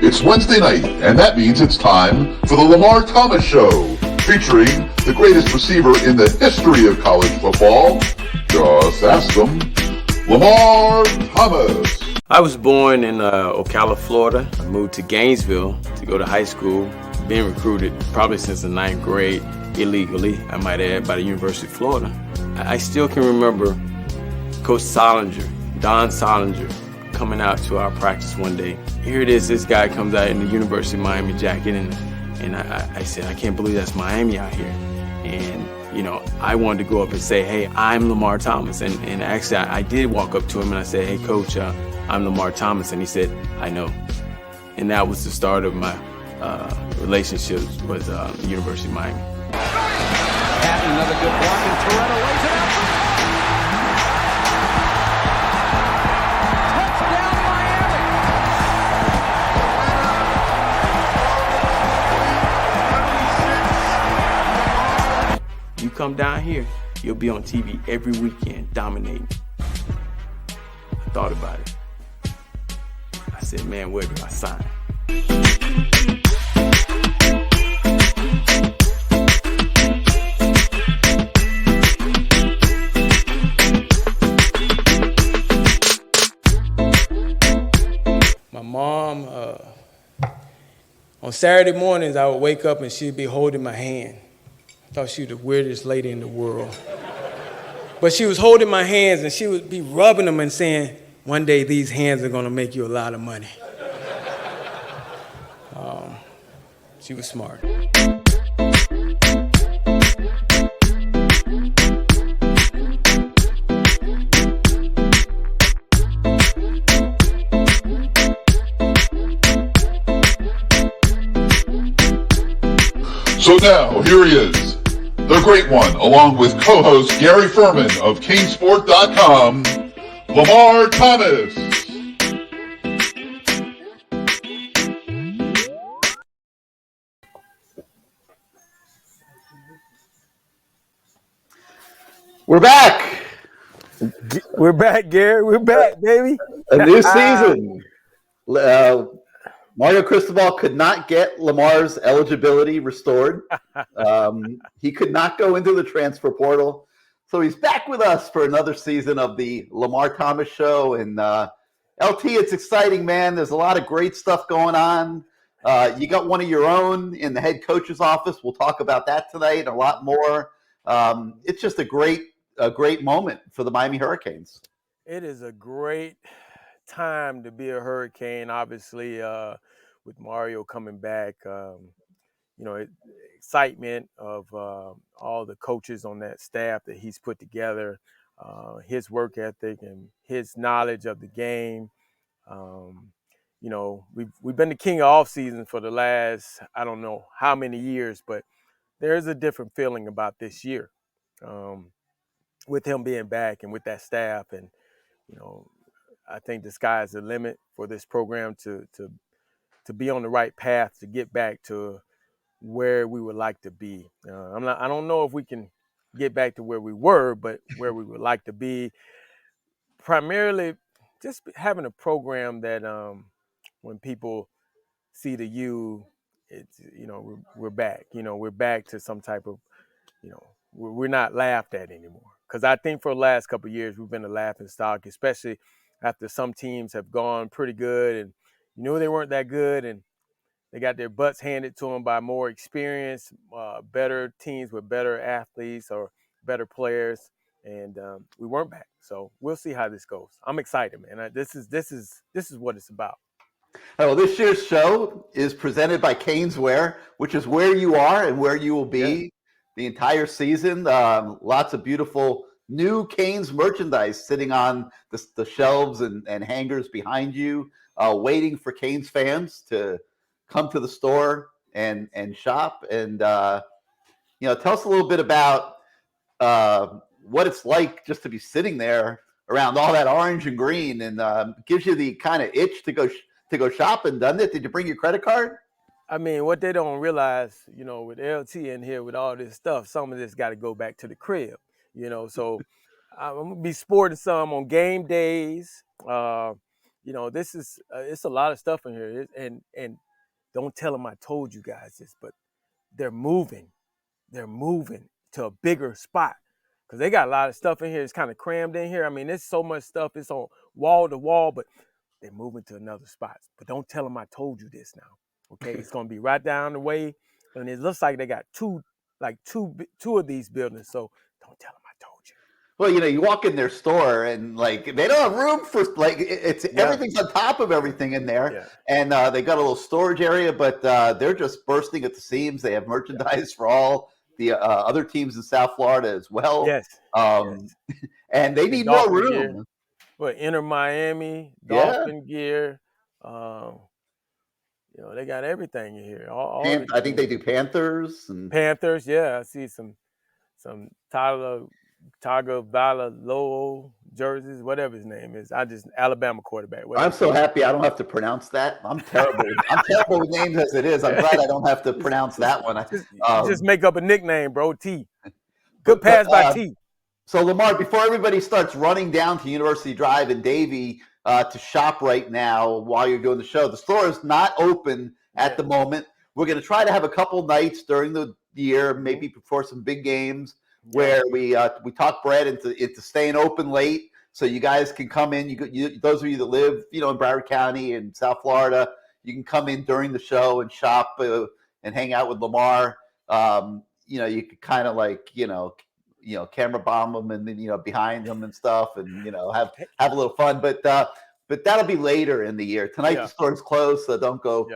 It's Wednesday night, and that means it's time for the Lamar Thomas Show, featuring the greatest receiver in the history of college football. Just ask them, Lamar Thomas. I was born in Ocala, Florida. I moved to Gainesville to go to high school, being recruited probably since the 9th grade, illegally, I might add, by the University of Florida. I still can remember Coach Solinger, Don Solinger, coming out to our practice one day. Here it is, this guy comes out in the University of Miami jacket, and I said, I can't believe that's Miami out here. And, you know, I wanted to go up and say, hey, I'm Lamar Thomas. And actually, I did walk up to him and I said, hey, Coach, I'm Lamar Thomas. And he said, I know. And that was the start of my relationship with the University of Miami. Patton, another good block, and Torretta lays it out. You come down here, you'll be on TV every weekend, dominating. I thought about it. I said, man, where do I sign? My mom, on Saturday mornings, I would wake up and she'd be holding my hand. I thought she was the weirdest lady in the world. But she was holding my hands and she would be rubbing them and saying, one day these hands are gonna make you a lot of money. She was smart. So now, here he is, the great one, along with co-host Gary Furman of Canesport.com, Lamar Thomas. We're back. We're back, Gary. We're back, baby. A new season. Mario Cristobal could not get Lamar's eligibility restored. He could not go into the transfer portal. So he's back with us for another season of the Lamar Thomas Show. And LT, it's exciting, man. There's a lot of great stuff going on. You got one of your own in the head coach's office. We'll talk about that tonight and a lot more. It's just a great moment for the Miami Hurricanes. It is a great time to be a Hurricane, obviously, with Mario coming back. Excitement of all the coaches on that staff that he's put together, his work ethic and his knowledge of the game. We've been the king of off season for the last, I don't know how many years, but there's a different feeling about this year with him being back and with that staff. And, I think the sky's the limit for this program to be on the right path to get back to where we would like to be. I don't know if we can get back to where we were, but where we would like to be. Primarily, just having a program that when people see the U, it's we're back. We're back to some type of we're not laughed at anymore. Because I think for the last couple of years we've been a laughing stock, especially after some teams have gone pretty good and they weren't that good and they got their butts handed to them by more experienced, better teams with better athletes or better players, and we weren't back. So we'll see how this goes. I'm excited, man. This is what it's about. Well, this year's show is presented by CanesWear, which is where you are and where you will be the entire season. Lots of beautiful new Canes merchandise sitting on the shelves and hangers behind you, waiting for Canes fans to come to the store and shop. And tell us a little bit about what it's like just to be sitting there around all that orange and green, and gives you the kind of itch to go shopping, doesn't it? Did you bring your credit card? I mean, what they don't realize, with LT in here with all this stuff, some of this got to go back to the crib, So I'm going to be sporting some on game days. this is it's a lot of stuff in here. And don't tell them I told you guys this, but they're moving. They're moving to a bigger spot because they got a lot of stuff in here. It's kind of crammed in here. I mean, there's so much stuff. It's on wall to wall, but they're moving to another spot. But don't tell them I told you this now. Okay, it's going to be right down the way, and it looks like they got two of these buildings. So don't tell them I told you. Well, you walk in their store and like they don't have room for like everything's on top of everything in there, and they got a little storage area, but they're just bursting at the seams. They have merchandise for all the other teams in South Florida as well. Yes, and they need more room. Gear. Well, Inter Miami, Dolphin gear. They got everything in here. I think they do Panthers. Panthers, yeah. I see some Tagovailoa jerseys, whatever his name is. Alabama quarterback. I'm so happy I don't have to pronounce that. I'm terrible. I'm terrible with names as it is. I'm glad I don't have to pronounce that one. Just make up a nickname, bro. T. Good pass by T. So, Lamar, before everybody starts running down to University Drive and Davie to shop right now while you're doing the show, the store is not open at the moment. We're going to try to have a couple nights during the year, maybe before some big games, where we talk Brad into staying open late, so you guys can come in. Those of you that live, in Broward County and South Florida, you can come in during the show and shop and hang out with Lamar. You could kind of like camera bomb them and then behind them and stuff, and have a little fun. But that'll be later in the year. Tonight the store's closed, so don't go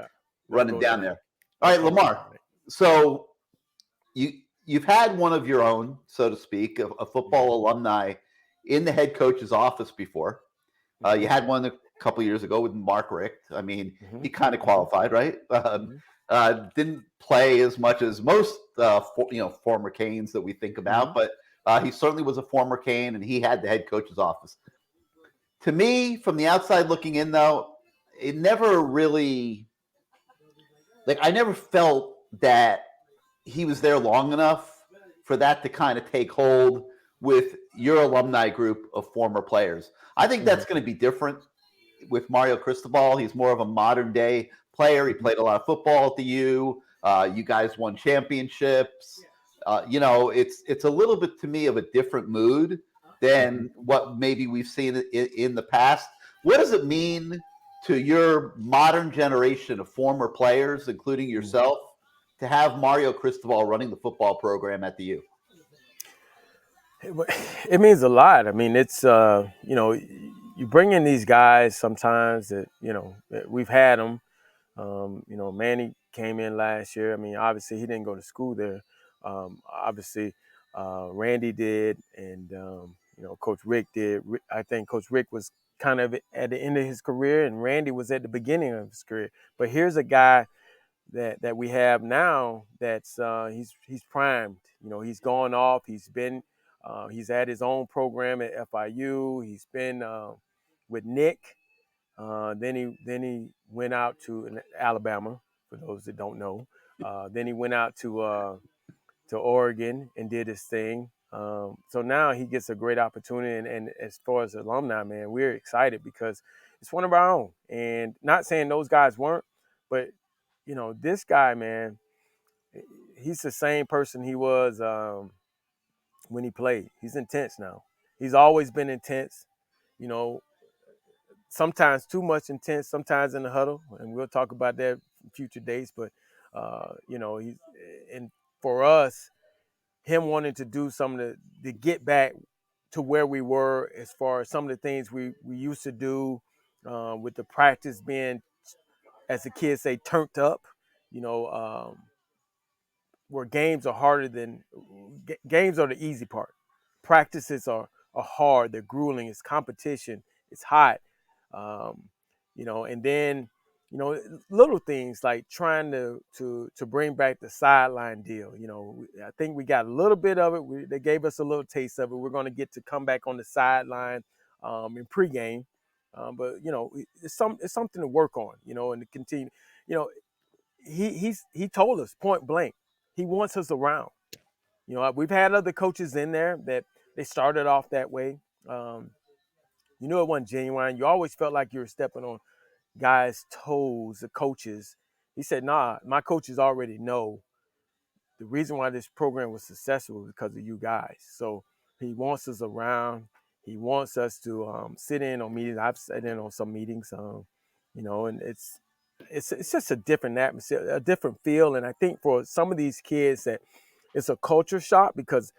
running down there. All right, Lamar. So you've had one of your own, so to speak, a football alumni in the head coach's office before. You had one a couple years ago with Mark Richt. I mean, he kind of qualified, right? Didn't play as much as most former Canes that we think about, but he certainly was a former Cane, and he had the head coach's office. To me, from the outside looking in, though, it never really I never felt that he was there long enough for that to kind of take hold with your alumni group of former players. I think that's going to be different with Mario Cristobal. He's more of a modern day player. He played a lot of football at the U. You guys won championships. It's a little bit to me of a different mood than what maybe we've seen in the past. What does it mean to your modern generation of former players, including yourself, to have Mario Cristobal running the football program at the U? It means a lot. I mean, it's you bring in these guys sometimes that that we've had them. Manny came in last year. I mean, obviously he didn't go to school there. Obviously, Randy did, and Coach Rick did. I think Coach Rick was kind of at the end of his career, and Randy was at the beginning of his career. But here's a guy that we have now that's he's primed. He's gone off. He's had his own program at FIU. He's been with Nick. Then he went out to Alabama, for those that don't know. Then he went out to Oregon and did his thing. So now he gets a great opportunity. And as far as alumni, man, we're excited because it's one of our own. And not saying those guys weren't, but this guy, man, he's the same person he was when he played. He's intense now. He's always been intense. Sometimes too much intense, sometimes in the huddle, and we'll talk about that in future days. But and for us, him wanting to do something to get back to where we were as far as some of the things we used to do, with the practice being, as the kids say, turned up. Where games are harder than games are the easy part. Practices are hard. They're grueling. It's competition. It's hot. And then, little things like trying to bring back the sideline deal. I think we got a little bit of it. They gave us a little taste of it. We're going to get to come back on the sideline in pregame. But it's something to work on, and to continue. He told us point blank, he wants us around. We've had other coaches in there that they started off that way. You knew it wasn't genuine. You always felt like you were stepping on guys' toes, the coaches. He said, nah, my coaches already know the reason why this program was successful was because of you guys. So he wants us around. He wants us to sit in on meetings. I've sat in on some meetings, and it's just a different atmosphere, a different feel. And I think for some of these kids that it's a culture shock because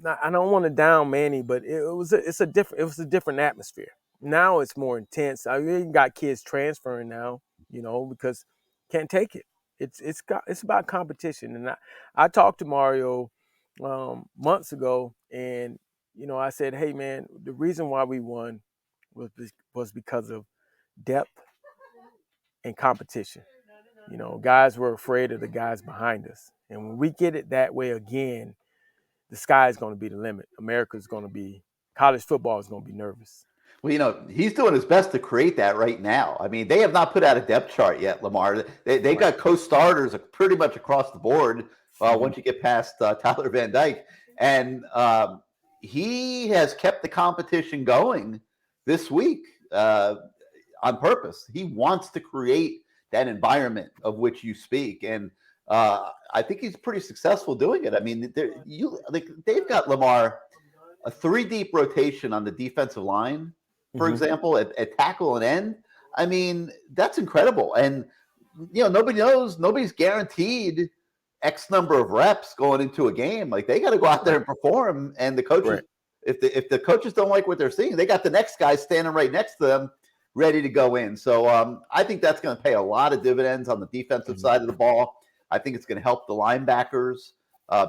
I don't want to down Manny, but it's a different atmosphere. Now it's more intense. I mean, you got kids transferring now, because can't take it. It's about competition. And I talked to Mario months ago, and I said, hey man, the reason why we won was because of depth and competition. Guys were afraid of the guys behind us, and when we get it that way again, the sky is going to be the limit. College football is going to be nervous. Well, he's doing his best to create that right now. I mean, they have not put out a depth chart yet, Lamar. They've got co-starters pretty much across the board once you get past Tyler Van Dyke. And he has kept the competition going this week on purpose. He wants to create that environment of which you speak. And I think he's pretty successful doing it. I mean, they've got, Lamar, a 3-deep rotation on the defensive line, for example, at tackle and end. I mean, that's incredible. And, nobody knows, nobody's guaranteed X number of reps going into a game. Like, they got to go out there and perform. And the coaches, if the coaches don't like what they're seeing, they got the next guy standing right next to them ready to go in. So I think that's going to pay a lot of dividends on the defensive side of the ball. I think it's going to help the linebackers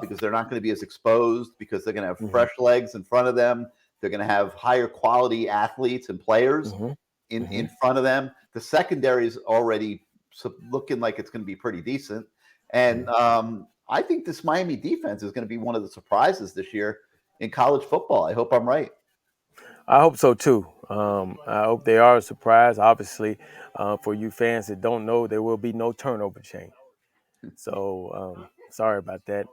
because they're not going to be as exposed because they're going to have fresh legs in front of them. They're going to have higher quality athletes and players in front of them. The secondary is already looking like it's going to be pretty decent. And I think this Miami defense is going to be one of the surprises this year in college football. I hope I'm right. I hope so too. I hope they are a surprise. Obviously, for you fans that don't know, there will be no turnover chain. So sorry about that.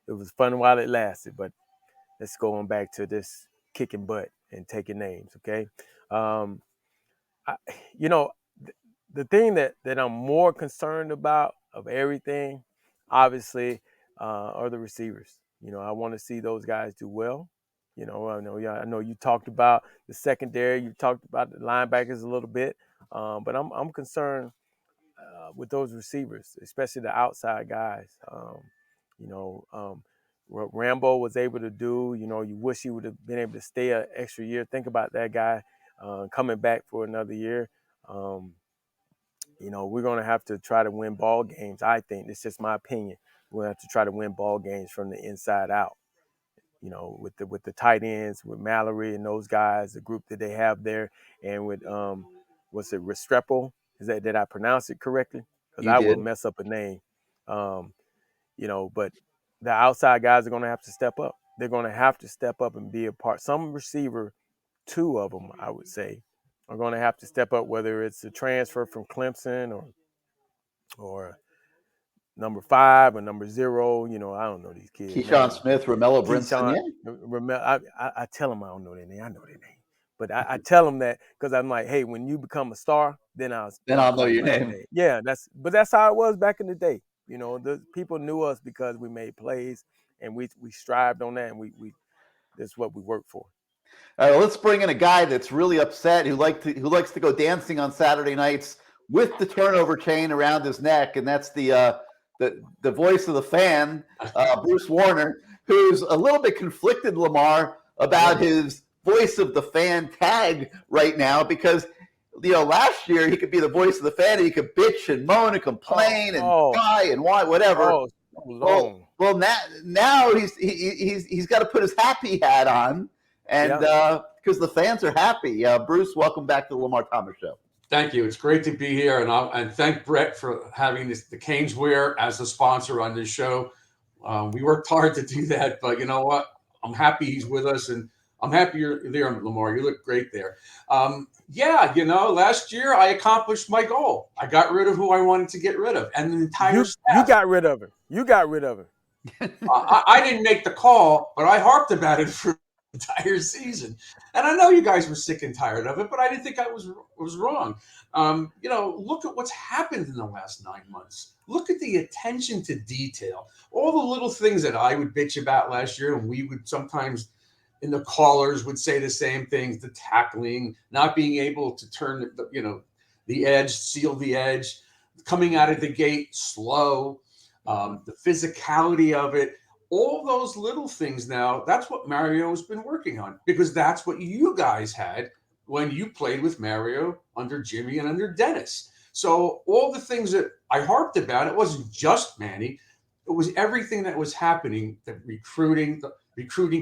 It was fun while it lasted, but let's go on back to this kicking butt and taking names, okay? The thing that I'm more concerned about of everything, obviously, are the receivers. I want to see those guys do well. I know you talked about the secondary, you talked about the linebackers a little bit, but I'm concerned with those receivers, especially the outside guys. What Rambo was able to do, you wish he would have been able to stay an extra year. Think about that guy coming back for another year. We're going to have to try to win ball games. I think it's just my opinion. We're going to have to try to win ball games from the inside out. With the tight ends, with Mallory and those guys, the group that they have there, and with what's it, Restrepo? Did I pronounce it correctly? Because I will mess up a name. But the outside guys are going to have to step up. They're going to have to step up and be a part. Some receiver, 2 of them, I would say, are going to have to step up, whether it's a transfer from Clemson or number 5 or number 0. I don't know these kids. Keyshawn Smith, Romello Brinson. I tell them I don't know their name. I know their name. But I tell them that because I'm like, hey, when you become a star, then I'll know your name. Yeah, that's how it was back in the day. The people knew us because we made plays and we strived on that, and we that's what we worked for. All right, let's bring in a guy that's really upset who likes to go dancing on Saturday nights with the turnover chain around his neck, and that's the voice of the fan, Bruce Warner, who's a little bit conflicted, Lamar, about his voice of the fan tag right now because last year he could be the voice of the fan and he could bitch and moan and complain and cry and why whatever. Well, now he's got to put his happy hat on, and because the fans are happy. Bruce, welcome back to the Lamar Thomas Show. Thank you. It's great to be here, and thank Brett for having the CanesWear as a sponsor on this show. We worked hard to do that, but you know what? I'm happy he's with us, and I'm happy you're there, Lamar. You look great there. Last year I accomplished my goal. I got rid of who I wanted to get rid of, and the entire staff. You got rid of him. I didn't make the call, but I harped about it for entire season. And I know you guys were sick and tired of it, but I didn't think I was wrong. Look at what's happened in the last 9 months. Look at the attention to detail. All the little things that I would bitch about last year, and we would sometimes in the callers would say the same things: the tackling, not being able to turn the edge, seal the edge, coming out of the gate slow, the physicality of it. All those little things now, that's what Mario's been working on, because that's what you guys had when you played with Mario under Jimmy and under Dennis. So all the things that I harped about, it wasn't just Manny. It was everything that was happening, the recruiting,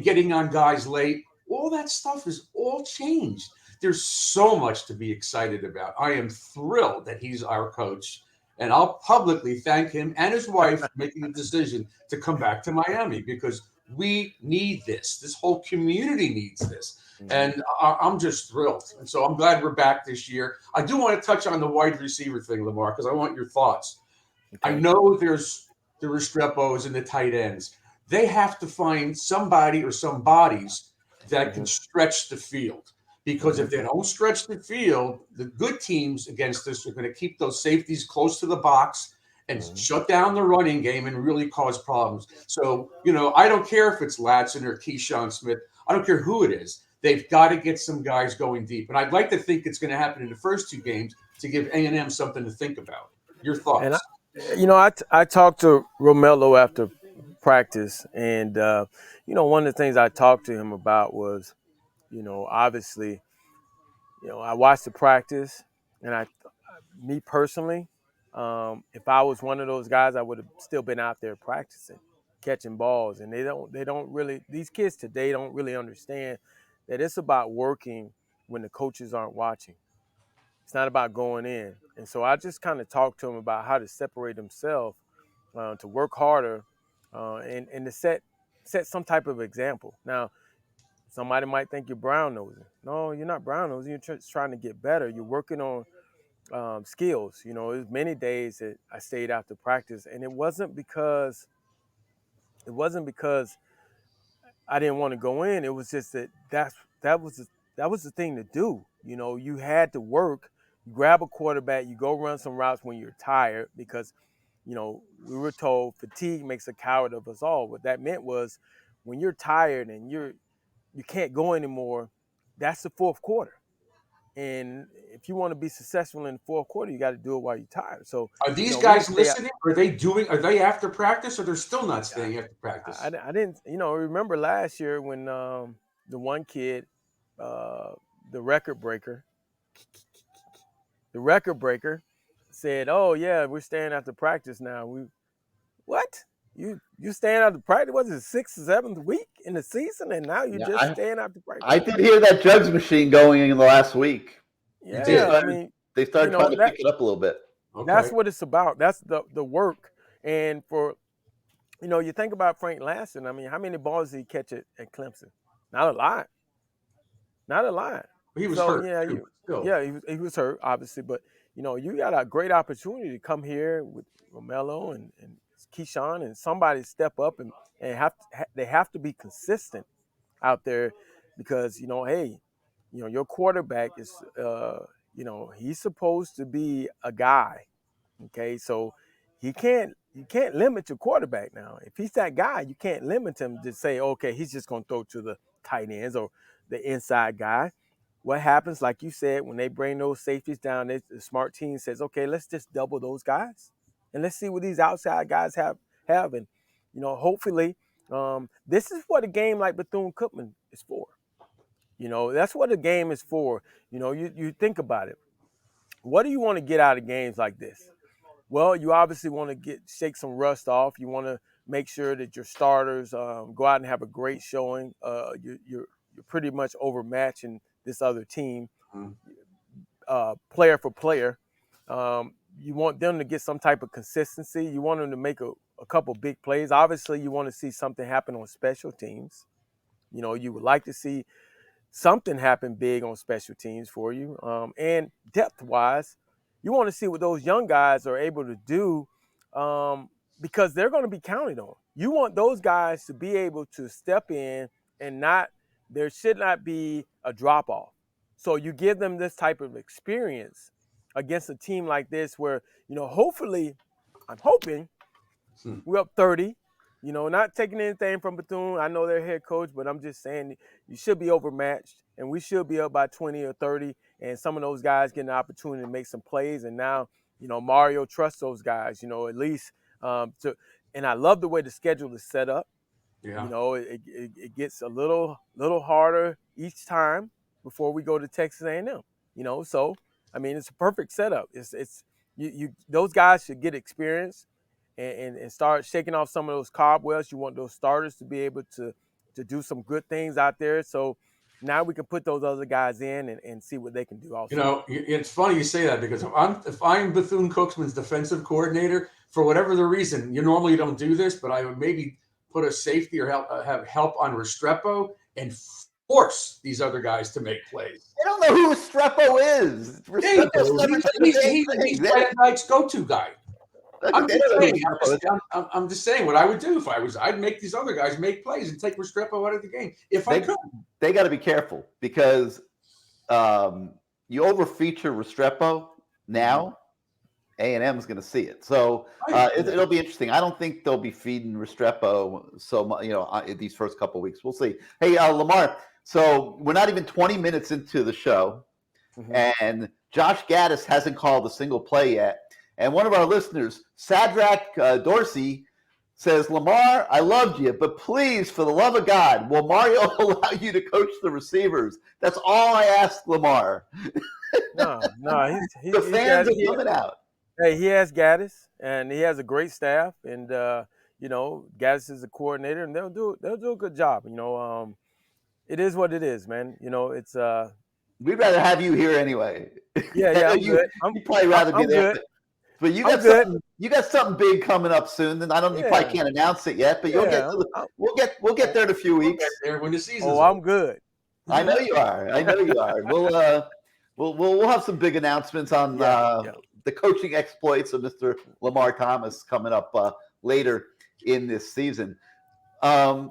getting on guys late. All that stuff is all changed. There's so much to be excited about. I am thrilled that he's our coach. And I'll publicly thank him and his wife for making the decision to come back to Miami, because we need this. This whole community needs this. And I'm just thrilled. And so I'm glad we're back this year. I do want to touch on the wide receiver thing, Lamar, because I want your thoughts. Okay. I know there's the Restrepos and the tight ends. They have to find somebody or some bodies that can stretch the field. Because if they don't stretch the field, the good teams against us are going to keep those safeties close to the box and shut down the running game and really cause problems. So, I don't care if it's Latson or Keyshawn Smith. I don't care who it is. They've got to get some guys going deep. And I'd like to think it's going to happen in the first two games to give A&M something to think about. Your thoughts? And I talked to Romello after practice, and, one of the things I talked to him about was, obviously, I watched the practice, and me personally, if I was one of those guys, I would have still been out there practicing, catching balls. And they don't really, these kids today don't really understand that it's about working when the coaches aren't watching. It's not about going in. And so I just kind of talked to him about how to separate himself, to work harder, and to set some type of example. Now, somebody might think you're brown-nosing. No, you're not brown-nosing. You're just trying to get better. You're working on skills. There's many days that I stayed after practice, and it wasn't because I didn't want to go in. It was just that was the thing to do. You had to work. You grab a quarterback. You go run some routes when you're tired, because we were told fatigue makes a coward of us all. What that meant was, when you're tired and you can't go anymore, that's the fourth quarter. And if you want to be successful in the fourth quarter, you got to do it while you're tired. So are these guys listening? Are they after practice, or they're still not staying after practice? I didn't, remember last year when the one kid, the record breaker said, "Oh yeah, we're staying after practice now." What? You staying after practice? Was it 6th or 7th week in the season, and now you're just staying after practice? I did hear that jugs machine going in the last week. Yeah, they started trying to pick it up a little bit. Okay. That's what it's about. That's the work. And for, you think about Frank Lasson. How many balls did he catch at Clemson? Not a lot. He was hurt. He was hurt, obviously. But you got a great opportunity to come here with Romello and Keyshawn, and somebody step up and they have to be consistent out there, because your quarterback is he's supposed to be a guy, okay? So you can't limit your quarterback now. If he's that guy, you can't limit him to say, okay, he's just going to throw to the tight ends or the inside guy. What happens, like you said, when they bring those safeties down, the smart team says, okay, let's just double those guys. And let's see what these outside guys have. And, hopefully, this is what a game like Bethune-Cookman is for. That's what a game is for. You think about it. What do you want to get out of games like this? Well, you obviously want to shake some rust off. You want to make sure that your starters go out and have a great showing. You're pretty much overmatching this other team, player for player. You want them to get some type of consistency. You want them to make a couple big plays. Obviously, you want to see something happen on special teams. You would like to see something happen big on special teams for you. And depth-wise, you want to see what those young guys are able to do, because they're going to be counted on. You want those guys to be able to step in and not there should not be a drop off. So you give them this type of experience against a team like this where, hopefully, I'm hoping we're up 30, not taking anything from Bethune. I know they're head coach, but I'm just saying you should be overmatched and we should be up by 20 or 30 and some of those guys get an opportunity to make some plays. And now, Mario trusts those guys, at least and I love the way the schedule is set up. Yeah. It gets a little harder each time before we go to Texas A&M. So I mean it's a perfect setup. It's you those guys should get experience and start shaking off some of those cobwebs. You want those starters to be able to do some good things out there. So now we can put those other guys in and see what they can do also. It's funny you say that because if I'm Bethune-Cookman's defensive coordinator, for whatever the reason, you normally don't do this, but I would maybe put a safety or have help on Restrepo and force these other guys to make plays. I don't know who Restrepo is. He's Brad Knight's go-to guy. I'm just saying what I would do if I'd make these other guys make plays and take Restrepo out of the game if I could. They got to be careful because you over-feature Restrepo now, A&M is going to see it. So it'll be interesting. I don't think they'll be feeding Restrepo so much, these first couple of weeks. We'll see. Hey, Lamar, so we're not even 20 minutes into the show, and Josh Gaddis hasn't called a single play yet. And one of our listeners, Sadrach Dorsey, says, Lamar, I loved you, but please, for the love of God, will Mario allow you to coach the receivers? That's all I ask Lamar. No, the fans are coming out. Hey, he has Gaddis, and he has a great staff, and Gaddis is a coordinator, and they'll do a good job. It is what it is, man. It's we'd rather have you here anyway. Yeah, you'd probably rather be there. But you got something big coming up soon, and you probably can't announce it yet, but we'll get there in a few weeks. We'll get there when the season's over. I'm good. I know you are. We'll have some big announcements on the coaching exploits of Mr. Lamar Thomas coming up later in this season. I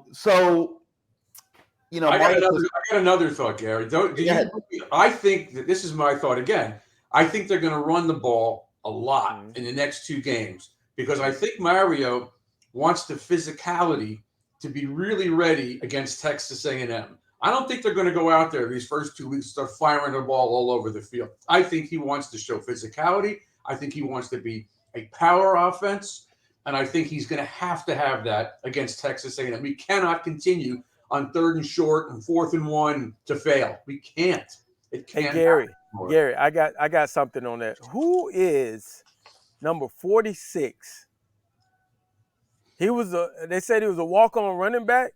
got another thought, Gary. I think that this is my thought again. I think they're going to run the ball a lot in the next two games because I think Mario wants the physicality to be really ready against Texas A&M. I don't think they're going to go out there these first 2 weeks and start firing the ball all over the field. I think he wants to show physicality. I think he wants to be a power offense, and I think he's going to have that against Texas A&M. We cannot continue on 3rd and short and 4th and 1 to fail. We can't. It can't. Hey, Gary, I got something on that. Who is number 46? They said he was a walk-on running back.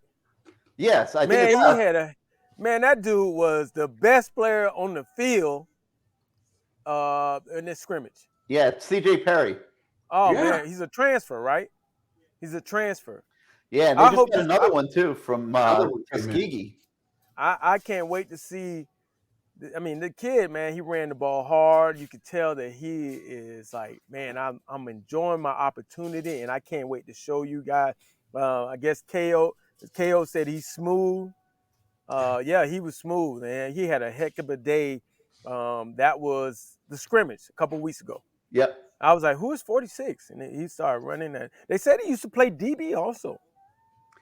Yes, I think that dude was the best player on the field in this scrimmage. Yeah, CJ Perry. Oh man, he's a transfer, right? He's a transfer. Yeah, and they just got another one too from Tuskegee. I can't wait to see. I mean, the kid, man, he ran the ball hard. You could tell that he is like, man, I'm enjoying my opportunity, and I can't wait to show you guys. I guess KO said he's smooth. He was smooth, and he had a heck of a day. That was the scrimmage a couple weeks ago. Yep. I was like, who is 46? And he started running that. They said he used to play DB also.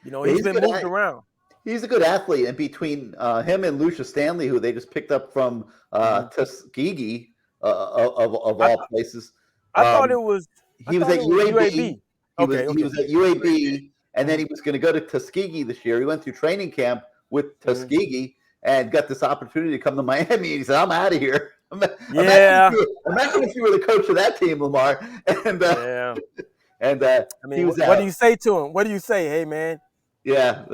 He's been moved around. He's a good athlete, and between him and Lucia Stanley, who they just picked up from Tuskegee, of all places. I thought it was. He was at UAB. He was at UAB, and then he was going to go to Tuskegee this year. He went through training camp with Tuskegee and got this opportunity to come to Miami. And he said, "I'm out of here." Imagine if you were the coach of that team, Lamar. And I mean, what do you say to him? What do you say? Hey, man. Yeah,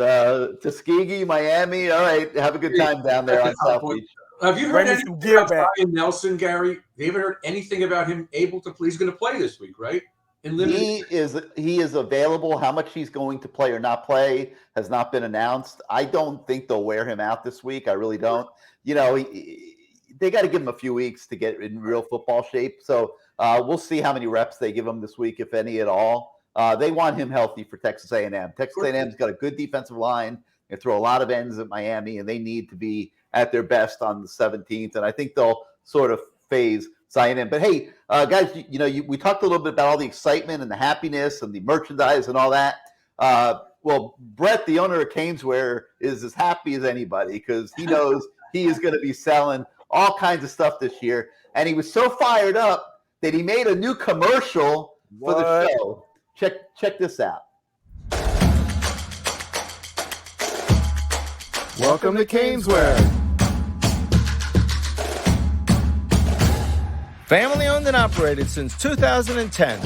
Tuskegee, Miami. All right, have a good time down there on South Beach. Have you heard anything about Brian Nelson, Gary? Have you ever heard anything about him able to play? He's going to play this week, right? He is available. How much he's going to play or not play has not been announced. I don't think they'll wear him out this week. I really don't. They got to give him a few weeks to get in real football shape. So we'll see how many reps they give him this week, if any at all. They want him healthy for Texas A&M. Texas A&M's got a good defensive line. They throw a lot of ends at Miami, and they need to be at their best on the 17th. And I think they'll sort of phase Zion in. But hey, guys, we talked a little bit about all the excitement and the happiness and the merchandise and all that. Well, Brett, the owner of CanesWear, is as happy as anybody because he knows he is going to be selling all kinds of stuff this year. And he was so fired up that he made a new commercial for the show. Check this out. Welcome to CanesWear. Family owned and operated since 2010,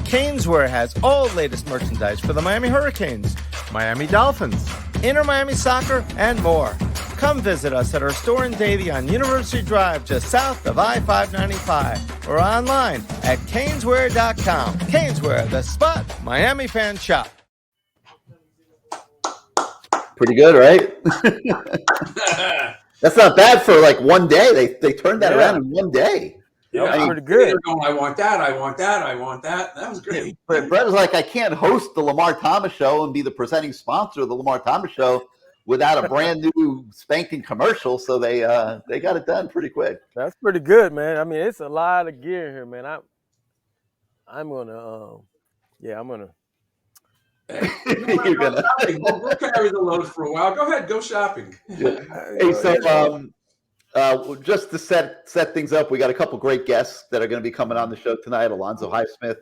CanesWear has all latest merchandise for the Miami Hurricanes, Miami Dolphins, Inter Miami Soccer, and more. Come visit us at our store in Davie on University Drive, just south of I-595, or online at CanesWear.com. CanesWear, the spot Miami fans shop. Pretty good, right? That's not bad for like one day. They turned that around in one day. Yeah, I mean, pretty good. I want that. I want that. I want that. That was great. But Brett was like, I can't host the Lamar Thomas Show and be the presenting sponsor of the Lamar Thomas Show without a brand new spanking commercial. So they got it done pretty quick. That's pretty good, man. I mean, it's a lot of gear here, man. I'm gonna. You're gonna. We'll carry the load for a while. Go ahead, go shopping. Hey, so just to set things up, we got a couple great guests that are going to be coming on the show tonight. Alonzo Highsmith,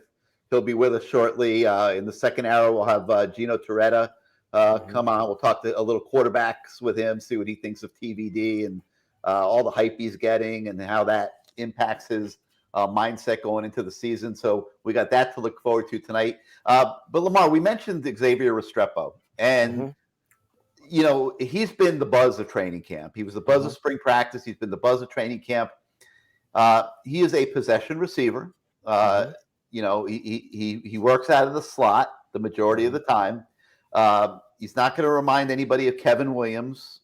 he'll be with us shortly. In the second hour, we'll have Gino Torretta come on. We'll talk a little quarterbacks with him, see what he thinks of TVD and all the hype he's getting and how that impacts his mindset going into the season. So we got that to look forward to tonight. But Lamar, we mentioned Xavier Restrepo, and he's been the buzz of training camp. He was the buzz of spring practice. He's been the buzz of training camp. He is a possession receiver. He works out of the slot the majority of the time. He's not going to remind anybody of Kevin Williams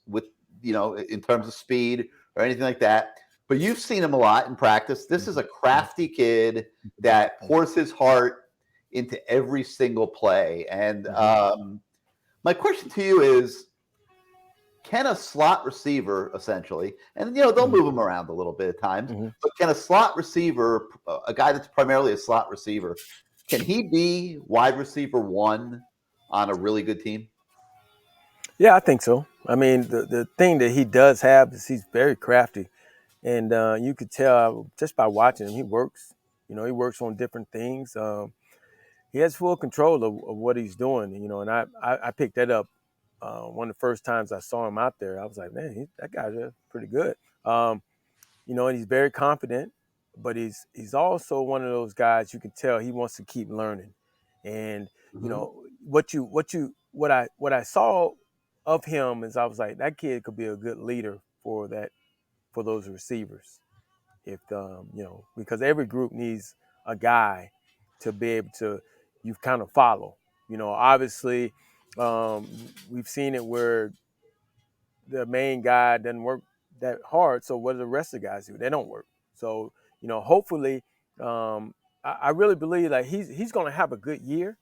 in terms of speed or anything like that. But you've seen him a lot in practice. This is a crafty kid that pours his heart into every single play. And my question to you is, can a slot receiver essentially, and they'll move him around a little bit at times, but can a slot receiver, a guy that's primarily a slot receiver, can he be wide receiver one on a really good team? Yeah, I think so. I mean, the thing that he does have is he's very crafty. And you could tell just by watching him, he works. He works on different things. He has full control of what he's doing, and I picked that up one of the first times I saw him out there. I was like, man, that guy's pretty good. And he's very confident, but he's also one of those guys you can tell he wants to keep learning. And, what I saw of him is I was like, that kid could be a good leader for those receivers. If, because every group needs a guy to be able to, you kind of follow, obviously we've seen it where the main guy doesn't work that hard. So what do the rest of the guys do? They don't work. So, hopefully I really believe that he's going to have a good year.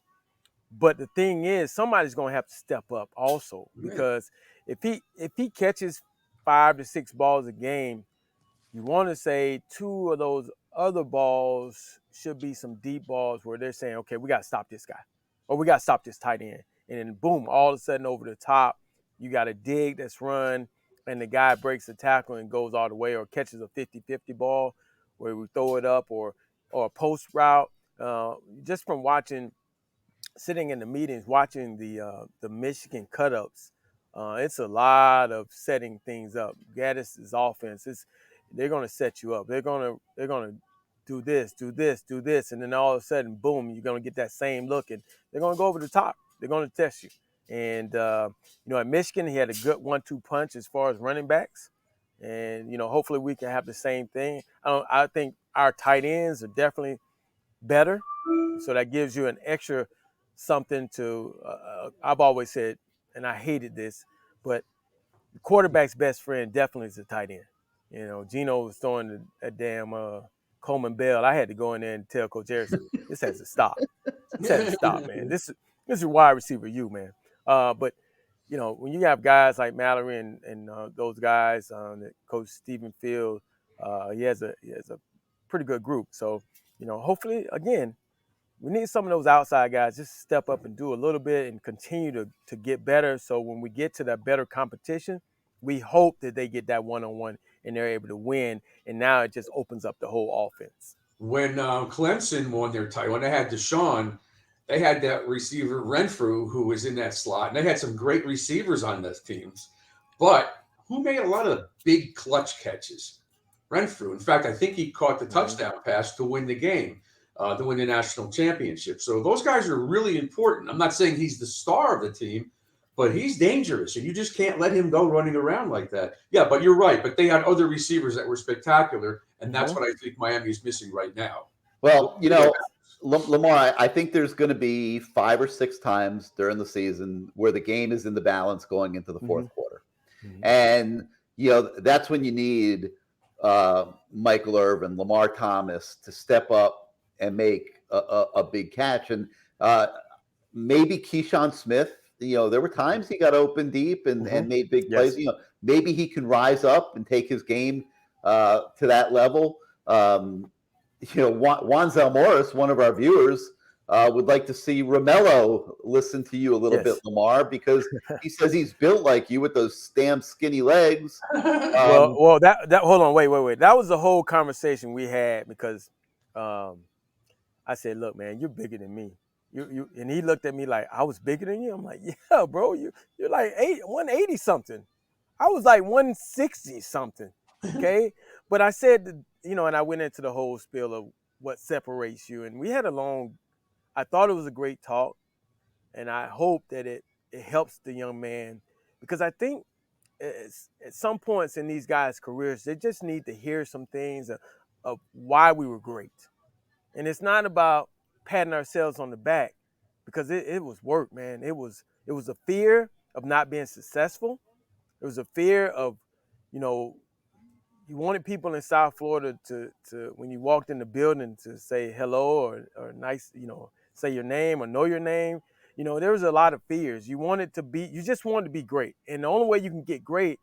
But the thing is, somebody's going to have to step up also, because if he catches 5 to 6 balls a game, you want to say 2 of those other balls should be some deep balls where they're saying, okay, we got to stop this guy, or we got to stop this tight end. And then boom, all of a sudden over the top, you got a dig that's run and the guy breaks the tackle and goes all the way, or catches a 50-50 ball where we throw it up, or a post route. Just from sitting in the meetings, watching the Michigan cut-ups, it's a lot of setting things up. Gaddis's offense, they're going to set you up. They're going to do this, and then all of a sudden, boom, you're going to get that same look, and they're going to go over the top. They're going to test you. And at Michigan, he had a good 1-2 punch as far as running backs, and hopefully we can have the same thing. I think our tight ends are definitely better, so that gives you an extra something to. I've always said, and I hated this, but the quarterback's best friend definitely is the tight end. Gino was throwing a damn Coleman Bell. I had to go in there and tell Coach Harrison, this has to stop. This has to stop, man. This is wide receiver, man. But when you have guys like Mallory and those guys, that Coach Stephen Field, he has a pretty good group. So, hopefully, again, we need some of those outside guys just step up and do a little bit and continue to get better. So when we get to that better competition, we hope that they get that one-on-one and they're able to win. And now it just opens up the whole offense. When Clemson won their title, when they had Deshaun, they had that receiver Renfrew who was in that slot. And they had some great receivers on those teams. But who made a lot of big clutch catches? Renfrew. In fact, I think he caught the touchdown pass to win the game. To win the national championship. So those guys are really important. I'm not saying he's the star of the team, but he's dangerous, and you just can't let him go running around like that. Yeah, but you're right. But they had other receivers that were spectacular, and that's what I think Miami is missing right now. Well, Lamar, I think there's going to be 5 or 6 times during the season where the game is in the balance going into the fourth quarter. And, that's when you need Michael Irvin, Lamar Thomas to step up and make a big catch. And maybe Keyshawn Smith, there were times he got open deep and made big plays. Maybe he can rise up and take his game to that level. Wanzel Morris, one of our viewers, would like to see Romello listen to you a little bit, Lamar, because he says he's built like you with those damn skinny legs. Well, that hold on, wait. That was the whole conversation we had because I said, look, man, you're bigger than me. You and he looked at me like I was bigger than you. I'm like, yeah, bro, you're like 180 something. I was like 160 something. Okay. But I said, and I went into the whole spiel of what separates you. And we had I thought it was a great talk. And I hope that it helps the young man because I think at some points in these guys' careers, they just need to hear some things of why we were great. And it's not about patting ourselves on the back because it was work, man. It was a fear of not being successful. It was a fear of, you wanted people in South Florida to when you walked in the building to say hello or nice, say your name or know your name. There was a lot of fears. You just wanted to be great. And the only way you can get great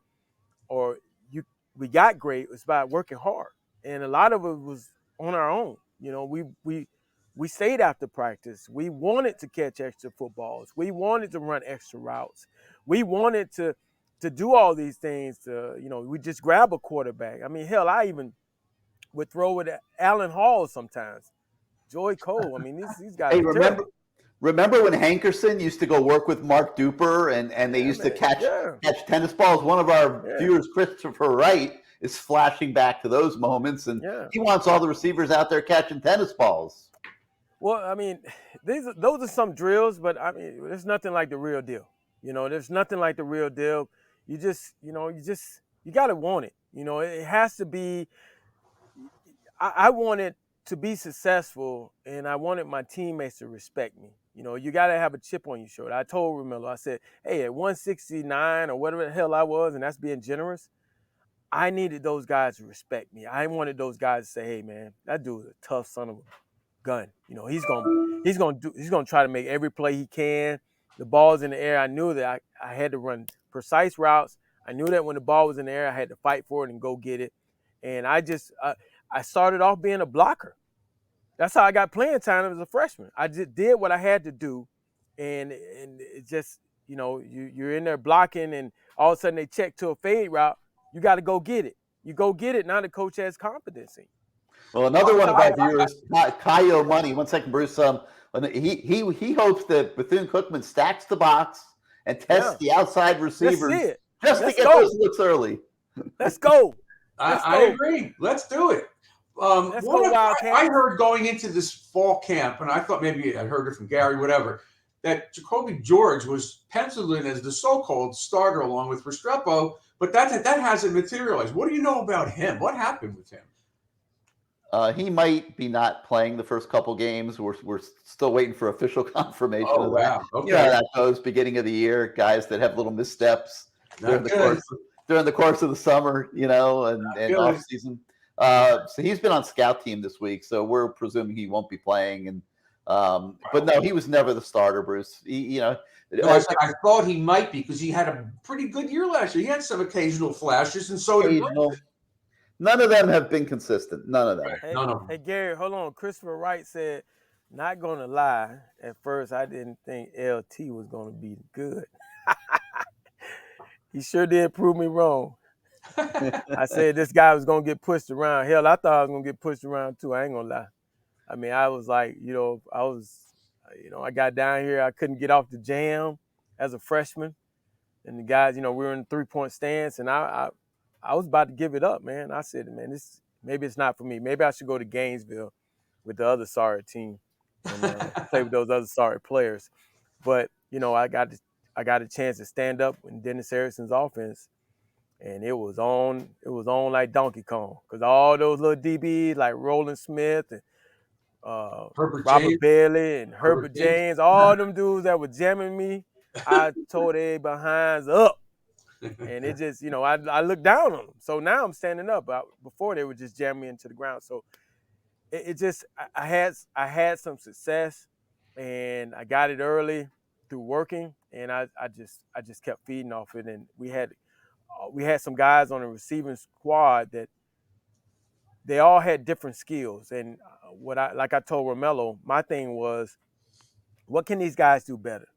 we got great was by working hard. And a lot of it was on our own. We stayed after practice. We wanted to catch extra footballs. We wanted to run extra routes. We wanted to do all these things. We just grab a quarterback. I mean, hell, I even would throw with Alan Hall sometimes. Joy Cole. I mean, these guys. Hey, remember when Hankerson used to go work with Mark Duper and they used to catch tennis balls? One of our viewers, Christopher Wright, is flashing back to those moments, and he wants all the receivers out there catching tennis balls. Well, I mean, those are some drills, but I mean, there's nothing like the real deal. There's nothing like the real deal. You got to want it. It has to be. I wanted to be successful, and I wanted my teammates to respect me. You got to have a chip on your shoulder. I told Romello, I said, hey, at 169 or whatever the hell I was, and that's being generous, I needed those guys to respect me. I wanted those guys to say, hey, man, that dude's a tough son of a gun. He's gonna try to make every play he can. The ball's in the air. I knew that I had to run precise routes. I knew that when the ball was in the air, I had to fight for it and go get it. And I started off being a blocker. That's how I got playing time as a freshman. I just did what I had to do, and it just, you're in there blocking, and all of a sudden they check to a fade route. You got to go get it. You go get it. Now the coach has confidence in you. Well, another one of our viewers, Kaio Money. 1 second, Bruce. He hopes that Bethune-Cookman stacks the box and tests the outside receivers just to get those looks early. Let's go. I agree. Let's do it. I heard going into this fall camp, and I thought maybe I heard it from Gary, whatever, that Jacoby George was penciled in as the so-called starter along with Restrepo, but that hasn't materialized. What do you know about him? What happened with him? He might be not playing the first couple games. We're still waiting for official confirmation of that. Okay. You know how that goes, beginning of the year, guys that have little missteps during the course of the summer, and off season. So he's been on scout team this week, so we're presuming he won't be playing. And But no, he was never the starter, Bruce. No, I thought he might be because he had a pretty good year last year. He had some occasional flashes, and so did Blake. None of them have been consistent. None of them. Right. Hey, None of them. hey, Gary, hold on. Christopher Wright said, not going to lie, at first I didn't think LT was going to be good. He sure did prove me wrong. I said this guy was going to get pushed around. Hell, I thought I was going to get pushed around too. I ain't going to lie. I mean, I was like, I got down here. I couldn't get off the jam as a freshman. And the guys, we were in the three-point stance, and I was about to give it up, man. I said, man, maybe it's not for me. Maybe I should go to Gainesville with the other sorry team and play with those other sorry players. But, I got a chance to stand up in Dennis Harrison's offense, and it was on like Donkey Kong, because all those little DBs like Roland Smith and Robert Bailey and Herbert James, all them dudes that were jamming me, I tore their behinds up. And it just, I looked down on them. So now I'm standing up. Before they would just jam me into the ground. So I had some success, and I got it early through working, and I just kept feeding off it. And we had some guys on the receiving squad that they all had different skills. And like I told Romello, my thing was, what can these guys do better?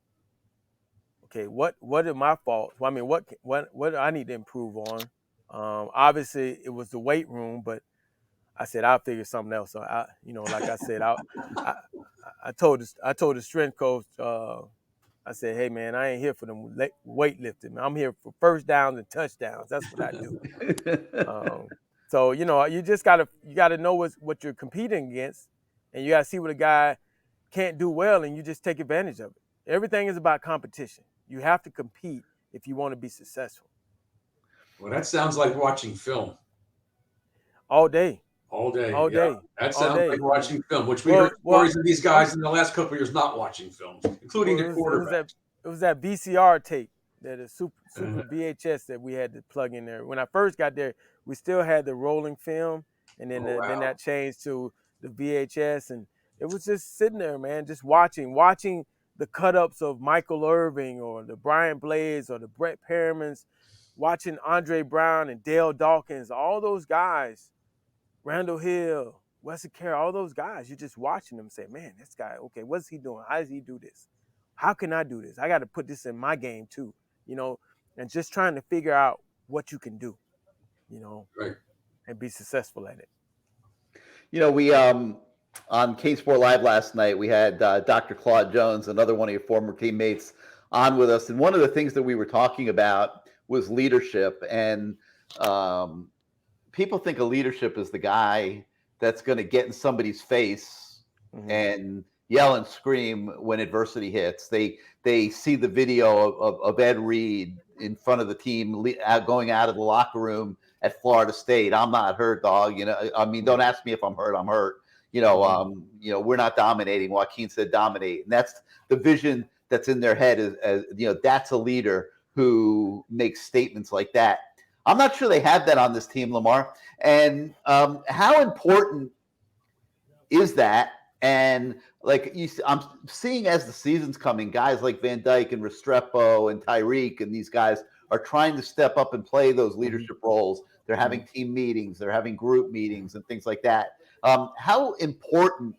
Okay, what are my faults? I mean, what do I need to improve on? Obviously, it was the weight room, but I said I'll figure something else. So like I said, I told the strength coach, I said, hey man, I ain't here for them weightlifting. I'm here for first downs and touchdowns. That's what I do. So you just gotta know what you're competing against, and you gotta see what a guy can't do well, and you just take advantage of it. Everything is about competition. You have to compete if you want to be successful. Well, that sounds like watching film. All day. All day. All day. That sounds like watching film, which we heard stories of these guys in the last couple of years not watching films, including the quarterback. It was that VCR tape, that is super VHS that we had to plug in there. When I first got there, we still had the rolling film, and then then that changed to the VHS, and it was just sitting there, man, just watching the cut-ups of Michael Irving or the Brian Blades or the Brett Perrimans, watching Andre Brown and Dale Dawkins, all those guys, Randall Hill, Wesley Carroll, all those guys, you're just watching them say, man, this guy, okay, what's he doing? How does he do this? How can I do this? I got to put this in my game too, and just trying to figure out what you can do, right, and be successful at it. We on CanesWear Live last night, we had Dr. Claude Jones, another one of your former teammates, on with us. And one of the things that we were talking about was leadership. And people think of leadership as the guy that's going to get in somebody's face and yell and scream when adversity hits. They see the video of Ed Reed in front of the team going out of the locker room at Florida State. I'm not hurt, dog. I mean, don't ask me if I'm hurt. I'm hurt. We're not dominating. Joaquin said dominate. And that's the vision that's in their head as that's a leader who makes statements like that. I'm not sure they have that on this team, Lamar. And how important is that? And I'm seeing as the season's coming, guys like Van Dyke and Restrepo and Tyreek and these guys are trying to step up and play those leadership roles. They're having team meetings, they're having group meetings and things like that. How important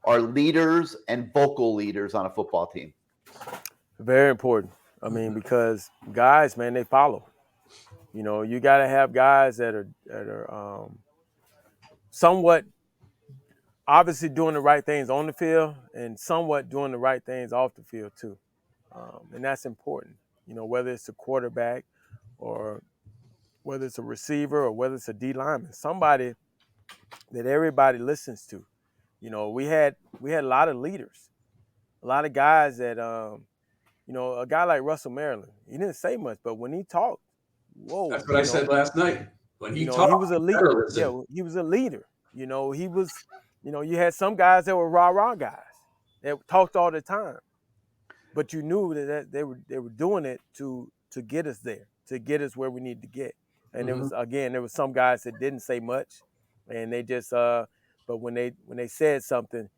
are leaders and vocal leaders on a football team? Very important. I mean, because guys, man, they follow. You got to have guys that are somewhat obviously doing the right things on the field and somewhat doing the right things off the field too. And that's important, whether it's a quarterback or whether it's a receiver or whether it's a D lineman, somebody that everybody listens to. We had a lot of leaders, a lot of guys that, a guy like Russell Maryland, he didn't say much, but when he talked, whoa. That's what I said last night. When he talked, he was a leader. Yeah, he was a leader. He was, you had some guys that were rah-rah guys that talked all the time, but you knew that they were doing it to get us there, to get us where we need to get. And there was some guys that didn't say much, and they just but when they said something,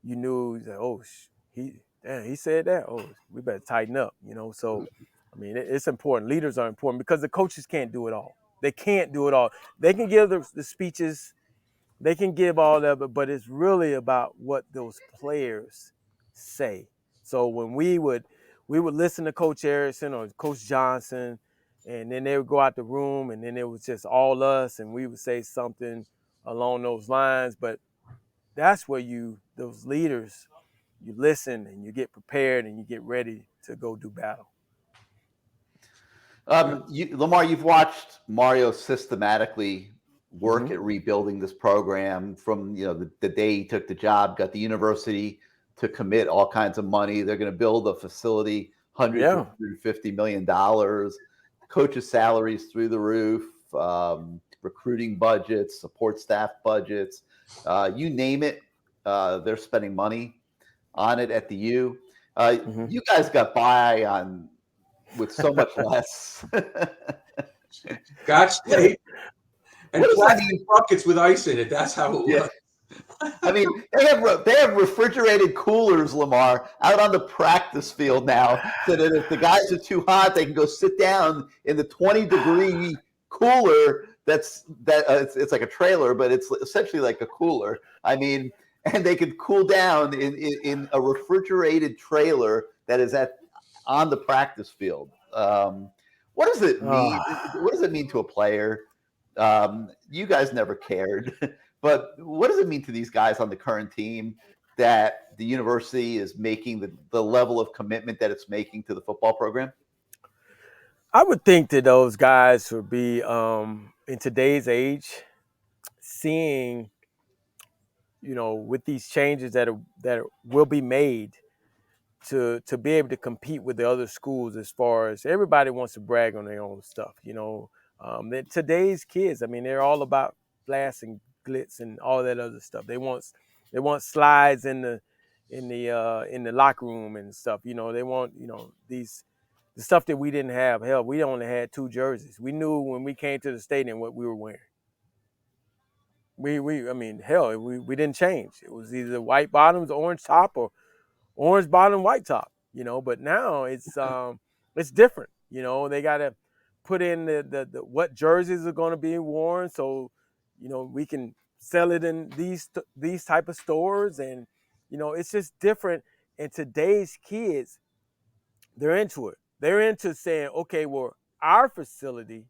you knew that, oh, he said that. Oh, we better tighten up, So, I mean, it's important. Leaders are important because the coaches can't do it all. They can't do it all. They can give the speeches, they can give all of it, but it's really about what those players say. So when we would listen to Coach Erickson or Coach Johnson, and then they would go out the room, and then it was just all us, and we would say something along those lines. But that's where those leaders, you listen and you get prepared and you get ready to go do battle. Lamar, you've watched Mario systematically work at rebuilding this program from the day he took the job, got the university to commit all kinds of money. They're going to build a facility, $150 million. Coaches' salaries through the roof, recruiting budgets, support staff budgets, you name it. They're spending money on it at the U. You guys got by with so much less. Scotch tape and plastic buckets with ice in it. That's how it works. I mean, they have refrigerated coolers, Lamar, out on the practice field now, so that if the guys are too hot, they can go sit down in the 20-degree cooler. It's like a trailer, but it's essentially like a cooler. I mean, and they can cool down in a refrigerated trailer that is on the practice field. What does it mean? What does it mean to a player? You guys never cared, but what does it mean to these guys on the current team that the university is making the level of commitment that it's making to the football program? I would think that those guys would be, in today's age, seeing, with these changes that will be made, to be able to compete with the other schools, as far as everybody wants to brag on their own stuff. Today's kids, I mean, they're all about flash and glitz and all that other stuff. They want slides in the locker room and stuff. They want the stuff that we didn't have. Hell, we only had 2 jerseys. We knew when we came to the stadium what we were wearing. We didn't change. It was either white bottoms, orange top, or orange bottom, white top. But now it's different. They got to put in the what jerseys are going to be worn, so we can sell it in these type of stores, and it's just different. And today's kids, they're into it. They're into saying, okay, well, our facility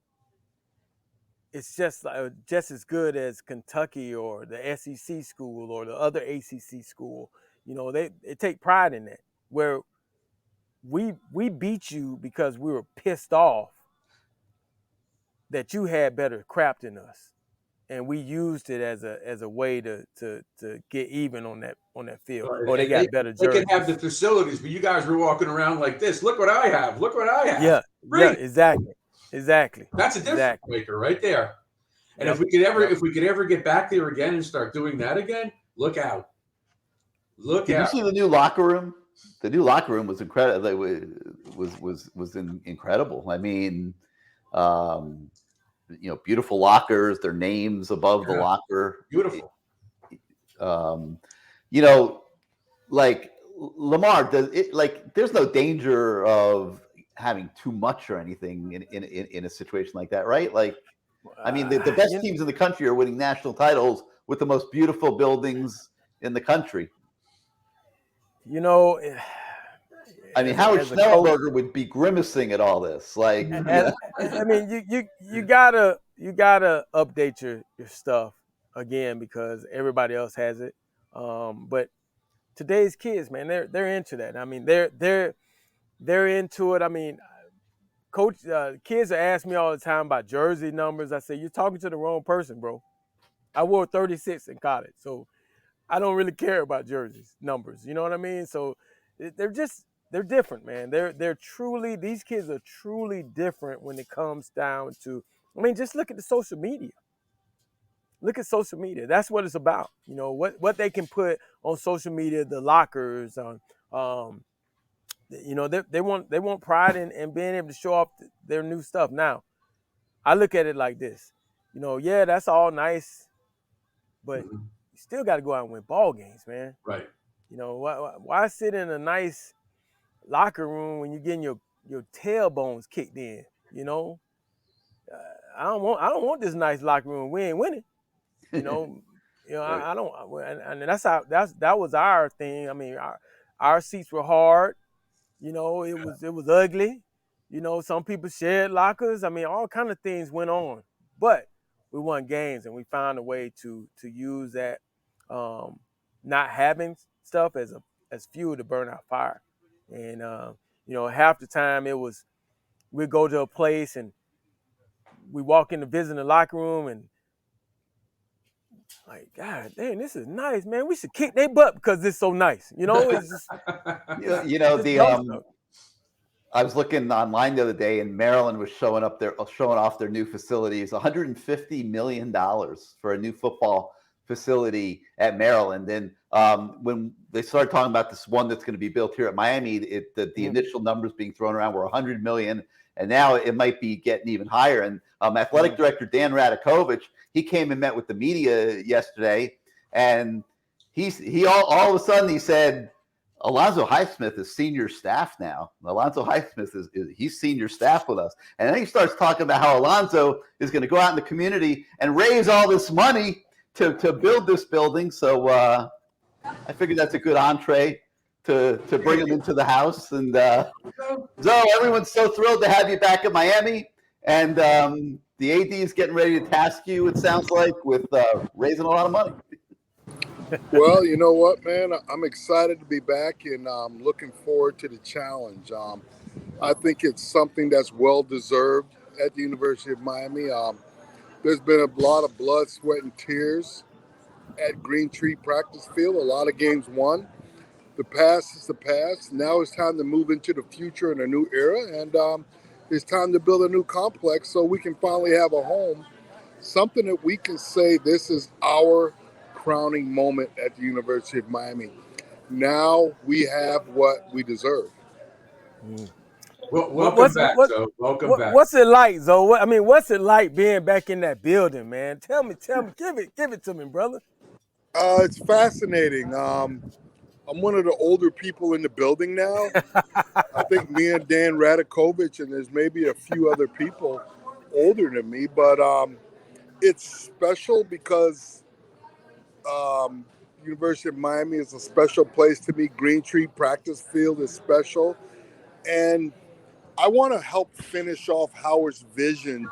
is just as good as Kentucky or the SEC school or the other ACC school. They take pride in that. Where we beat you because we were pissed off that you had better crap than us, and we used it as a way to get even on that field. Or they got better jerseys. They can have the facilities, but you guys were walking around like this. Look what I have. Look what I have. Yeah, exactly. That's a difference maker right there. And if we could ever get back there again and start doing that again, look out. Did you see the new locker room? The new locker room was incredible. Was incredible. I mean, beautiful lockers, their names above the locker. Beautiful. Like Lamar, there's no danger of having too much or anything in a situation like that, right? Like, I mean, the best teams in the country are winning national titles with the most beautiful buildings in the country. I mean, Howard Schnellberger would be grimacing at all this. Like, I mean, you gotta update your stuff again because everybody else has it. But today's kids, man, they're into that. I mean, they're into it. I mean, coach, kids ask me all the time about jersey numbers. I say, you're talking to the wrong person, bro. I wore 36 in college, so I don't really care about jerseys numbers. You know what I mean? So they're different, man. These kids are truly different when it comes down to, I mean, just look at the social media. Look at social media. That's what it's about. What they can put on social media, the lockers, they want pride in being able to show off their new stuff. Now, I look at it like this. Yeah, that's all nice, but you still got to go out and win ball games, man. Right. why sit in a nice locker room when you're getting your tailbones kicked in? You know, I don't want this nice locker room. We ain't winning. You know, Right. I don't, and that was our thing. I mean, our seats were hard. You know, it was ugly. You know, some people shared lockers. I mean, all kind of things went on, but we won games, and we found a way to use that, not having stuff as fuel to burn our fire. And you know, half the time it was we'd go to a place and we walk in to visit the locker room and like, God damn, this is nice, man. We should kick their butt because it's so nice. You know, it's just You know, just dumb stuff. I was looking online the other day, and Maryland was showing off their new facilities. $150 million for a new football facility at Maryland. And when they started talking about this one that's going to be built here at Miami, the initial numbers being thrown around were 100 million, and now it might be getting even higher. And athletic director Dan Radakovich, he came and met with the media yesterday, and he all of a sudden he said, Alonzo Highsmith is senior staff now. Alonzo Highsmith he's senior staff with us. And then he starts talking about how Alonzo is going to go out in the community and raise all this money to build this building. So I figured that's a good entree to bring him into the house. And so everyone's so thrilled to have you back in Miami. And the AD is getting ready to task you, it sounds like, with raising a lot of money. Well, you know what, man? I'm excited to be back, and I'm looking forward to the challenge. I think it's something that's well-deserved at the University of Miami. There's been a lot of blood, sweat, and tears at Green Tree Practice Field. A lot of games won. The past is the past. Now it's time to move into the future in a new era, and it's time to build a new complex so we can finally have a home, something that we can say this is our crowning moment at the University of Miami. Now we have what we deserve. Well, welcome back, Zoe. Welcome back. What's it like, Zoe? I mean, what's it like being back in that building, man? Tell me, give it to me, brother. It's fascinating. I'm one of the older people in the building now. I think me and Dan Radakovich, and there's maybe a few other people older than me, but it's special because University of Miami is a special place to me. Green Tree Practice Field is special. And I want to help finish off Howard's vision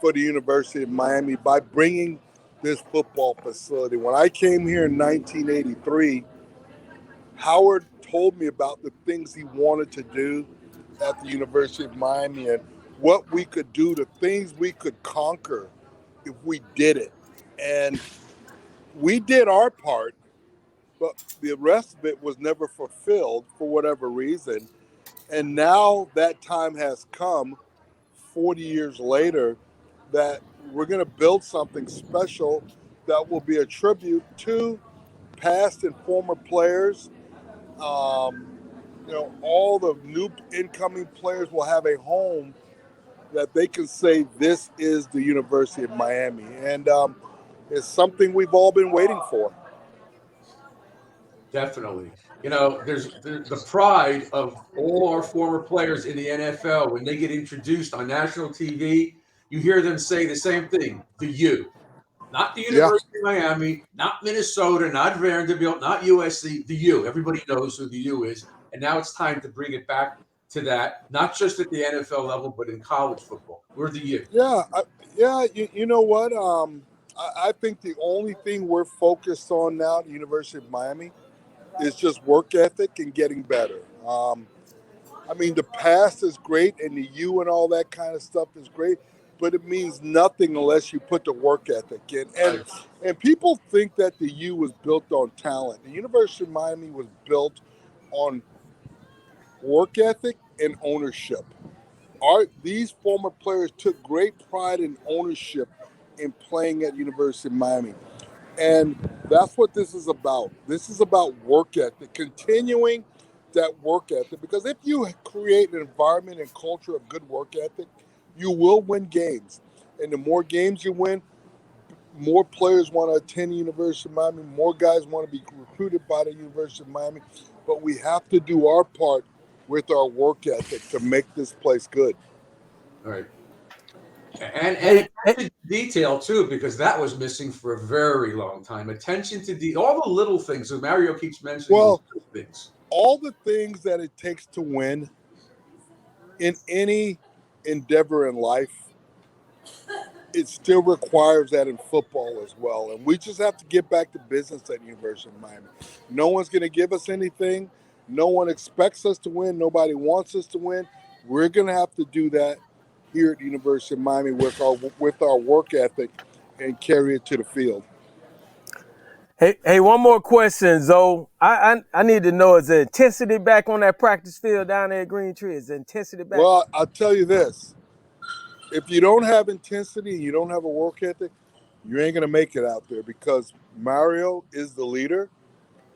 for the University of Miami by bringing this football facility. When I came here in 1983, Howard told me about the things he wanted to do at the University of Miami and what we could do, the things we could conquer if we did it. And we did our part, but the rest of it was never fulfilled for whatever reason. And now that time has come, 40 years later, that we're going to build something special that will be a tribute to past and former players. You know, all the new incoming players will have a home that they can say this is the University of Miami. And it's something we've all been waiting for. Definitely. You know, there's the pride of all our former players in the NFL. When they get introduced on national TV, you hear them say the same thing, the U. Not the University of Miami, not Minnesota, not Vanderbilt, not USC, the U. Everybody knows who the U is. And now it's time to bring it back to that, not just at the NFL level, but in college football. We're the U. You know what? I think the only thing we're focused on now at the University of Miami is just work ethic and getting better. I mean, the past is great and the U and all that kind of stuff is great, but it means nothing unless you put the work ethic in. And people think that the U was built on talent. The University of Miami was built on work ethic and ownership. These former players took great pride in ownership in playing at University of Miami. And that's what this is about. This is about work ethic, continuing that work ethic. Because if you create an environment and culture of good work ethic, you will win games. And the more games you win, more players want to attend the University of Miami. More guys want to be recruited by the University of Miami. But we have to do our part with our work ethic to make this place good. All right. And attention to detail too, because that was missing for a very long time. Attention to all the little things. So Mario keeps mentioning Well, things. All the things that it takes to win in any endeavor in life, it still requires that in football as well. And we just have to get back to business at the University of Miami. No one's going to give us anything. No one expects us to win. Nobody wants us to win. We're going to have to do that here at the University of Miami with our work ethic and carry it to the field. Hey, one more question, Zoe. I need to know, is the intensity back on that practice field down there at Green Tree? Is the intensity back? Well, I'll tell you this. If you don't have intensity and you don't have a work ethic, you ain't going to make it out there, because Mario is the leader.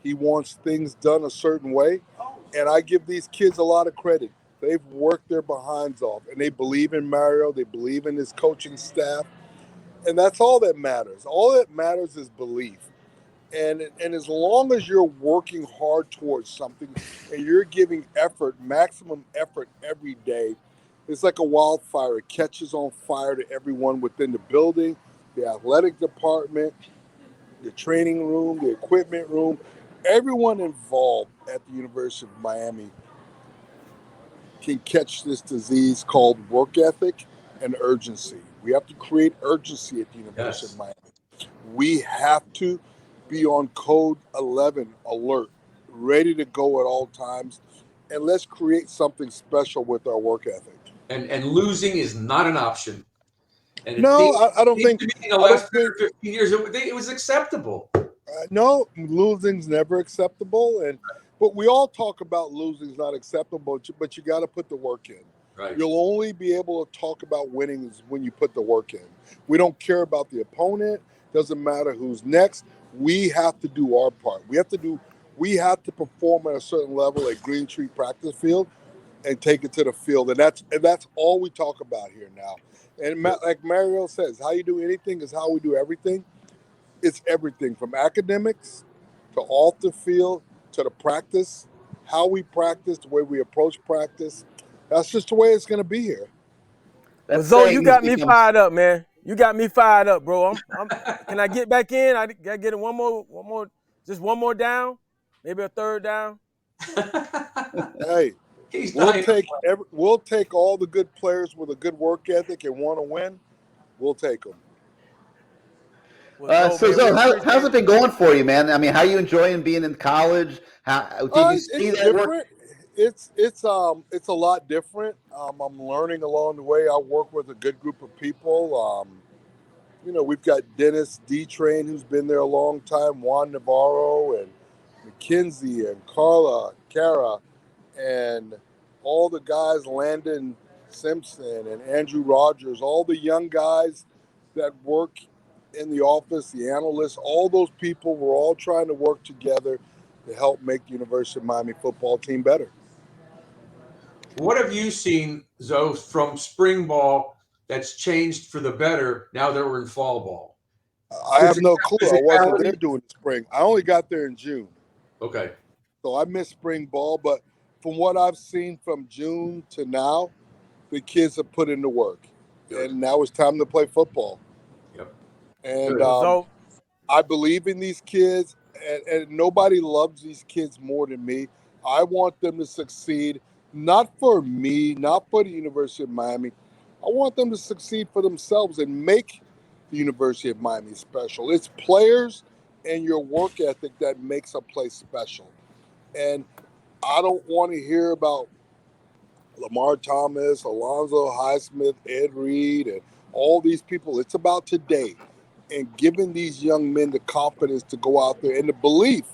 He wants things done a certain way. And I give these kids a lot of credit. They've worked their behinds off, and they believe in Mario. They believe in his coaching staff. And that's all that matters. All that matters is belief. And as long as you're working hard towards something and you're giving effort, maximum effort every day, it's like a wildfire. It catches on fire to everyone within the building, the athletic department, the training room, the equipment room. Everyone involved at the University of Miami can catch this disease called work ethic and urgency. We have to create urgency at the University of Miami. We have to be on code 11 alert, ready to go at all times, and let's create something special with our work ethic. And losing is not an option. And no, I don't think in the last 15 years it was acceptable. No, losing's never acceptable, but we all talk about losing's not acceptable, but you got to put the work in. Right. You'll only be able to talk about winning when you put the work in. We don't care about the opponent. Doesn't matter who's next. We have to do our part. We have to perform at a certain level at Green Tree practice field and take it to the field. And that's all we talk about here now. And like Mario says, how you do anything is how we do everything. It's everything from academics to off the field to the practice, how we practice, the way we approach practice. That's just the way it's going to be here. Zoe, you got me fired up, man. You got me fired up, bro. Can I get back in? I got to get one more, just one more down, maybe a third down. Hey, we'll take all the good players with a good work ethic and want to win. We'll take them. So Zoe, how's it been going for you, man? I mean, how are you enjoying being in college? How did you see that work? It's a lot different. I'm learning along the way. I work with a good group of people. We've got Dennis D-Train, who's been there a long time, Juan Navarro, and McKenzie, and Carla, Cara, and all the guys, Landon Simpson and Andrew Rogers, all the young guys that work in the office, the analysts, all those people, we're all trying to work together to help make the University of Miami football team better. What have you seen, Zoe, from spring ball that's changed for the better now that we're in fall ball? I have no clue. I wasn't there doing spring. I only got there in June. Okay. So I missed spring ball, but from what I've seen from June to now, the kids have put in the work. Good. And now it's time to play football. Yep. And I believe in these kids, and nobody loves these kids more than me. I want them to succeed, not for me, not for the University of Miami. I want them to succeed for themselves and make the University of Miami special. It's players and your work ethic that makes a place special. And I don't want to hear about Lamar Thomas, Alonzo Highsmith, Ed Reed, and all these people. It's about today and giving these young men the confidence to go out there and the belief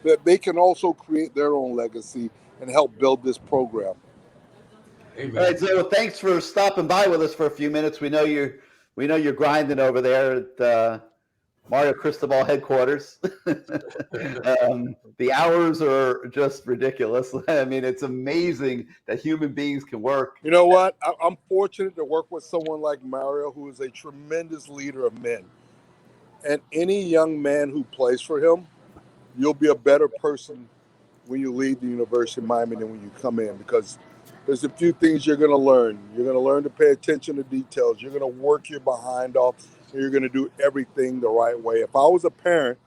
that they can also create their own legacy and help build this program. Amen. All right, so thanks for stopping by with us for a few minutes. We know you're grinding over there at Mario Cristobal headquarters. The hours are just ridiculous. I mean, it's amazing that human beings can work. You know what? I'm fortunate to work with someone like Mario, who is a tremendous leader of men. And any young man who plays for him, you'll be a better person when you leave the University of Miami than when you come in, because there's a few things you're going to learn. You're going to learn to pay attention to details. You're going to work your behind off, and you're going to do everything the right way. If I was a parent,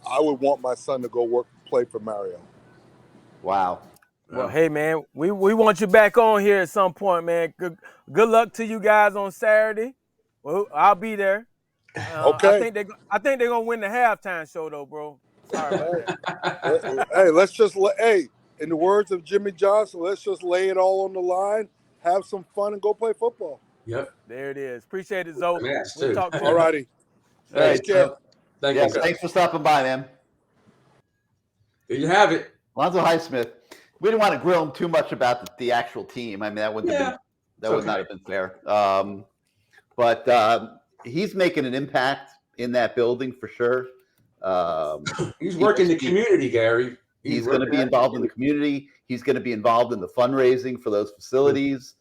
I would want my son to go play for Mario. Wow. Well, hey, man, we want you back on here at some point, man. Good luck to you guys on Saturday. Well, I'll be there. Okay. I think they're gonna win the halftime show, though, bro. Sorry about that. Hey, let's just in the words of Jimmy Johnson, let's just lay it all on the line, have some fun, and go play football. Yep. There it is. Appreciate it, Zoe. We'll talk to you. All righty. Hey, Thank you. Thanks for stopping by, man. There you have it. Alonzo Highsmith. We didn't want to grill him too much about the actual team. I mean, that would not have been fair. But he's making an impact in that building for sure. He's working the community, Gary. He's going to be involved in the community. He's going to be involved in the fundraising for those facilities.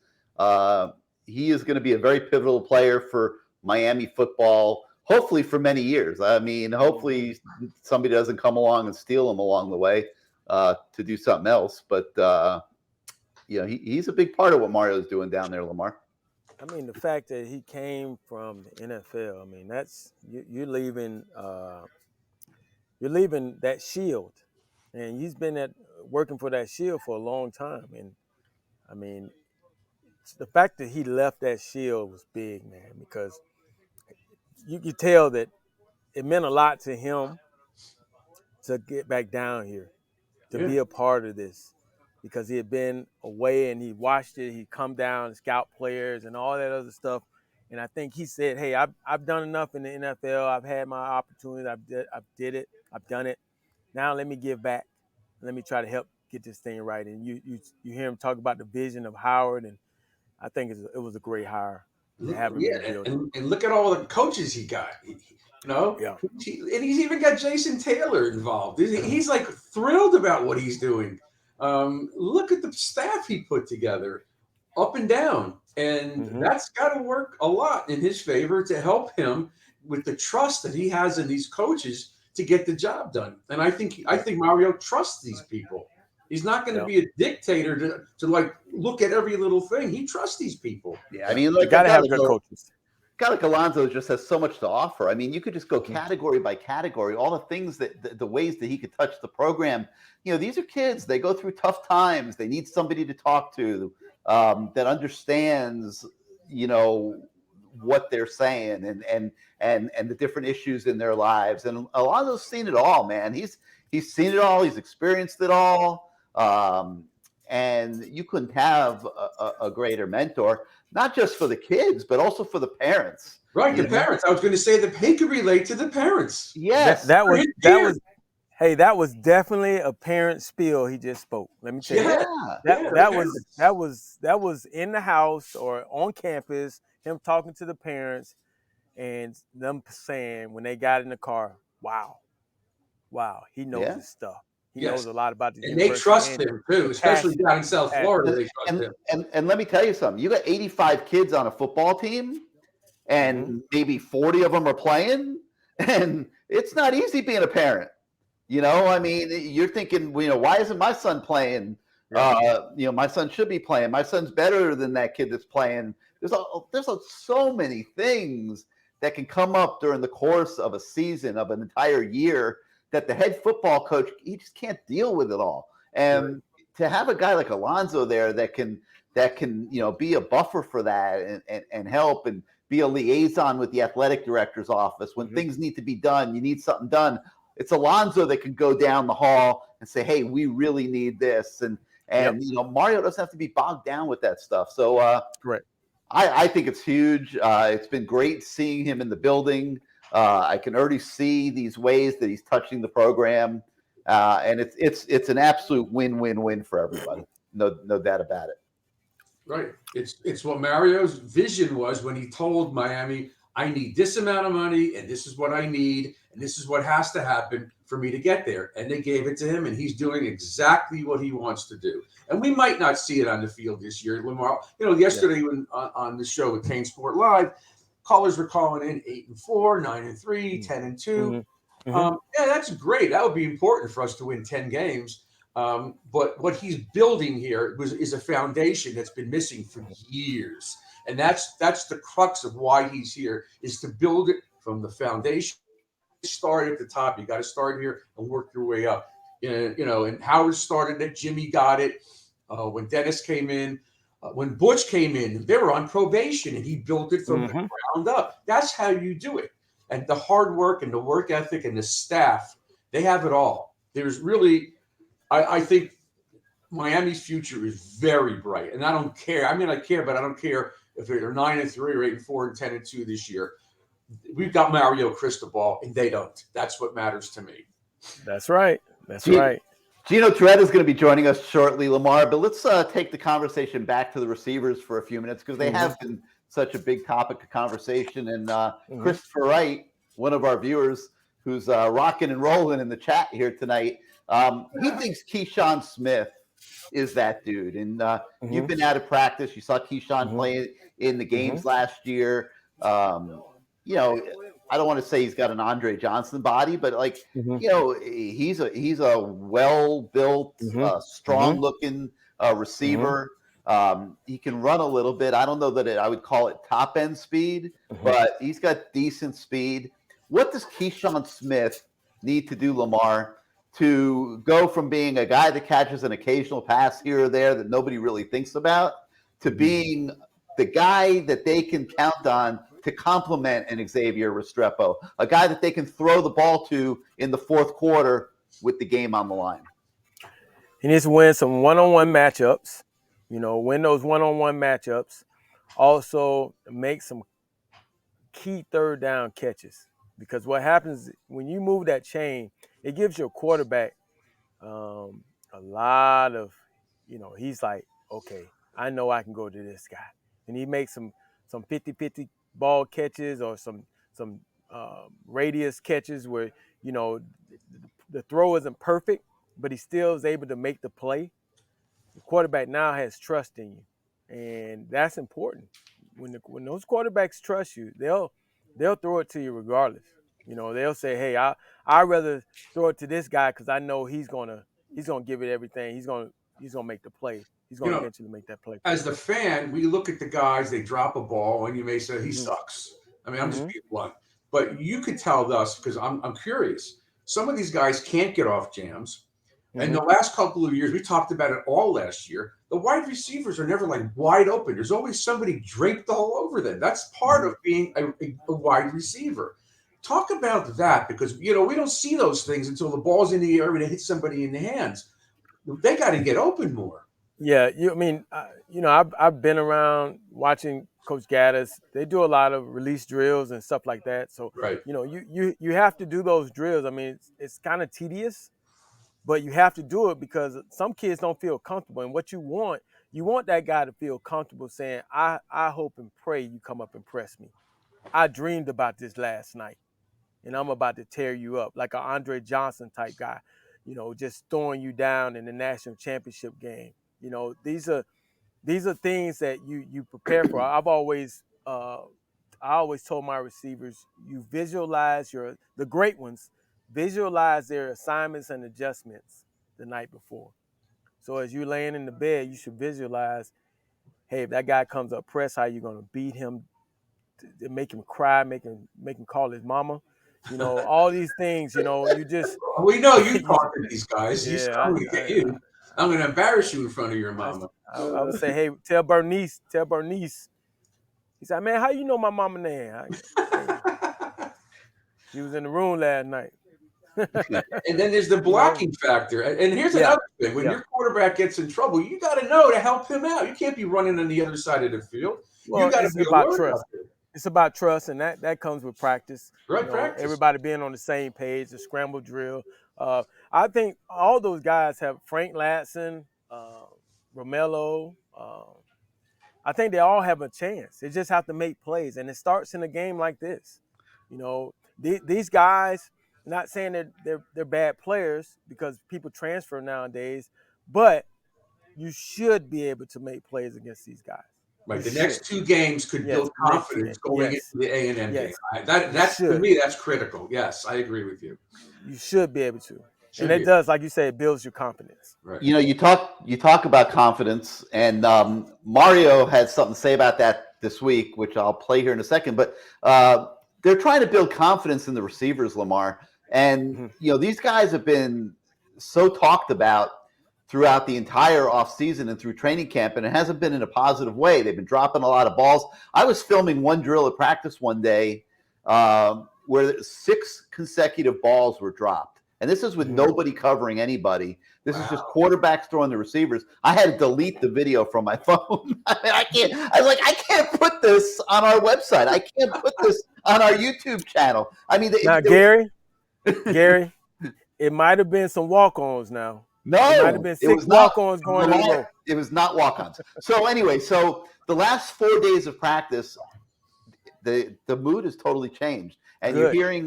He is going to be a very pivotal player for Miami football, hopefully for many years. I mean, hopefully somebody doesn't come along and steal him along the way to do something else. But, he's a big part of what Mario's doing down there, Lamar. I mean, the fact that he came from the NFL, I mean, that's you're leaving that shield, and he's been working for that shield for a long time. And I mean, the fact that he left that shield was big, man, because you could tell that it meant a lot to him to get back down here, to be a part of this. Because he had been away and he watched it, he'd come down and scout players and all that other stuff. And I think he said, hey, I've done enough in the NFL. I've had my opportunities. I've done it. Now let me give back. Let me try to help get this thing right. And you hear him talk about the vision of Howard, and I think it was a great hire to have him in the building. And look at all the coaches he got. And he's even got Jason Taylor involved. He's like thrilled about what he's doing. Look at the staff he put together up and down. And that's got to work a lot in his favor to help him with the trust that he has in these coaches to get the job done. And I think Mario trusts these people. He's not going to be a dictator to like look at every little thing. He trusts these people. Yeah, I mean, like, you got to have good coaches. Guy like Alonzo just has so much to offer. I mean, you could just go category by category, all the things the ways that he could touch the program. These are kids. They go through tough times. They need somebody to talk to that understands, what they're saying and the different issues in their lives. And Alonzo's seen it all, man. He's seen it all. He's experienced it all. And you couldn't have a greater mentor, not just for the kids, but also for the parents. Right, the parents. I was going to say that he could relate to the parents. Yes, that was definitely a parent spiel he just spoke. Let me tell you. That was in the house or on campus, him talking to the parents and them saying when they got in the car, wow, he knows his stuff. He knows a lot about the university. And they trust him too, especially down in South Florida. They trust him. And let me tell you something. You got 85 kids on a football team, and maybe 40 of them are playing, and it's not easy being a parent. I mean, you're thinking, why isn't my son playing? My son should be playing. My son's better than that kid that's playing. There's so many things that can come up during the course of a season, of an entire year, that the head football coach, he just can't deal with it all. And to have a guy like Alonzo there that can be a buffer for that and help and be a liaison with the athletic director's office when things need to be done, you need something done. It's Alonzo that can go down the hall and say, hey, we really need this. And Mario doesn't have to be bogged down with that stuff. So I think it's huge. It's been great seeing him in the building. I can already see these ways that he's touching the program, and it's an absolute win-win-win for everybody. No doubt about it. Right. It's what Mario's vision was when he told Miami, I need this amount of money, and this is what I need, and this is what has to happen for me to get there. And they gave it to him, and he's doing exactly what he wants to do. And we might not see it on the field this year, Lamar. Yesterday when on the show with Canesware Live, callers were calling in 8-4, 9-3, 10-2. Yeah, that's great. That would be important for us to win 10 games. But what he's building here is a foundation that's been missing for years. And that's the crux of why he's here, is to build it from the foundation. Start at the top. You got to start here and work your way up. And Howard started it. Jimmy got it. When Dennis came in, when Butch came in, they were on probation, and he built it from the ground up. That's how you do it. And the hard work and the work ethic and the staff, they have it all. There's really, I think Miami's future is very bright. And I don't care. I mean, I care, but I don't care if they're 9-3 or 8-4 and 10-2 this year. We've got Mario Cristobal, and they don't. That's what matters to me. That's right. That's right. Gino Torretta is going to be joining us shortly, Lamar. But let's take the conversation back to the receivers for a few minutes, because they have been such a big topic of conversation. And Christopher Wright, one of our viewers, who's rocking and rolling in the chat here tonight, he thinks Keyshawn Smith is that dude. And you've been out of practice. You saw Keyshawn play in the games last year. I don't want to say he's got an Andre Johnson body, but he's a well-built, strong-looking receiver. He can run a little bit. I don't know that I would call it top-end speed, but he's got decent speed. What does Keyshawn Smith need to do, Lamar, to go from being a guy that catches an occasional pass here or there that nobody really thinks about to being the guy that they can count on to complement an Xavier Restrepo, a guy that they can throw the ball to in the fourth quarter with the game on the line? He needs to win some one-on-one matchups, win those one-on-one matchups. Also, make some key third down catches, because what happens when you move that chain, it gives your quarterback a lot of, he's like, okay, I know I can go to this guy. And he makes some 50-50 ball catches or some radius catches where, the throw isn't perfect, but he still is able to make the play. The quarterback now has trust in you, and that's important. When those quarterbacks trust you, they'll throw it to you regardless. They'll say, hey, I'd rather throw it to this guy because I know he's gonna give it everything. He's gonna make the play. He's going to eventually make that play. As the fan, we look at the guys, they drop a ball, and you may say, he sucks. I mean, I'm just being blunt. But you could tell us, because I'm curious, some of these guys can't get off jams. And the last couple of years, we talked about it all last year, the wide receivers are never like wide open. There's always somebody draped all over them. That's part of being a wide receiver. Talk about that, because, we don't see those things until the ball's in the air and it hits somebody in the hands. They got to get open more. Yeah, I've been around watching Coach Gaddis. They do a lot of release drills and stuff like that. So, you have to do those drills. I mean, it's kind of tedious, but you have to do it because some kids don't feel comfortable. And what you want that guy to feel comfortable saying, I hope and pray you come up and press me. I dreamed about this last night, and I'm about to tear you up, like an Andre Johnson type guy, just throwing you down in the national championship game. These are things that you prepare for. I always told my receivers, you visualize the great ones, visualize their assignments and adjustments the night before. So as you're laying in the bed, you should visualize, hey, if that guy comes up press, how you going to beat him, to make him cry, make him call his mama. All these things, you just. We know you talk to these guys. He's trying to get you. I'm going to embarrass you in front of your mama. I would say, hey, tell Bernice. He said, man, how you know my mama name? She was in the room last night. And then there's the blocking factor. And here's another thing. When your quarterback gets in trouble, you got to know to help him out. You can't be running on the other side of the field. Well, you got to be about trust. It's about trust, and that comes with practice. Right, practice. Everybody being on the same page, the scramble drill. I think all those guys have Frank Ladson, Romello. I think they all have a chance. They just have to make plays, and it starts in a game like this. These guys, not saying that they're bad players because people transfer nowadays, but you should be able to make plays against these guys. Right. The next two games could build confidence going into the A&M game. That's to me, that's critical. Yes, I agree with you. You should be able to. And it does, like you said, it builds your confidence. Right. You know, you talk about confidence, and Mario had something to say about that this week, which I'll play here in a second. But they're trying to build confidence in the receivers, Lamar. And, you know, these guys have been so talked about throughout the entire offseason and through training camp, and it hasn't been in a positive way. They've been dropping a lot of balls. I was filming one drill at practice one day where 6 consecutive balls were dropped. And this is with nobody covering anybody. This is just quarterbacks throwing the receivers. I had to delete the video from my phone. I can't put this on our website. I can't put this on our YouTube channel. I mean, Gary, it might have been some walk-ons now. No, it might have been 6 walk-ons going in a row. It was not walk-ons. So anyway, the last 4 days of practice, the mood has totally changed. And you're hearing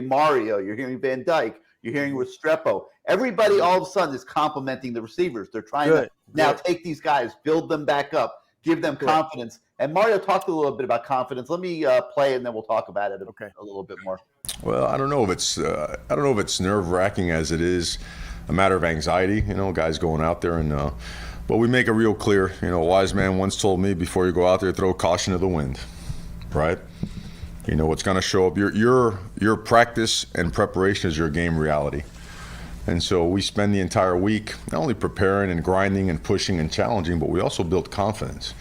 Mario, you're hearing Van Dyke, you're hearing Restrepo. Everybody all of a sudden is complimenting the receivers. They're trying to now take these guys, build them back up, give them confidence. And Mario talked a little bit about confidence. Let me play, and then we'll talk about it a little bit more. Well, I don't know if it's nerve-wracking as it is a matter of anxiety. You know, guys going out there and but we make it real clear. You know, a wise man once told me, before you go out there, throw caution to the wind, right? You know what's going to show up. Your practice and preparation is your game reality. And so we spend the entire week not only preparing and grinding and pushing and challenging, but we also build confidence.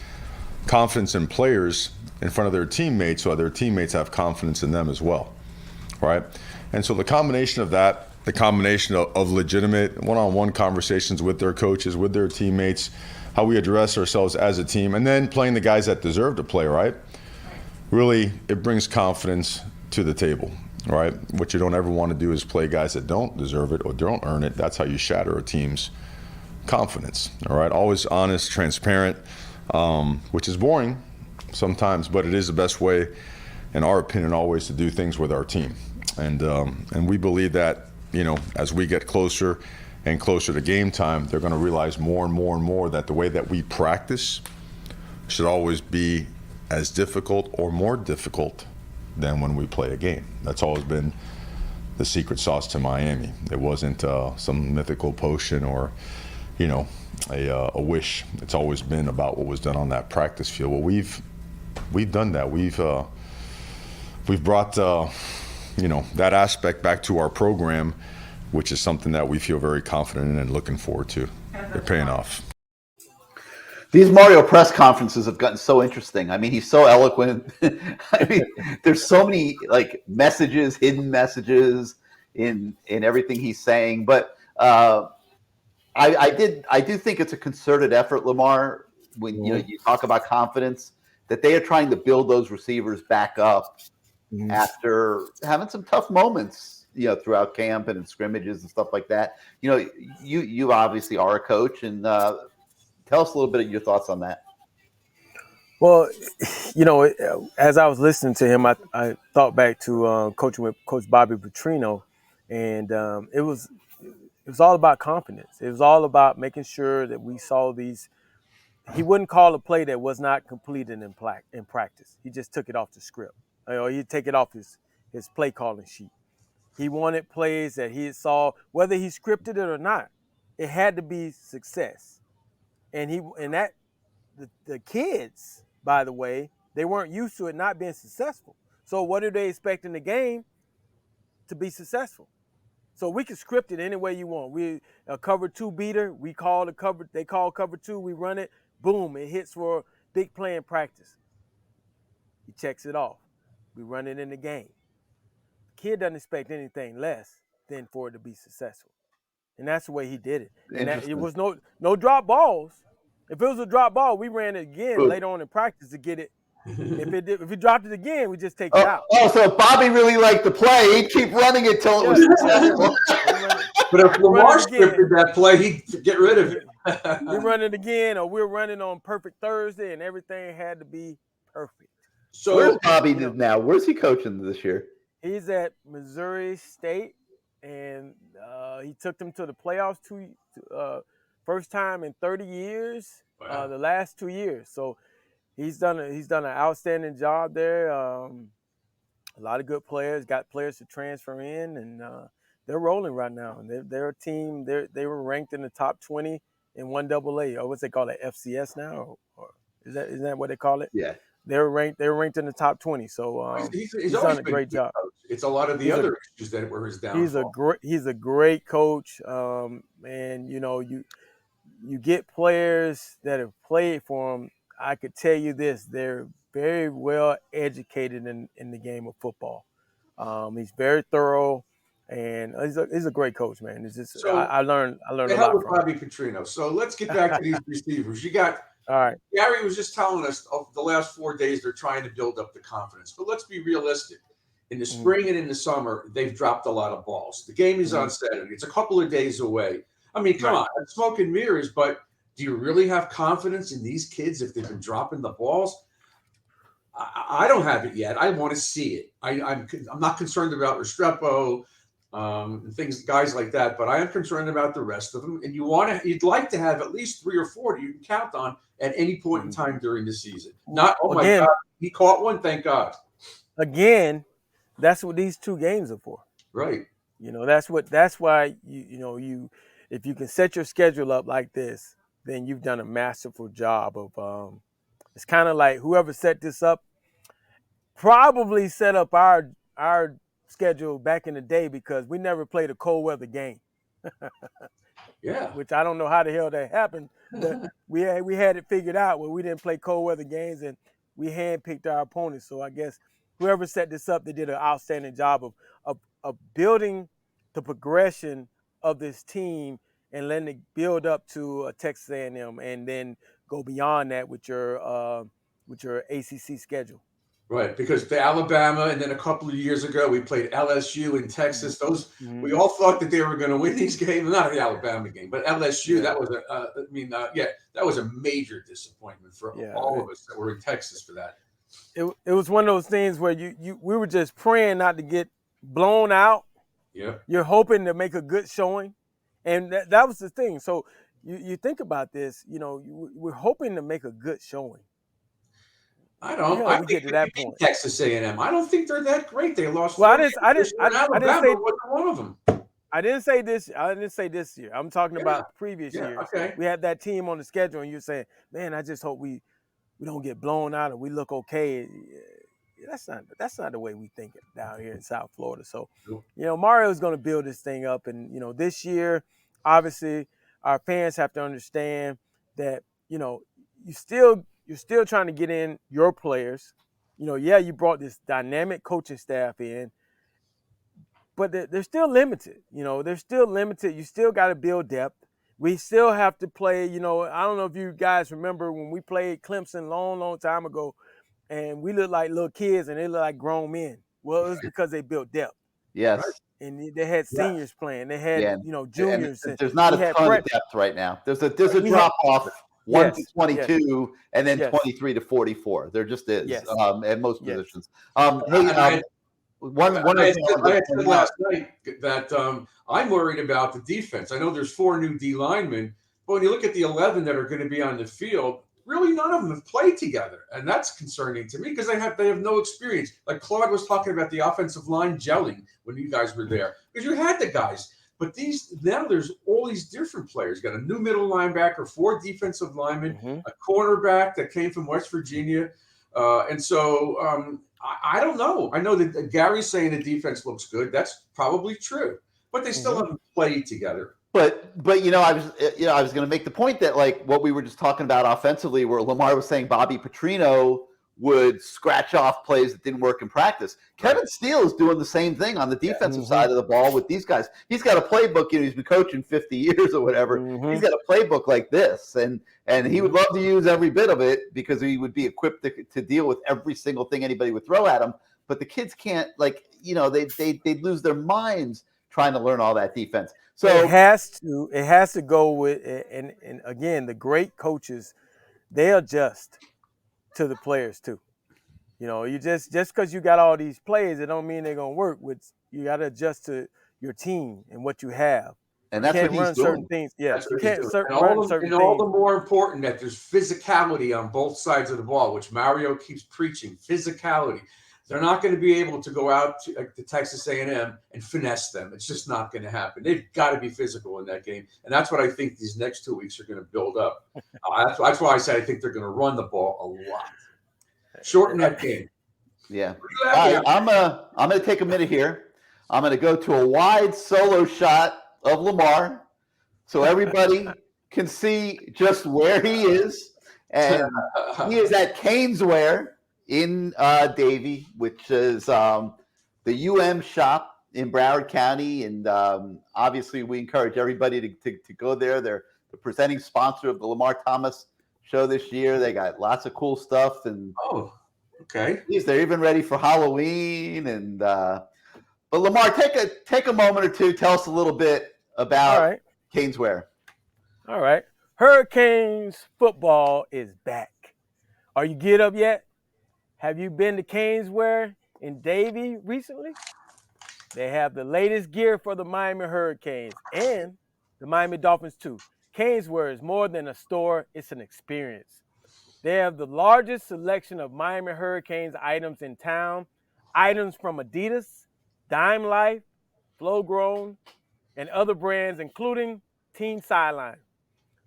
Confidence in players in front of their teammates, so their teammates have confidence in them as well, right? And so the combination of that, the combination of legitimate one-on-one conversations with their coaches, with their teammates, how we address ourselves as a team, and then playing the guys that deserve to play, right? Really, it brings confidence to the table, right? What you don't ever want to do is play guys that don't deserve it or don't earn it. That's how you shatter a team's confidence, all right? Always honest, transparent, which is boring sometimes, but it is the best way, in our opinion, always to do things with our team. And we believe that, you know, as we get closer and closer to game time, they're going to realize more and more and more that the way that we practice should always be as difficult or more difficult than when we play a game. That's always been the secret sauce to Miami. It wasn't some mythical potion or, you know, a wish. It's always been about what was done on that practice field. Well, we've done that. We've brought you know, that aspect back to our program, which is something that we feel very confident in and looking forward to. They're paying off. These Mario press conferences have gotten so interesting. I mean, he's so eloquent. I mean, there's so many like messages, hidden messages in everything he's saying. But I do think it's a concerted effort, Lamar. When you know you talk about confidence, that they are trying to build those receivers back up after having some tough moments, you know, throughout camp and in scrimmages and stuff like that. You know, you obviously are a coach, and tell us a little bit of your thoughts on that. Well, you know, as I was listening to him, I thought back to coaching with Coach Bobby Petrino, and it was all about confidence. It was all about making sure that we saw these. He wouldn't call a play that was not completed in practice. He just took it off the script, or he'd take it off his play calling sheet. He wanted plays that he saw, whether he scripted it or not. It had to be success. And the kids, by the way, they weren't used to it not being successful. So what do they expect in the game? To be successful. So we can script it any way you want. We a cover 2 beater, they call cover 2, we run it, boom, it hits for a big play in practice. He checks it off. We run it in the game. The kid doesn't expect anything less than for it to be successful. And that's the way he did it. And it was no drop balls. If it was a drop ball, we ran it again later on in practice to get it. If he dropped it again, we just take it out. Oh, so if Bobby really liked the play, he'd keep running it till it was successful. But if Lamar scripted that play, he'd get rid of it. We run it again, or we're running on Perfect Thursday, and everything had to be perfect. So where's Bobby now? Where's he coaching this year? He's at Missouri State, and he took them to the playoffs first time in 30 years, Wow. the last 2 years. So he's done an outstanding job there. A lot of good players, got players to transfer in, and they're rolling right now. And they're a team. They were ranked in the top 20 in 1AA, or what's they call it, FCS now, or isn't that what they call it? Yeah. They're ranked in the top 20. So He's he's always done a been great good job. coach. It's a lot of the He's a- other issues that were his downfall. He's a great coach, and you get players that have played for him. I could tell you this: they're very well educated in the game of football. He's very thorough, and he's a great coach, man. It's just So I learned the a hell lot with from him. Bobby Petrino. So let's get back to these receivers. You got All right. Gary was just telling us of the last 4 days they're trying to build up the confidence. But let's be realistic. In the spring and in the summer, they've dropped a lot of balls. The game is on Saturday. It's a couple of days away. I mean, come on, it's smoke and mirrors, but do you really have confidence in these kids if they've been dropping the balls? I don't have it yet. I want to see it. I'm not concerned about Restrepo and things, guys like that, but I am concerned about the rest of them. And you'd like to have at least 3 or 4 that you can count on at any point in time during the season. Not, oh my God, he caught one, thank God. Again, that's what these 2 games are for. Right. That's why you if you can set your schedule up like this, then you've done a masterful job of it's kind of like whoever set this up probably set up our schedule back in the day, because we never played a cold weather game. Yeah. Which I don't know how the hell that happened. But we had it figured out where we didn't play cold weather games, and we handpicked our opponents. So I guess whoever set this up, they did an outstanding job of building the progression of this team and letting it build up to Texas A&M, and then go beyond that with your ACC schedule. Right, because the Alabama, and then a couple of years ago we played LSU in Texas. We all thought that they were going to win these games. Not the Alabama game, but LSU. That was that was a major disappointment for all of us that were in Texas for that. It was one of those things where we were just praying not to get blown out. Yeah, you're hoping to make a good showing, and that was the thing. So you think about this. We're hoping to make a good showing. I think to that point. Texas A&M. I don't think they're that great. They lost. Well, I didn't say one of them. I didn't say this. I didn't say this year. I'm talking about previous years. Okay. We had that team on the schedule, and you're saying, "Man, I just hope we don't get blown out and we look okay." That's not the way we think it down here in South Florida. So, Mario's going to build this thing up, and this year, obviously, our fans have to understand that you're still trying to get in your players. You brought this dynamic coaching staff in, but they're still limited. They're still limited. You still got to build depth. We still have to play. I don't know if you guys remember when we played Clemson long time ago, and we looked like little kids and they looked like grown men. Well, it was because they built depth. Yes. And they had seniors playing. They had, juniors. And there's not a ton of depth right now. There's a drop off 1 to 22 and then 23 to 44. There just is at most positions. I said last night that I'm worried about the defense. I know there's 4 new D linemen, but when you look at the 11 that are going to be on the field, really none of them have played together, and that's concerning to me because they have no experience. Like Claude was talking about the offensive line gelling when you guys were there, because you had the guys. But now there's all these different players. You got a new middle linebacker, 4 defensive linemen, a cornerback that came from West Virginia, and so I don't know. I know that Gary's saying the defense looks good. That's probably true, but they still haven't played together. But I was going to make the point that, like, what we were just talking about offensively, where Lamar was saying Bobby Petrino would scratch off plays that didn't work in practice. Kevin Steele is doing the same thing on the defensive side of the ball with these guys. He's got a playbook. He's been coaching 50 years or whatever. He's got a playbook like this, and he would love to use every bit of it because he would be equipped to deal with every single thing anybody would throw at him. But the kids can't, they'd lose their minds trying to learn all that defense. So it has to go with, and again, the great coaches, they adjust to the players too. You just because you got all these players, it don't mean they're gonna work. You got to adjust to your team and what you have. And that's can't what he's run certain doing. things. Yeah, That's you what he's can't doing. run certain And all things. the more important that there's physicality on both sides of the ball, which Mario keeps preaching. Physicality. They're not going to be able to go out to Texas A&M and finesse them. It's just not going to happen. They've got to be physical in that game, and that's what I think these next 2 weeks are going to build up. That's why I said I think they're going to run the ball a lot, shorten that game. Yeah. All right, I'm gonna take a minute here. I'm gonna go to a wide solo shot of Lamar, so everybody can see just where he is. And he is at CanesWear in Davie, which is the UM shop in Broward County. And obviously, we encourage everybody to go there. They're the presenting sponsor of the Lamar Thomas Show this year. They got lots of cool stuff. And okay. They're even ready for Halloween. And but Lamar, take a moment or two. Tell us a little bit about CanesWear. All right. Hurricanes football is back. Are you geared up yet? Have you been to CanesWear in Davie recently? They have the latest gear for the Miami Hurricanes and the Miami Dolphins too. CanesWear is more than a store, it's an experience. They have the largest selection of Miami Hurricanes items in town. Items from Adidas, Dime Life, Flowgrown, and other brands, including Team Sideline.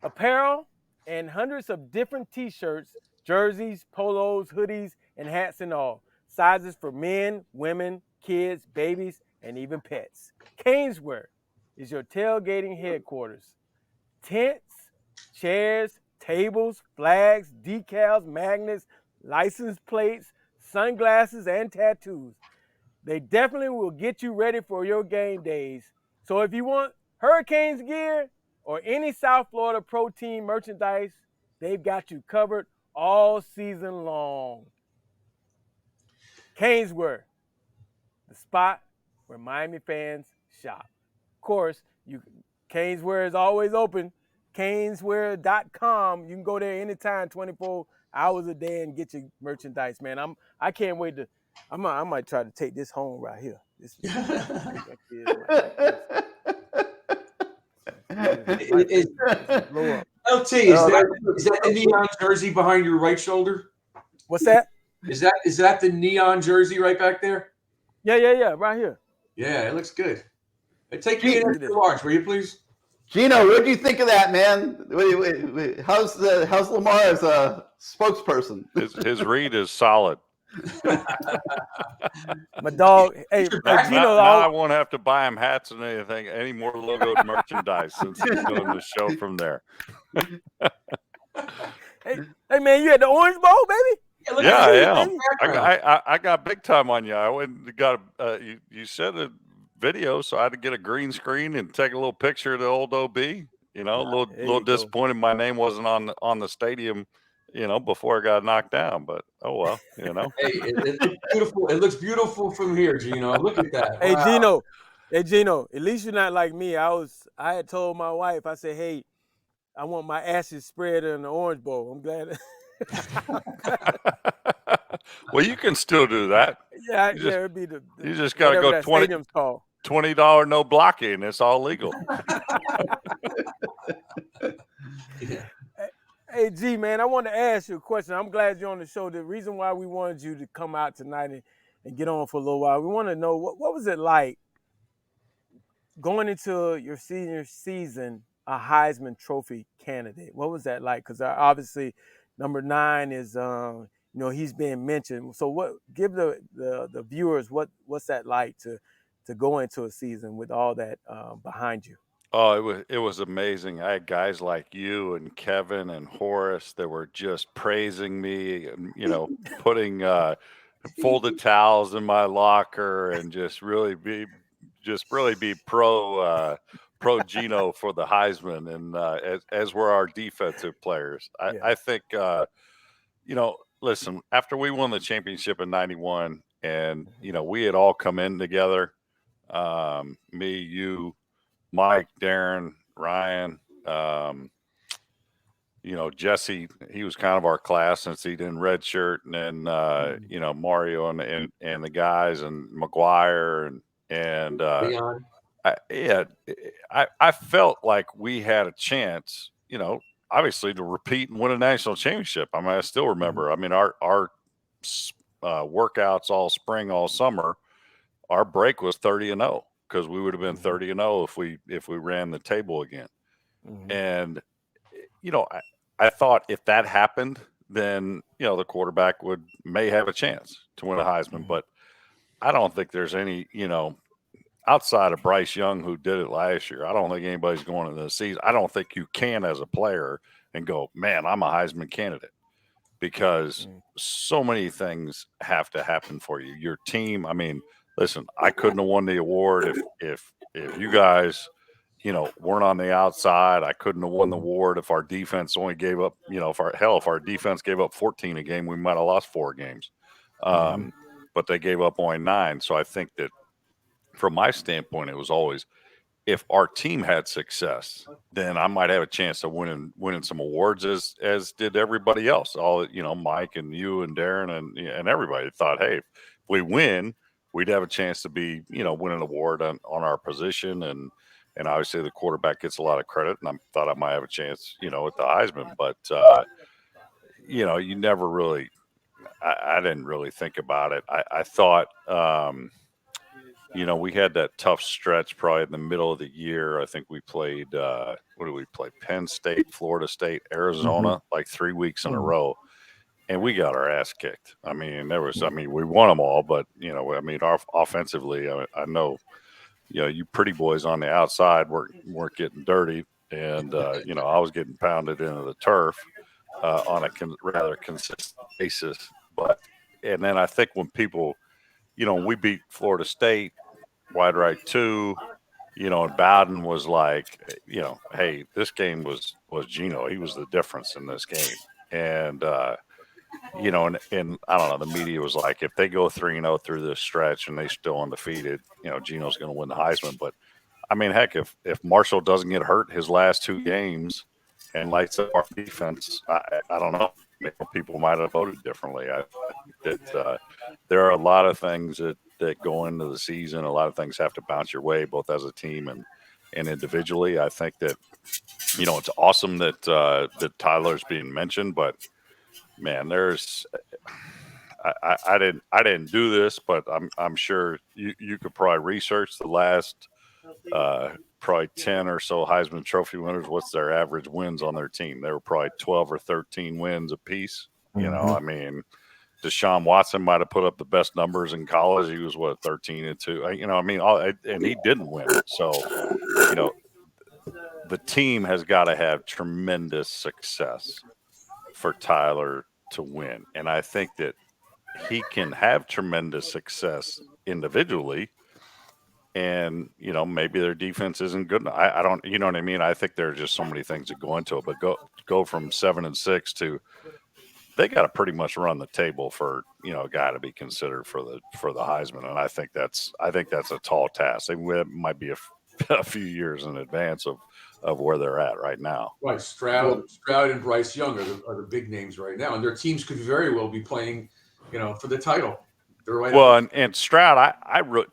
Apparel and hundreds of different t-shirts, jerseys, polos, hoodies, and hats and all. Sizes for men, women, kids, babies, and even pets. CanesWear is your tailgating headquarters. Tents, chairs, tables, flags, decals, magnets, license plates, sunglasses, and tattoos. They definitely will get you ready for your game days. So if you want Hurricanes gear or any South Florida Pro Team merchandise, they've got you covered all season long. CanesWear, the spot where Miami fans shop. Of course, CanesWear is always open. CanesWear.com. You can go there anytime, 24 hours a day, and get your merchandise, man. I can't wait to. I might try to take this home right here. LT, is that the neon jersey behind your right shoulder? What's that? Is that the neon jersey right back there? Yeah, right here. Yeah, it looks good. Take me in extra large, will you please? Gino, what do you think of that, man? How's Lamar as a spokesperson? His read is solid. My dog, hey Gino. Now I won't have to buy him hats and any more logoed merchandise since he's doing the show from there. hey man, you at the Orange Bowl, baby? Yeah, I am. I got big time on you. I went and got you said a video, so I had to get a green screen and take a little picture of the old OB. You know, a little disappointed my name wasn't on the stadium, before it got knocked down. But oh well, Hey, it looks beautiful. It looks beautiful from here, Gino. Look at that. Hey, wow. Gino, at least you're not like me. I had told my wife, I said, hey, I want my ashes spread in the Orange Bowl. I'm glad. Well, you can still do that. Yeah, it'd be you just got to go $20 no blocking. It's all legal. Hey, G, man, I wanted to ask you a question. I'm glad you're on the show. The reason why we wanted you to come out tonight and get on for a little while, we want to know what was it like going into your senior season, a Heisman Trophy candidate? What was that like? Because obviously, number 9 is he's being mentioned. So give the viewers what's that like to go into a season with all that behind you? Oh, it was amazing. I had guys like you and Kevin and Horace that were just praising me, putting folded towels in my locker and just really be pro Gino for the Heisman, and as were our defensive players. I think listen, after we won the championship in '91, and we had all come in together, me, you, Mike, Darren, Ryan, Jesse, he was kind of our class since he didn't redshirt, and then Mario and the guys, and McGuire and I felt like we had a chance, obviously to repeat and win a national championship. I mean, I still remember. I mean, our workouts all spring, all summer, our break was 30-0 because we would have been 30-0 if we ran the table again. And I thought if that happened, then the quarterback may have a chance to win a Heisman. But I don't think there's any outside of Bryce Young, who did it last year. I don't think anybody's going into the season. I don't think you can, as a player, and go, man, I'm a Heisman candidate, because so many things have to happen for you. Your team. I mean, listen, I couldn't have won the award if you guys, weren't on the outside. I couldn't have won the award if our defense only gave up, if our defense gave up 14 a game, we might have lost 4 games. But they gave up only 9. So I think that from my standpoint, it was always, if our team had success, then I might have a chance of winning some awards, as did everybody else. All Mike and you and Darren and everybody thought, hey, if we win, we'd have a chance to be win an award on our position, and obviously the quarterback gets a lot of credit, and I thought I might have a chance at the Heisman, but you never really. I didn't really think about it. I thought. We had that tough stretch probably in the middle of the year. I think we played, what did we play? Penn State, Florida State, Arizona, like 3 weeks in a row. And we got our ass kicked. I mean, we won them all, but, offensively, I know, you pretty boys on the outside weren't getting dirty. And, I was getting pounded into the turf on a rather consistent basis. And then I think when people, we beat Florida State, wide right 2, and Bowden was like, hey, this game was Gino. He was the difference in this game. And, and I don't know, the media was like, if they go 3-0 through this stretch and they still undefeated, Gino's going to win the Heisman. But I mean, heck, if Marshall doesn't get hurt his last 2 games and lights up our defense, I don't know. People might have voted differently. I think that there are a lot of things that go into the season. A lot of things have to bounce your way, both as a team and individually. I think that it's awesome that that Tyler's being mentioned, but man, I didn't do this, but I'm sure you could probably research the last probably 10 or so Heisman Trophy winners. What's their average wins on their team? They were probably 12 or 13 wins apiece. I mean, Deshaun Watson might have put up the best numbers in college. He was 13-2. And he didn't win. So, the team has got to have tremendous success for Tyler to win. And I think that he can have tremendous success individually. And, maybe their defense isn't good enough. I don't, you know what I mean? I think there are just so many things that go into it, but go from 7-6 to, they got to pretty much run the table for, a guy to be considered for the Heisman. And I think that's a tall task. It might be a few years in advance of where they're at right now. Right. Stroud and Bryce Young are the big names right now. And their teams could very well be playing, for the title. Well, and Stroud,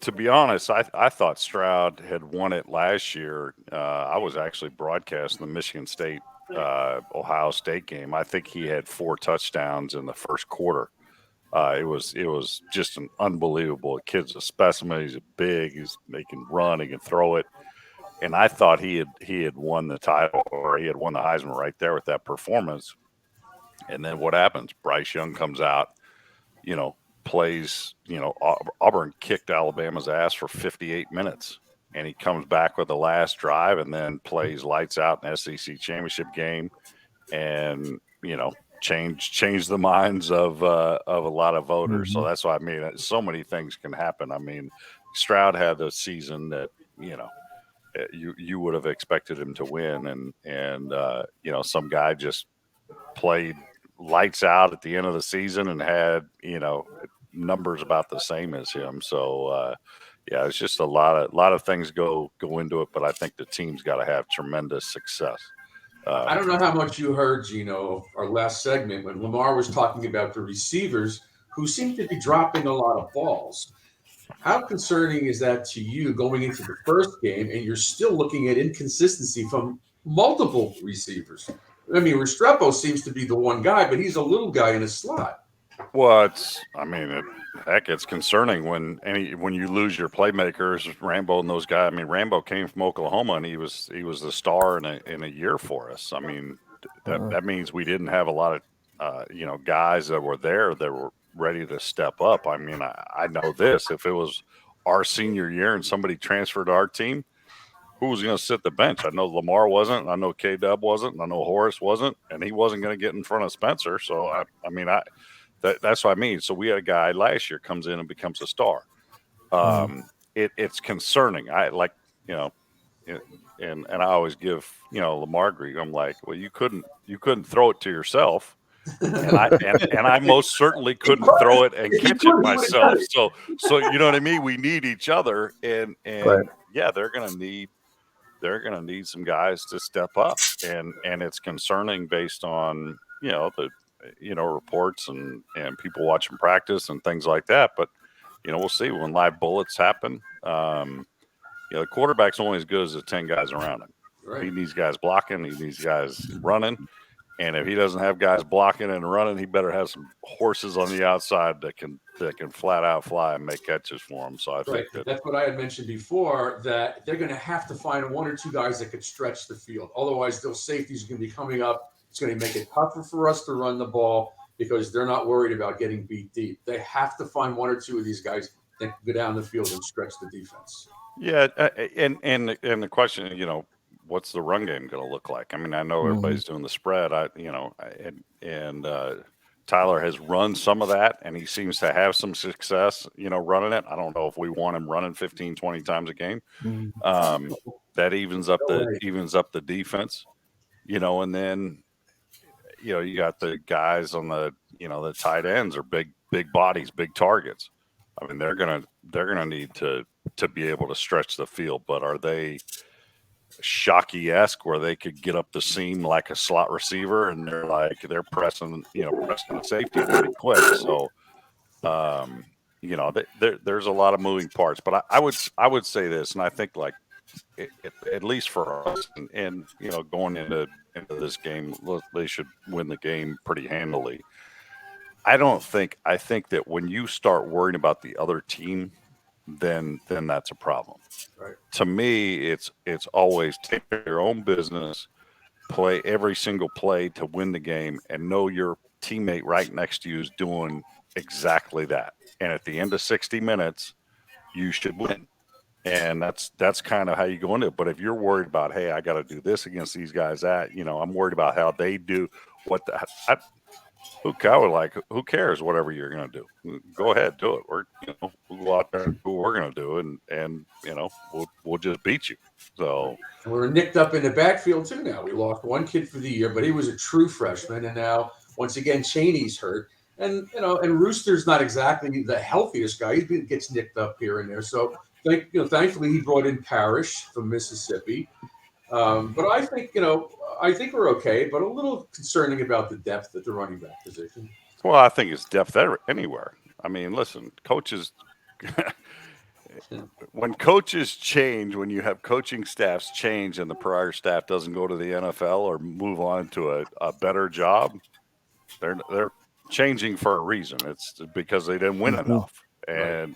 to be honest, I thought Stroud had won it last year. I was actually broadcasting the Michigan State Ohio State game. I think he had 4 touchdowns in the first quarter. It was just an unbelievable. Kid's a specimen. He's big. He can run. He can throw it. And I thought he had won the title, or he had won the Heisman right there with that performance. And then what happens? Bryce Young comes out, plays, Auburn kicked Alabama's ass for 58 minutes, and he comes back with the last drive and then plays lights out in the SEC championship game, and change the minds of a lot of voters. So that's why so many things can happen. I mean, Stroud had a season that you would have expected him to win, and some guy just played lights out at the end of the season and had numbers about the same as him. So it's just a lot of things go into it, but I think the team's got to have tremendous success. I don't know how much you heard, Gino, our last segment when Lamar was talking about the receivers who seem to be dropping a lot of balls. How concerning is that to you going into the first game and you're still looking at inconsistency from multiple receivers? I mean, Restrepo seems to be the one guy, but he's a little guy in a slot. Well, it's concerning when you lose your playmakers, Rambo and those guys. I mean, Rambo came from Oklahoma and he was the star in a year for us. I mean, that means we didn't have a lot of guys that were there that were ready to step up. I mean, I know this. If it was our senior year and somebody transferred to our team, who was going to sit the bench? I know Lamar wasn't. I know K-Dub wasn't. I know Horace wasn't. And he wasn't going to get in front of Spencer. So, that's what I mean. So we had a guy last year comes in and becomes a star. It's concerning. And I always give, Lamar grief. I'm like, well, you couldn't throw it to yourself. And I most certainly couldn't throw it and catch it myself. So you know what I mean? We need each other, and Right. yeah, they're gonna need some guys to step up, and it's concerning based on the reports and people watching practice and things like that. But we'll see when live bullets happen. The quarterback's only as good as the 10 guys around him. Right. He needs guys blocking. He needs guys running. And if he doesn't have guys blocking and running, he better have some horses on the outside that can flat out fly and make catches for him. So I think that's what I had mentioned before, that they're going to have to find one or two guys that could stretch the field. Otherwise, those safeties are going to be coming up. It's going to make it tougher for us to run the ball because they're not worried about getting beat deep. They have to find one or two of these guys that can go down the field and stretch the defense. Yeah, and the question, what's the run game going to look like? I mean, I know everybody's doing the spread. Tyler has run some of that, and he seems to have some success, running it. I don't know if we want him running 15, 20 times a game. That evens up the defense, and then, you got the guys on the tight ends are big bodies, big targets. I mean, they're gonna need to be able to stretch the field, but are they Shockey-esque where they could get up the seam like a slot receiver and they're pressing the safety pretty quick. So, there's a lot of moving parts, but I would say this, and I think at least for us and going into this game, they should win the game pretty handily. I think that when you start worrying about the other team, then that's a problem. Right. To me, it's always take care of your own business, play every single play to win the game, and know your teammate right next to you is doing exactly that. And at the end of 60 minutes, you should win. And that's kind of how you go into it. But if you're worried about, hey, I got to do this against these guys, I'm worried about how they do who cares whatever you're going to do? Go ahead, do it. We'll go out there and do what we're going to do, and we'll just beat you. So we're nicked up in the backfield too now. We lost one kid for the year, but he was a true freshman, and now once again Chaney's hurt, and and Rooster's not exactly the healthiest guy. He gets nicked up here and there. So thankfully he brought in Parrish from Mississippi. But I think we're okay, but a little concerning about the depth at the running back position. Well, I think it's depth anywhere. I mean, listen, coaches, when coaches change, when you have coaching staffs change and the prior staff doesn't go to the NFL or move on to a better job, they're changing for a reason. It's because they didn't win enough and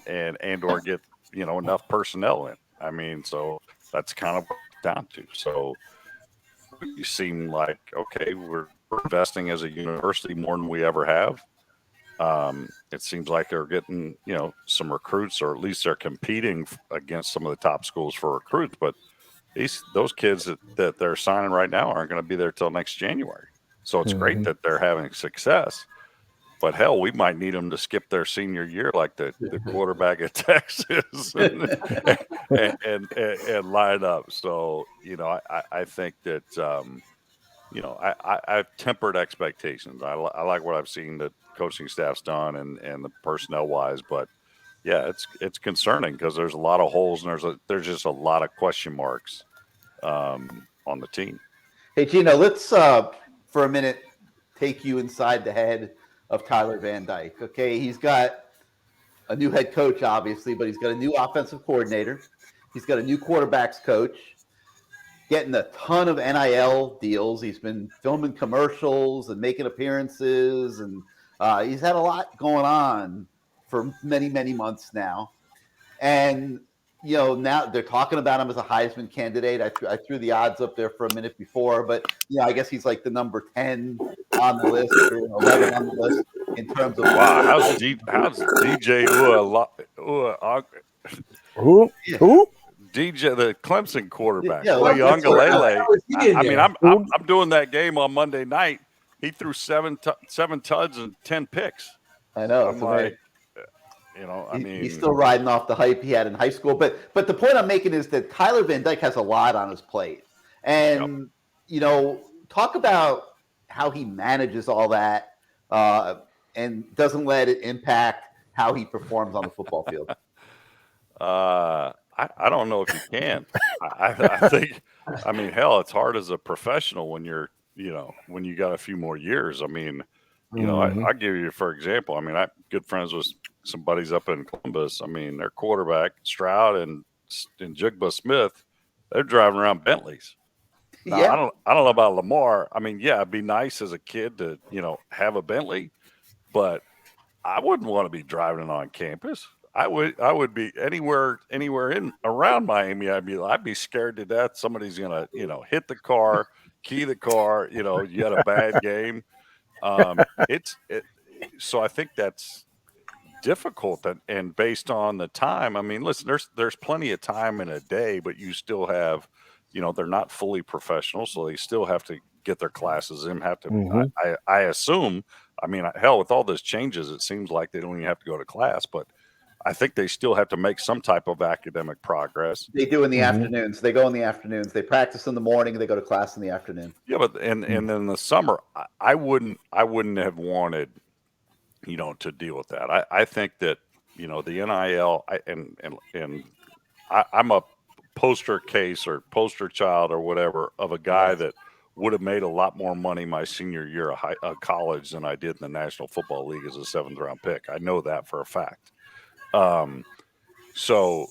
or get, enough personnel in. I mean, so that's kind of what it's down to. So you seem like, okay, we're investing as a university more than we ever have. It seems like they're getting, some recruits, or at least they're competing against some of the top schools for recruits. But those kids that they're signing right now aren't going to be there till next January. So it's great that they're having success. But hell, we might need them to skip their senior year like the quarterback at Texas and line up. So, I think that, I've tempered expectations. I like what I've seen that coaching staff's done and the personnel wise, but yeah, it's concerning because there's a lot of holes and there's just a lot of question marks on the team. Hey, Gino, let's for a minute take you inside the head of Tyler Van Dyke. Okay, he's got a new head coach, obviously, but he's got a new offensive coordinator. He's got a new quarterbacks coach, getting a ton of NIL deals. He's been filming commercials and making appearances, and he's had a lot going on for many, many months now. And now they're talking about him as a Heisman candidate. I threw the odds up there for a minute before, but I guess he's like the number 10 on the list or 11 on the list in terms of how's DJ Who? DJ, the Clemson quarterback, Yeah, Uiagalelei. I mean, I'm doing that game on Monday night. He threw seven tuds and 10 picks. I know. I'm like, I mean, he's still riding off the hype he had in high school. But the point I'm making is that Tyler Van Dyke has a lot on his plate, and talk about how he manages all that and doesn't let it impact how he performs on the football field. I don't know if you can. I think, I mean, hell, it's hard as a professional when you're, when you got a few more years. I mean, I give you, for example, I mean, I'm good friends with some buddies up in Columbus. I mean, their quarterback, Stroud and Jigba Smith, they're driving around Bentleys. Now, Yeah. I don't know about Lamar. I mean, yeah, it'd be nice as a kid to, have a Bentley, but I wouldn't want to be driving it on campus. I would be anywhere in around Miami. I'd be scared to death. Somebody's gonna, hit the car, key the car. You had a bad game. So I think that's difficult. And based on the time, I mean, listen, there's plenty of time in a day, but you still have, they're not fully professional, so they still have to get their classes in. Have to. I assume. I mean, hell, with all those changes, it seems like they don't even have to go to class, but I think they still have to make some type of academic progress. They do in the afternoons. They go in the afternoons. They practice in the morning and they go to class in the afternoon. Yeah, but and then in the summer, I wouldn't have wanted, to deal with that. I think that, the NIL I'm a poster case or poster child or whatever of a guy that would have made a lot more money my senior year of college than I did in the National Football League as a 7th round pick. I know that for a fact. So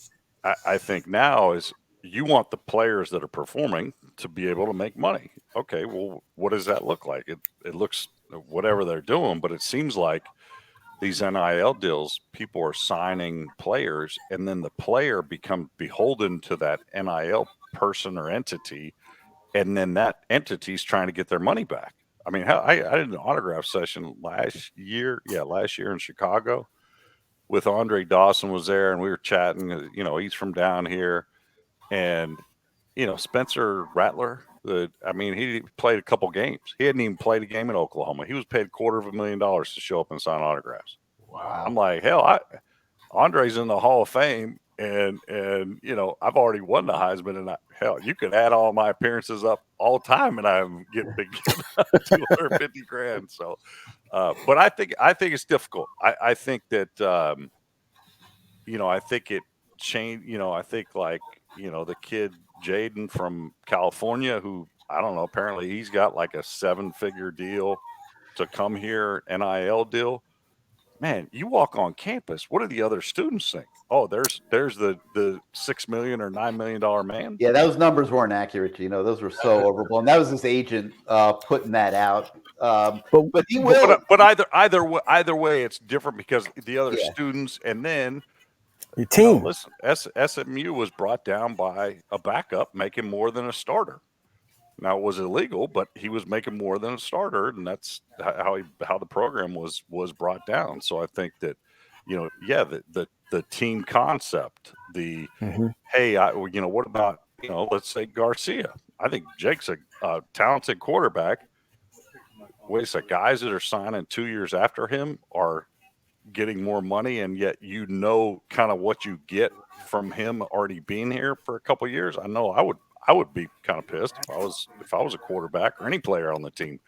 I think now is you want the players that are performing to be able to make money. Okay, well, what does that look like? It looks whatever they're doing, but it seems like these NIL deals, people are signing players, and then the player becomes beholden to that NIL person or entity, and then that entity's trying to get their money back. I mean, I did an autograph session last year in Chicago. With Andre Dawson was there, and we were chatting. He's from down here, and Spencer Rattler. He played a couple games. He hadn't even played a game in Oklahoma. He was paid $250,000 to show up and sign autographs. Wow! I'm like, hell, Andre's in the Hall of Fame, and I've already won the Heisman, and hell, you could add all my appearances up all time, and I'm getting $250,000. So. But I think it's difficult. I think that I think it changed. I think like the kid Jaden from California, who I don't know. Apparently, he's got like a 7-figure deal to come here, NIL deal. Man, you walk on campus. What do the other students think? Oh, there's the $6 million or $9 million man. Yeah, those numbers weren't accurate. Those were so overblown. That was his agent putting that out. But he will. But either way, it's different because the other students, and then your team. Listen, SMU was brought down by a backup making more than a starter. Now it was illegal, but he was making more than a starter, and that's how the program was brought down. So I think that the team concept, hey, what about let's say Garcia? I think Jake's a talented quarterback. Wait a second, guys that are signing 2 years after him are getting more money, and yet kind of what you get from him already being here for a couple of years. I know I would be kind of pissed if I was a quarterback or any player on the team,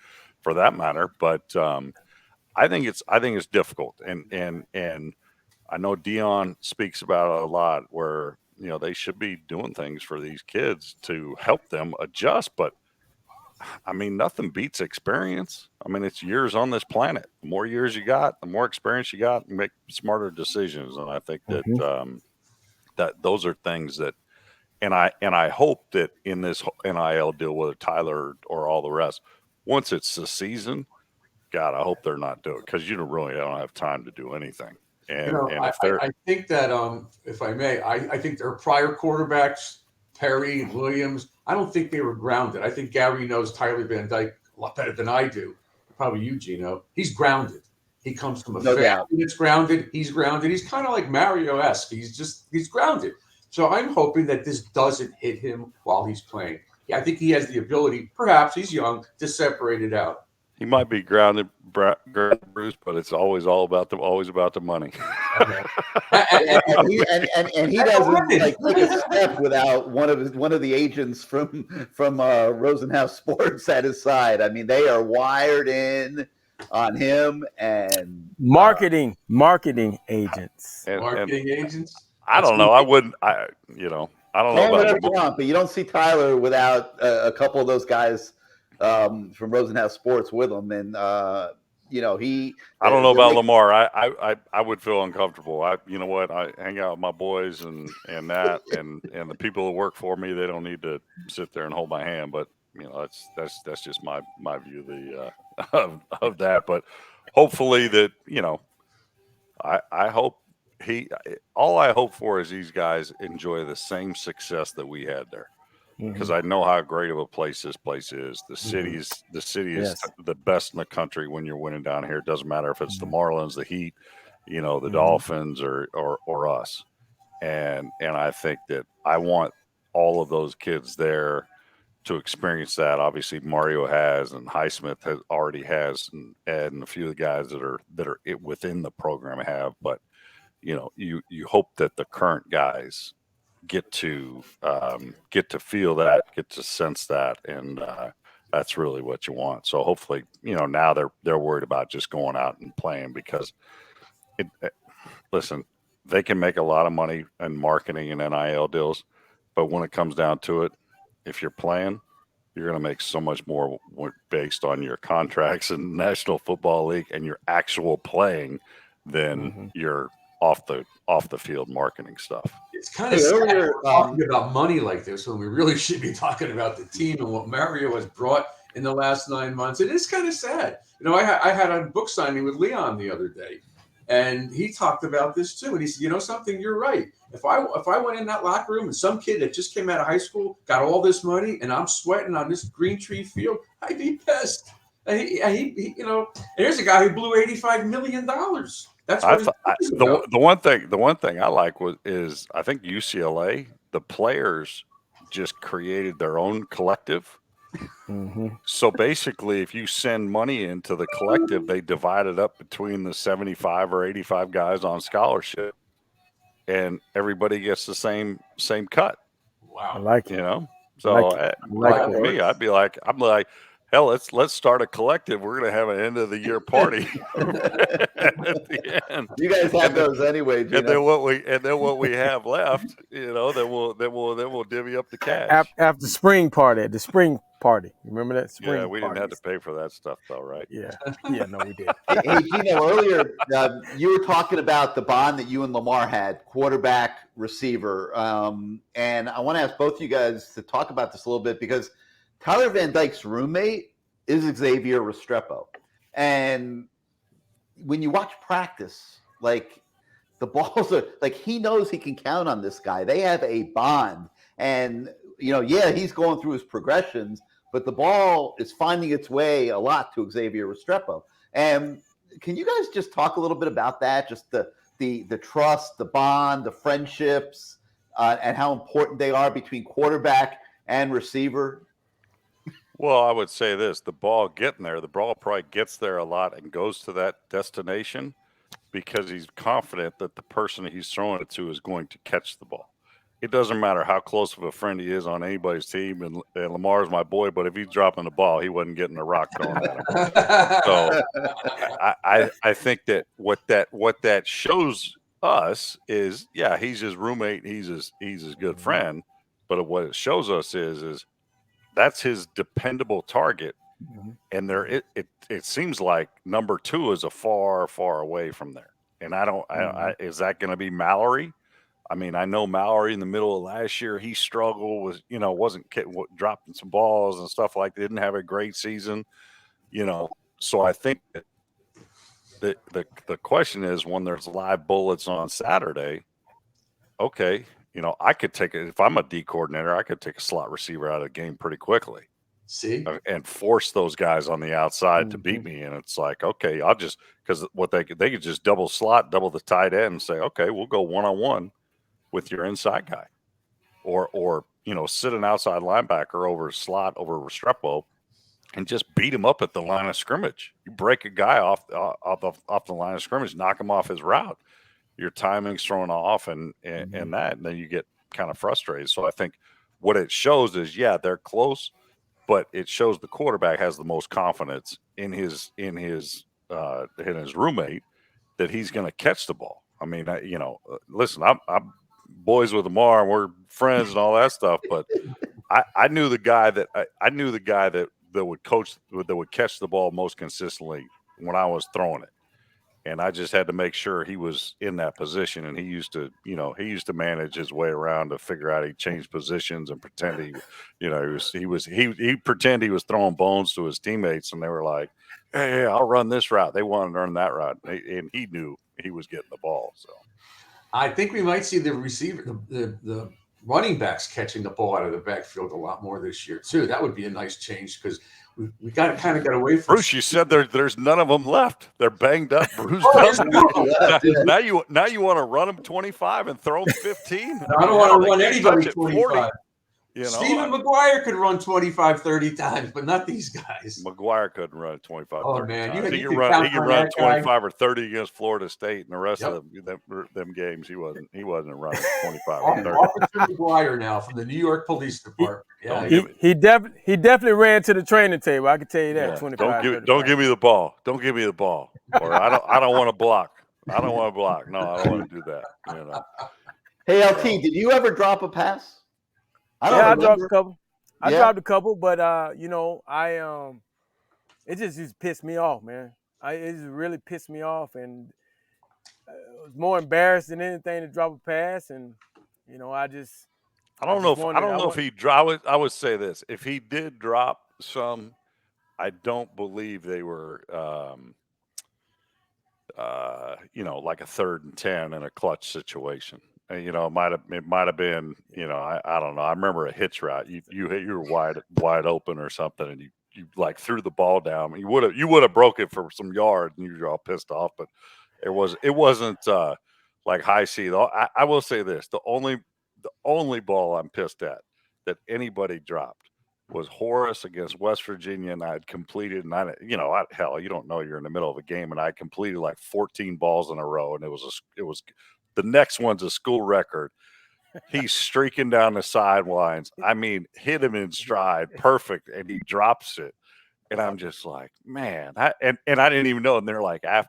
for that matter. But I think it's difficult, and I know Dion speaks about it a lot, where they should be doing things for these kids to help them adjust, but I mean, nothing beats experience. I mean, it's years on this planet. The more years you got, the more experience you got, you make smarter decisions. And I think that that those are things that, and I hope that in this NIL deal, whether Tyler or all the rest, once it's the season, God, I hope they're not doing it, because you don't have time to do anything. And, I think that if I may, I think their prior quarterbacks, Perry and Williams, I don't think they were grounded. I think Gary knows Tyler Van Dyke a lot better than I do. Probably you, Gino. He's grounded. He comes from a family that's grounded. He's grounded. He's kind of like Mario-esque. He's grounded. So I'm hoping that this doesn't hit him while he's playing. I think he has the ability, perhaps he's young, to separate it out. He might be grounded, Bruce, but it's always about the money. and he doesn't take a step without one of the agents from Rosenhaus Sports at his side. I mean, they are wired in on him and marketing agents. Marketing agents. I don't know. I don't know whatever you want, but you don't see Tyler without a couple of those guys from Rosenhaus Sports with him, and I don't know about Lamar. I would feel uncomfortable. You know what? I hang out with my boys and the people that work for me. They don't need to sit there and hold my hand. But that's just my view of that. But hopefully that I hope all I hope for is these guys enjoy the same success that we had there. Because I know how great of a place this place is. The city is the best in the country when you're winning down here. It doesn't matter if it's the Marlins, the Heat, the Dolphins, or us. And I think that I want all of those kids there to experience that. Obviously, Mario has, and Highsmith already has, and Ed and a few of the guys that are within the program have. But you hope that the current guys get to feel that, get to sense that, and that's really what you want. So hopefully, now they're worried about just going out and playing, because listen, they can make a lot of money in marketing and NIL deals, but when it comes down to it, if you're playing, you're going to make so much more based on your contracts in the National Football League and your actual playing than your off the field marketing stuff. It's kind of sad talking about money like this when we really should be talking about the team and what Mario has brought in the last 9 months. It is kind of sad. I had a book signing with Leon the other day, and he talked about this too. And he said, something, you're right. If I went in that locker room and some kid that just came out of high school got all this money and I'm sweating on this green tree field, I'd be pissed. And here's a guy who blew $85 million. That's what the one thing I like is I think UCLA, the players just created their own collective. So basically, if you send money into the collective, they divide it up between the 75 or 85 guys on scholarship, and everybody gets the same cut. Wow, I like it. So for me, I'm like, hell, let's start a collective. We're gonna have an end of the year party at the end. You guys have those anyway, Gino. And then what we have left, then we'll divvy up the cash after the spring party. Remember that spring? Yeah, we didn't have to pay for that stuff though, right? Yeah, no, we did. Hey, Gino, earlier you were talking about the bond that you and Lamar had, quarterback, receiver, and I want to ask both of you guys to talk about this a little bit, because Tyler Van Dyke's roommate is Xavier Restrepo. And when you watch practice, like, the balls are like, he knows he can count on this guy. They have a bond. And, he's going through his progressions, but the ball is finding its way a lot to Xavier Restrepo. And can you guys just talk a little bit about that? Just the trust, the bond, the friendships, and how important they are between quarterback and receiver? Well, I would say this, the ball probably gets there a lot and goes to that destination because he's confident that the person he's throwing it to is going to catch the ball. It doesn't matter how close of a friend he is on anybody's team, and Lamar's my boy, but if he's dropping the ball, he wasn't getting a rock thrown at him. So I think that what that shows us is, he's his roommate, he's his good friend, but what it shows us is that's his dependable target. Mm-hmm. And there, it seems like number 2 is a far away from there. And I don't, is that going to be Mallory? I mean, I know Mallory in the middle of last year, he struggled with, wasn't dropping some balls and stuff like that. Didn't have a great season, So I think that the question is, when there's live bullets on Saturday, okay, I could take it. If I'm a D coordinator, I could take a slot receiver out of the game pretty quickly. See, and force those guys on the outside to beat me. And it's like, okay, I'll just, because what they could just double the tight end and say, okay, we'll go 1-on-1 with your inside guy, or sit an outside linebacker over slot over Restrepo and just beat him up at the line of scrimmage. You break a guy off the line of scrimmage, knock him off his route. Your timing's thrown off, and then you get kind of frustrated. So I think what it shows is, they're close, but it shows the quarterback has the most confidence in his roommate that he's going to catch the ball. I mean, listen, I'm boys with Lamar, and we're friends and all that stuff, but I knew the guy that would catch the ball most consistently when I was throwing it. And I just had to make sure he was in that position. And he used to manage his way around to figure out he changed positions and pretend he pretend he was throwing bones to his teammates, and they were like, "Hey, I'll run this route." They wanted to run that route, and he knew he was getting the ball. So I think we might see the receiver, the running backs catching the ball out of the backfield a lot more this year too. That would be a nice change, because we got away from Bruce. You said there's none of them left. They're banged up, bruised up. Now you want to run them 25 and throw them 15? I don't want to run anybody 25. Stephen McGuire could run 25, 30 times, but not these guys. McGuire couldn't run 25, 30 man, times. He could run 25 or 30 against Florida State, and the rest of them games he wasn't running 25 or 30. Officer McGuire now from the New York Police Department. He definitely ran to the training table. I can tell you that. 25. Don't give me the ball. Don't give me the ball. Or I don't want to block. I don't want to block. No, I don't want to do that. Hey, LT, did you ever drop a pass? I dropped a couple. I dropped a couple, but it just pissed me off, man. It just really pissed me off, and it was more embarrassed than anything to drop a pass. And I don't know if he dropped. I would say this: if he did drop some, I don't believe they were, like a 3rd and 10 in a clutch situation. It might have been, I don't know. I remember a hitch route. You were wide open or something, and you like threw the ball down. You would have broke it for some yards, and you were all pissed off. But it wasn't like high C. I will say this: the only ball I'm pissed at that anybody dropped was Horace against West Virginia, and I had completed, and hell, you don't know you're in the middle of a game, and I completed like 14 balls in a row, and it was. The next one's a school record. He's streaking down the sidelines. I mean, hit him in stride, perfect, and he drops it. And I'm just like, man. And I didn't even know. And they're like, if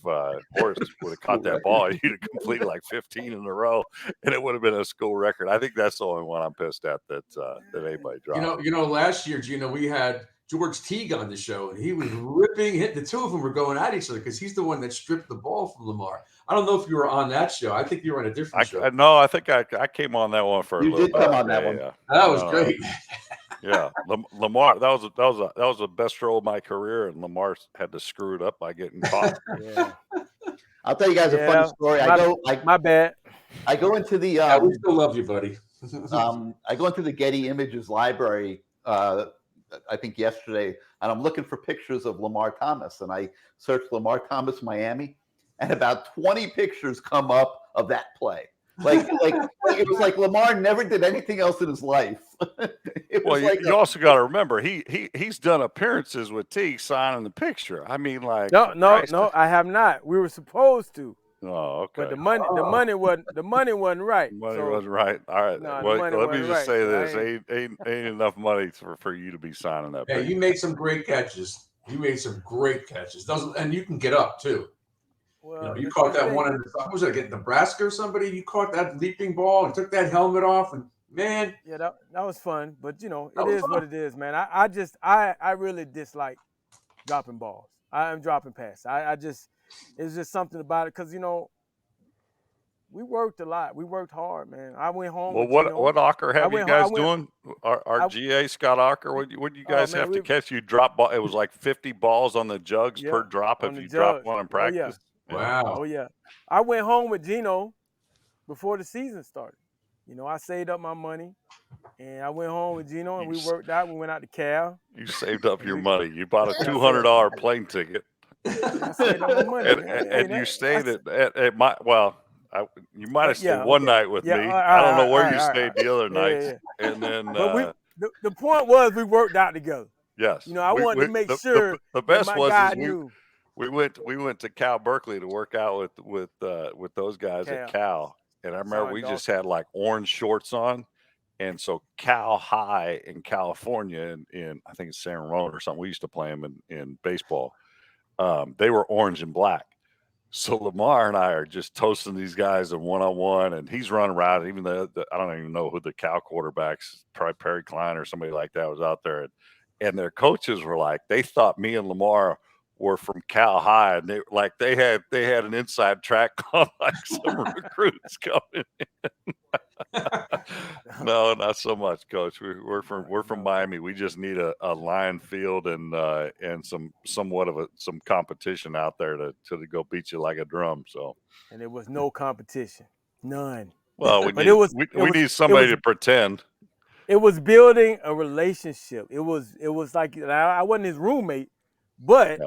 Horace would have caught that ball, he'd have completed like 15 in a row, and it would have been a school record. I think that's the only one I'm pissed at that anybody dropped. Last year, Gino, we had George Teague on the show, and he was hit. The two of them were going at each other because he's the one that stripped the ball from Lamar. I don't know if you were on that show. I think you were on a different show. No, I think I came on that one for a little bit. You did come on that one. Yeah. That was great. Yeah, Lamar. That was the best throw of my career, and Lamar had to screw it up by getting caught. Yeah. I'll tell you guys a funny story. My bad. I go into the. We still love you, buddy. I go into the Getty Images library. I think yesterday, and I'm looking for pictures of Lamar Thomas, and I searched Lamar Thomas Miami, and about 20 pictures come up of that play. Like it was like Lamar never did anything else in his life. You also got to remember he's done appearances with Teague signing the picture. I mean, like no, I have not. We were supposed to. Oh, okay. But the money wasn't right. Money wasn't right. All right. Let me just say this: ain't enough money for you to be signing that. Yeah, you made some great catches. And you can get up too. Well, you caught that one. Was it against Nebraska or somebody? You caught that leaping ball and took that helmet off, and Man. Yeah, that was fun. But you know, it is what it is, man. I really dislike dropping balls. I'm dropping passes. It's just something about it because you know we worked a lot. We worked hard, man. I went home Well, with Gino. what Ocker have you guys doing? Our I- GA Scott Ocker, what do you guys man, have to catch? You drop ball. It was like 50 balls on the jugs per drop on if the you drop jugs. one in practice. Wow. Oh yeah. I went home with Gino before the season started. You know, I saved up my money and I went home with Gino and we worked out. We went out to Cal. You saved up your money. You bought a $200 plane ticket. I saved up my money, man. And you stayed at my you might have stayed one night with me. All I don't know where right, you stayed the other nights. Yeah. And then but the point was we worked out together. Yes. You know, I wanted to make sure the best that my was guy is knew. we went to Cal Berkeley to work out with those guys at Cal. And I remember we just had like orange shorts on. And so Cal High in California in I think it's San Ramon or something. We used to play them in baseball. They were orange and black. So Lamar and I are just toasting these guys in one-on-one, and he's running around. Even I don't even know who the Cal quarterbacks, probably Perry Klein or somebody like that, was out there. And their coaches were like, they thought me and Lamar were from Cal High, and they had an inside track on like some recruits coming in. No, not so much, Coach. We're from Miami. We just need a line field and somewhat of some competition out there to go beat you like a drum. So, and there was no competition, none. Well, we need somebody to pretend. It was building a relationship. It was like I wasn't his roommate, but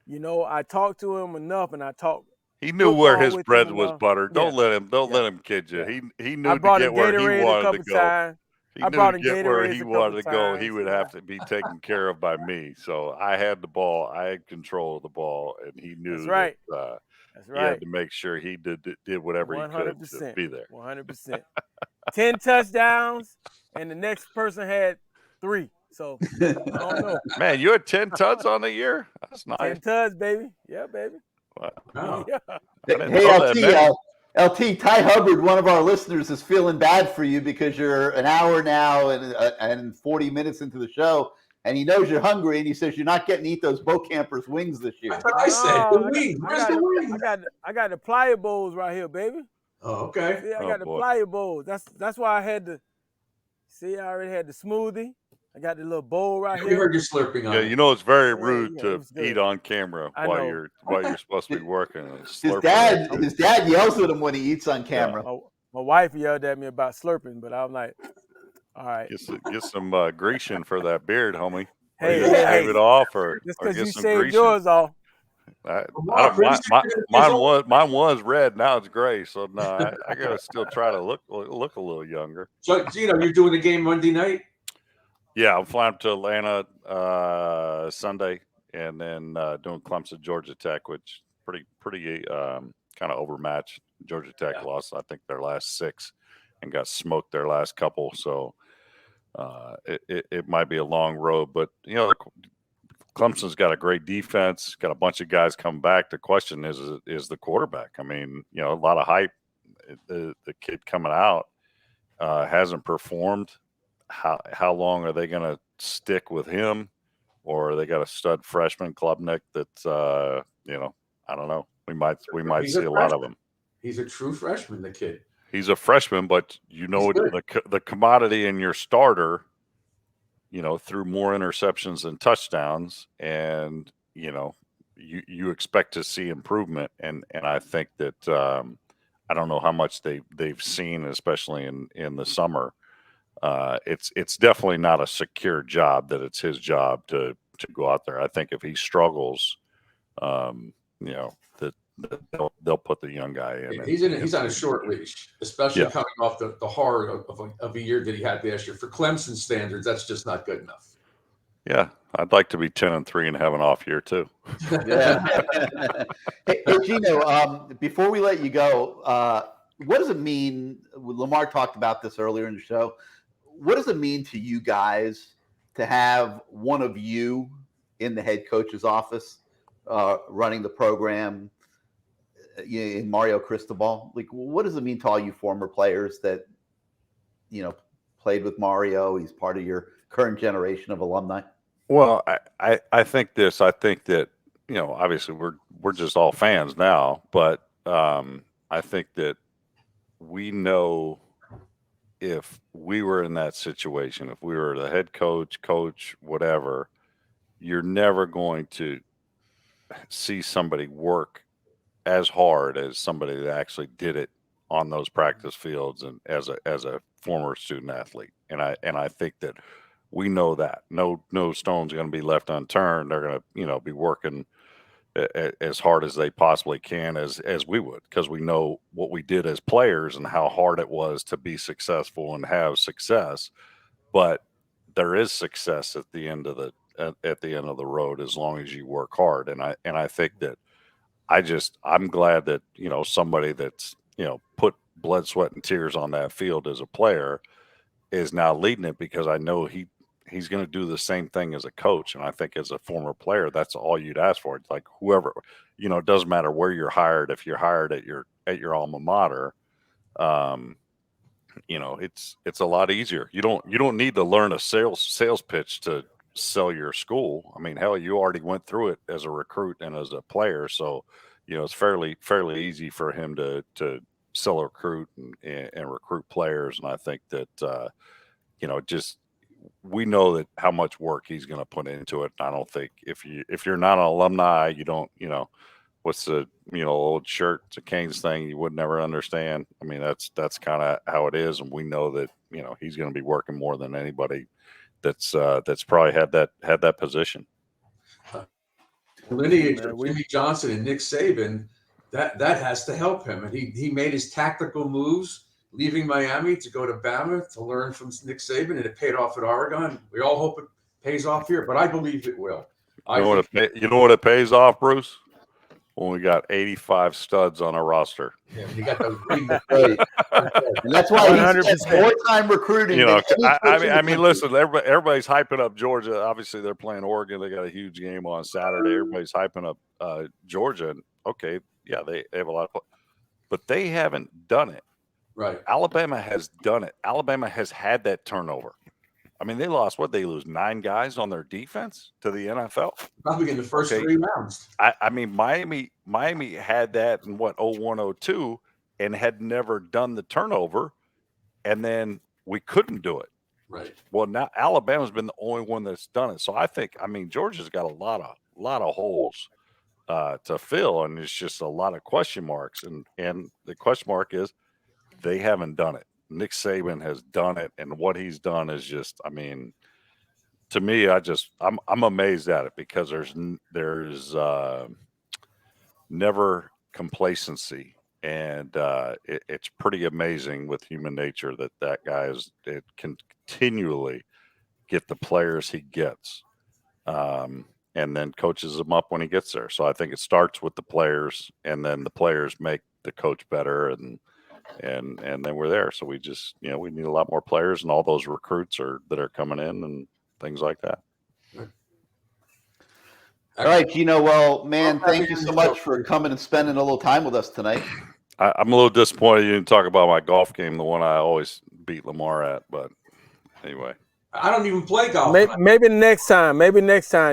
you know I talked to him enough, and I talked. He knew where his bread was buttered. Don't let him kid you. He knew to get where he wanted to go. He knew to get where he wanted to go. He would have to be taken care of by me. So I had the ball. I had control of the ball, and he knew that he had to make sure he did whatever 100%, he could to be there. 100%. 10 touchdowns, and the next person had 3. So I don't know. Man, you had 10 tuds on the year. That's nice. 10 tuds, baby. Yeah, baby. Wow. Yeah. Hey, LT, Ty Hubbard, one of our listeners, is feeling bad for you because you're an hour now and 40 minutes into the show, and he knows you're hungry, and he says you're not getting to eat those Bo Campers wings this year. That's what I said. The wings. Where's the wings? I got the pliables right here, baby. Oh, okay. See, I got the pliables. That's why I had the. See, I already had the smoothie. I got the little bowl right here. We heard you slurping on it. Yeah, you know it's very rude to eat on camera while you're supposed to be working. His dad yells at him when he eats on camera. Yeah. My wife yelled at me about slurping, but I'm like, all right. Get some Grecian for that beard, homie. Hey, shave it off, or just because you some saved Grecian. yours off. Mine was red. Now it's gray. So no, I gotta still try to look a little younger. So Gino, you're doing the game Monday night? Yeah, I'm flying to Atlanta Sunday, and then doing Clemson, Georgia Tech, which pretty kind of overmatched. Georgia Tech lost, I think, their last 6, and got smoked their last couple. So it might be a long road, but you know, Clemson's got a great defense, got a bunch of guys coming back. The question is the quarterback. I mean, you know, a lot of hype. The kid coming out hasn't performed. How long are they going to stick with him, or they got a stud freshman Klubnik that's you know, I don't know. We might see a lot of them. He's a true freshman, the kid. He's a freshman, but you know the commodity in your starter, you know, threw more interceptions than touchdowns, and you know you expect to see improvement, and I think that I don't know how much they've seen, especially in the summer. It's definitely not a secure job that it's his job to go out there. I think if he struggles, you know, that they'll put the young guy in. Yeah, he's on a short leash, especially coming off the horror of a year that he had last year. For Clemson standards, that's just not good enough. Yeah, I'd like to be 10-3 and have an off year too. Yeah. Hey, Gino, before we let you go, what does it mean? Lamar talked about this earlier in the show. What does it mean to you guys to have one of you in the head coach's office running the program in Mario Cristobal? Like, what does it mean to all you former players that played with Mario. He's part of your current generation of alumni. Well, I think this. I think that obviously we're just all fans now, but I think that we know if we were in that situation, if we were the head coach, whatever, you're never going to see somebody work as hard as somebody that actually did it on those practice fields and as a former student athlete. And I think that we know that no stone's going to be left unturned. They're going to be working as hard as they possibly can as we would, because we know what we did as players and how hard it was to be successful and have success. But there is success at the end of the road as long as you work hard. And I think that I'm glad that somebody that's put blood, sweat, and tears on that field as a player is now leading it, because I know he's going to do the same thing as a coach. And I think as a former player, that's all you'd ask for. It's like whoever, it doesn't matter where you're hired. If you're hired at your alma mater, it's a lot easier. You don't need to learn a sales pitch to sell your school. I mean, hell, you already went through it as a recruit and as a player. So, it's fairly easy for him to sell a recruit and recruit players. And I think that, we know that how much work he's going to put into it. I don't think if you're not an alumni, you don't, what's the, old shirt, it's a Canes thing you would never understand. I mean, that's kind of how it is. And we know that, he's going to be working more than anybody that's probably had that position. Lineage of Jimmy Johnson and Nick Saban, that has to help him. And he made his tactical moves, leaving Miami to go to Bama to learn from Nick Saban, and it paid off at Oregon. We all hope it pays off here, but I believe it will. You know what it pays off, Bruce? When we got 85 studs on our roster. Yeah, you got those green. And that's why he's spent more time recruiting. I mean, listen, everybody's hyping up Georgia. Obviously, they're playing Oregon. They got a huge game on Saturday. Everybody's hyping up Georgia. And okay, yeah, they have a lot of, but they haven't done it. Right. Alabama has done it. Alabama has had that turnover. I mean, they lost, they lose 9 guys on their defense to the NFL? Probably in the first 3 rounds. I mean, Miami had that in 01, 02 and had never done the turnover, and then we couldn't do it. Right. Well, now Alabama's been the only one that's done it. So I think, Georgia's got a lot of holes to fill, and it's just a lot of question marks. And the question mark is they haven't done it. Nick Saban has done it, and what he's done is just, to me, I'm amazed at it, because there's never complacency, and it's pretty amazing with human nature that guy it can continually get the players he gets, and then coaches them up when he gets there. So I think it starts with the players, and then the players make the coach better, and then we're there. So we just, we need a lot more players, and all those recruits that are coming in and things like that. All right, Gino. Well, man, thank you so much for coming and spending a little time with us tonight. I'm a little disappointed you didn't talk about my golf game, the one I always beat Lamar at, but anyway. I don't even play golf. Maybe next time,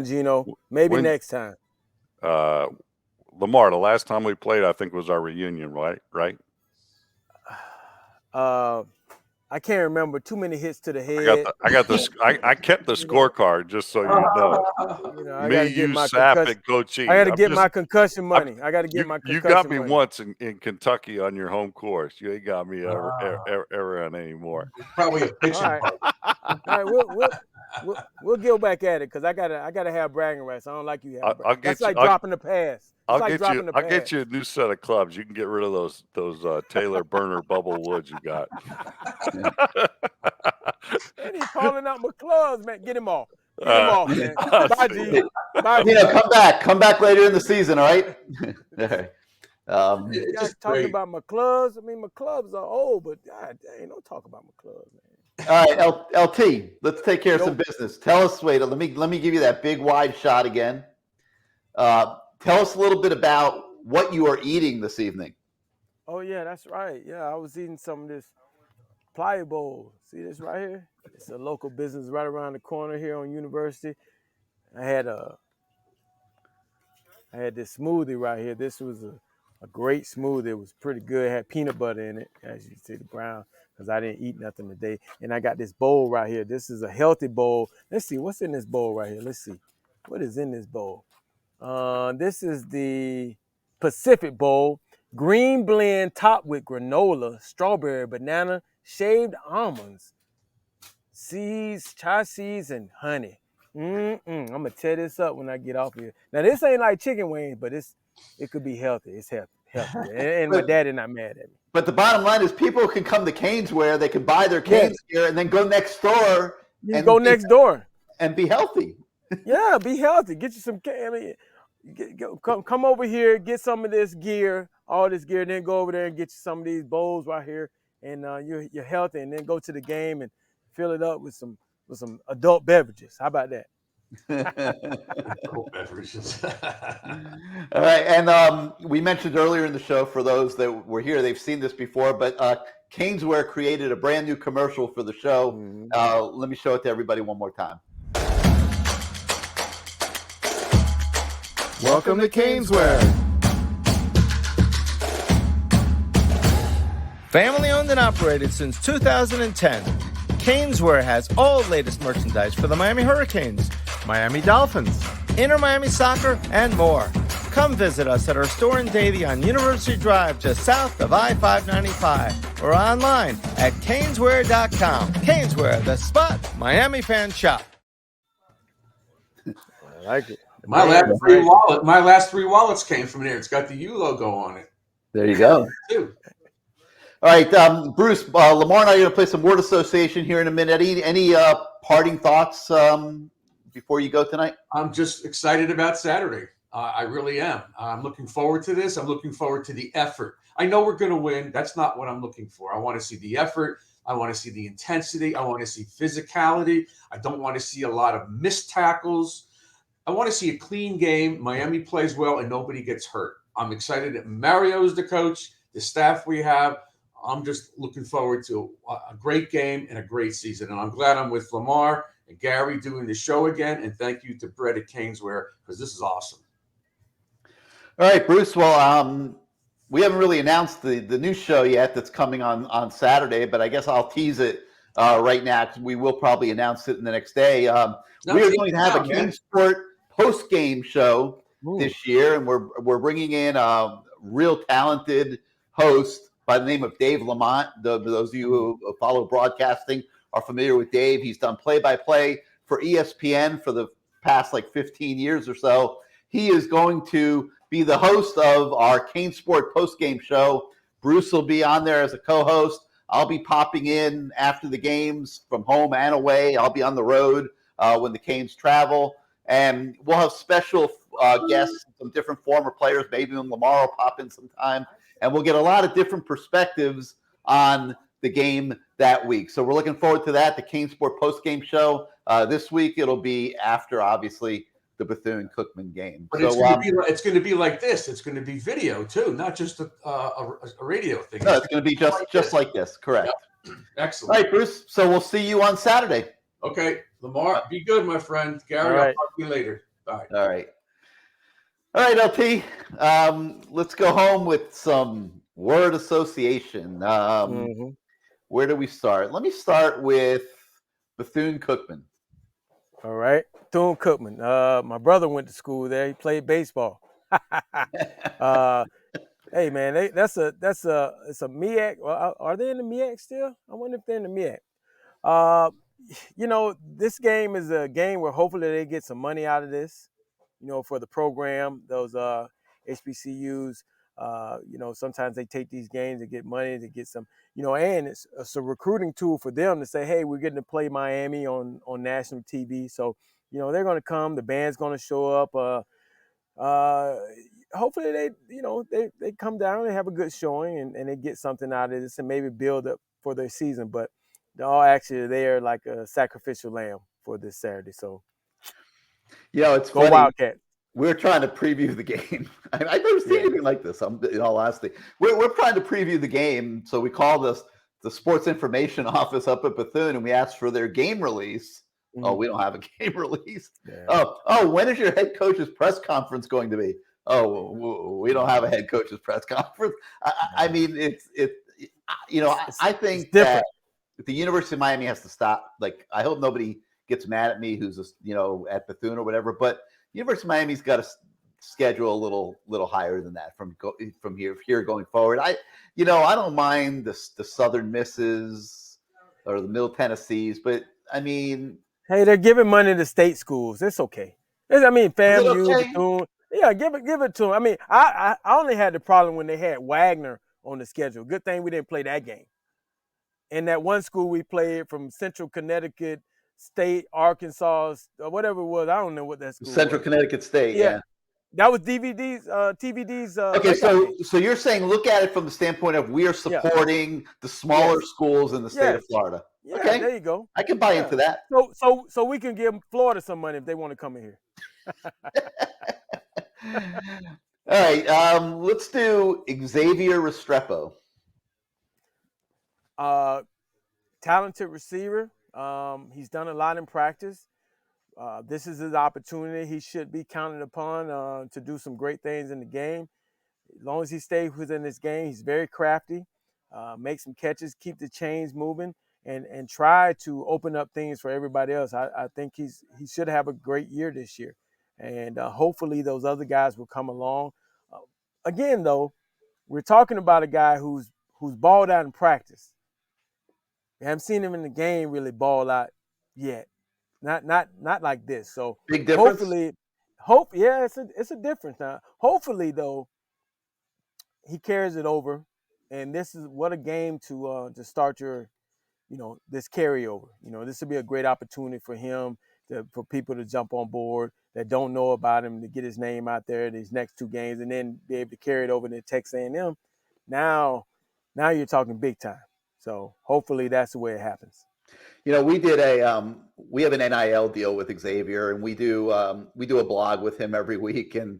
Gino. Next time. Lamar, the last time we played, I think, was our reunion, right? I can't remember. Too many hits to the head. I kept the scorecard, just so you know. I got to get my Sapp, Coach E. I got to get my concussion money. I got to get my concussion money. You got me once in Kentucky on your home course. You ain't got me ever on anymore. Probably a pitching. All right, we'll go back at it, because I gotta have bragging rights. I don't like you. That's like dropping the pass. I'll get you a new set of clubs. You can get rid of those Taylor Burner bubble woods you got. And he's calling out my clubs, man. Get him off. Get him off, man. Bye, G. Bye, G. Come back later in the season, all right? You guys talking about my clubs. My clubs are old, but God dang, don't talk about my clubs, man. All right, LT, let's take care of some business. Tell us, let me give you that big wide shot again. Tell us a little bit about what you are eating this evening. Oh, yeah, that's right. Yeah, I was eating some of this Supply Bowl. See this right here? It's a local business right around the corner here on University. I had this smoothie right here. This was a great smoothie. It was pretty good. It had peanut butter in it, as you see, the brown, because I didn't eat nothing today. And I got this bowl right here. This is a healthy bowl. Let's see, what's in this bowl right here? Let's see. What is in this bowl? This is the Pacific Bowl. Green blend topped with granola, strawberry, banana, shaved almonds, seeds, chia seeds, and honey. I'm gonna tear this up when I get off here. Now this ain't like chicken wings, but it could be healthy. It's healthy. And my daddy not mad at me. But the bottom line is people can come to CanesWear, they can buy their Canes gear and then go next door next door and be healthy. Yeah, be healthy. Get you some. Come over here, get some of this gear, all this gear, then go over there and get you some of these bowls right here, and you're healthy. And then go to the game and fill it up with some adult beverages. How about that? Adult beverages. All right, and we mentioned earlier in the show, for those that were here, they've seen this before, but CanesWear created a brand new commercial for the show. Let me show it to everybody one more time. Welcome to CanesWear. Family owned and operated since 2010, CanesWear has all latest merchandise for the Miami Hurricanes, Miami Dolphins, Inter Miami Soccer, and more. Come visit us at our store in Davie on University Drive, just south of I-595, or online at CanesWear.com. CanesWear, the spot Miami fans shop. I like it. My last three wallets came from there. It's got the U logo on it. There you go. Too. All right, Bruce, Lamar and I are going to play some word association here in a minute. Any parting thoughts before you go tonight? I'm just excited about Saturday. I really am. I'm looking forward to this. I'm looking forward to the effort. I know we're going to win. That's not what I'm looking for. I want to see the effort. I want to see the intensity. I want to see physicality. I don't want to see a lot of missed tackles. I want to see a clean game. Miami plays well and nobody gets hurt. I'm excited that Mario's the coach, the staff we have. I'm just looking forward to a great game and a great season. And I'm glad I'm with Lamar and Gary doing the show again. And thank you to Brett at CanesWear, because this is awesome. All right, Bruce. Well, we haven't really announced the new show yet that's coming on Saturday, but I guess I'll tease it right now, because we will probably announce it in the next day. We are going to have a CaneSport post-game show this year, and we're bringing in a real talented host by the name of Dave Lamont. Those of you who follow broadcasting are familiar with Dave. He's done play-by-play for ESPN for the past 15 years or so. He is going to be the host of our CaneSport post-game show. Bruce will be on there as a co-host. I'll be popping in after the games from home and away. I'll be on the road when the Canes travel. And we'll have special guests, some different former players. Maybe Lamar will pop in sometime. And we'll get a lot of different perspectives on the game that week. So we're looking forward to that, the CaneSport post-game show. This week it'll be after, obviously, the Bethune-Cookman game. But it's going to be like this. It's going to be video, too, not just a radio thing. No, it's going to be just like this. Correct. Yep. Excellent. All right, Bruce. So we'll see you on Saturday. Okay. Lamar, be good, my friend. Gary, I'll talk to you later. Bye. All right. All right, LT. Let's go home with some word association. Where do we start? Let me start with Bethune-Cookman. All right. Bethune-Cookman. My brother went to school there. He played baseball. Hey, man, it's a MEAC. Well, are they in the MEAC still? I wonder if they're in the MEAC. This game is a game where hopefully they get some money out of this, for the program. Those HBCUs, sometimes they take these games to get money, to get some, and it's a recruiting tool for them to say, hey, we're getting to play Miami on national TV. So, they're going to come. The band's going to show up. Hopefully they come down and have a good showing and they get something out of this and maybe build up for their season. But they're all actually there like a sacrificial lamb for this Saturday. So, it's go funny. Wildcat. We're trying to preview the game. I've never seen anything like this. In all honesty, we're trying to preview the game. So we call this the sports information office up at Bethune and we asked for their game release. Oh, we don't have a game release. Yeah. Oh, when is your head coach's press conference going to be? Oh, we don't have a head coach's press conference. I mean, I think that the University of Miami has to stop. Like, I hope nobody gets mad at me who's at Bethune or whatever. But University of Miami's got to schedule a little higher than that from here going forward. I don't mind the Southern Misses or the Middle Tennessees, but I mean, hey, they're giving money to state schools. It's okay. FAMU, okay? Bethune. Yeah, give it to them. I mean, I only had the problem when they had Wagner on the schedule. Good thing we didn't play that game. And that one school we played from Central Connecticut State, Arkansas, or whatever it was. I don't know what that school Central was. Connecticut State, yeah. That was TVD's. Okay, so you're saying look at it from the standpoint of we are supporting the smaller schools in the state of Florida. Yeah, okay, there you go. I can buy into that. So we can give Florida some money if they want to come in here. All right, let's do Xavier Restrepo. Talented receiver. He's done a lot in practice. This is his opportunity. He should be counted upon to do some great things in the game. As long as he stays within this game, he's very crafty. Make some catches, keep the chains moving, and try to open up things for everybody else. I think he should have a great year this year. And hopefully those other guys will come along. Again, though, we're talking about a guy who's balled out in practice. We haven't seen him in the game really ball out yet. Not like this. So big difference. It's a difference now. Hopefully, though, he carries it over, and this is what a game to start your, this carryover. This would be a great opportunity for him for people to jump on board that don't know about him, to get his name out there these next two games, and then be able to carry it over to Texas A&M. Now you're talking big time. So hopefully that's the way it happens. We have an NIL deal with Xavier, and we do a blog with him every week, and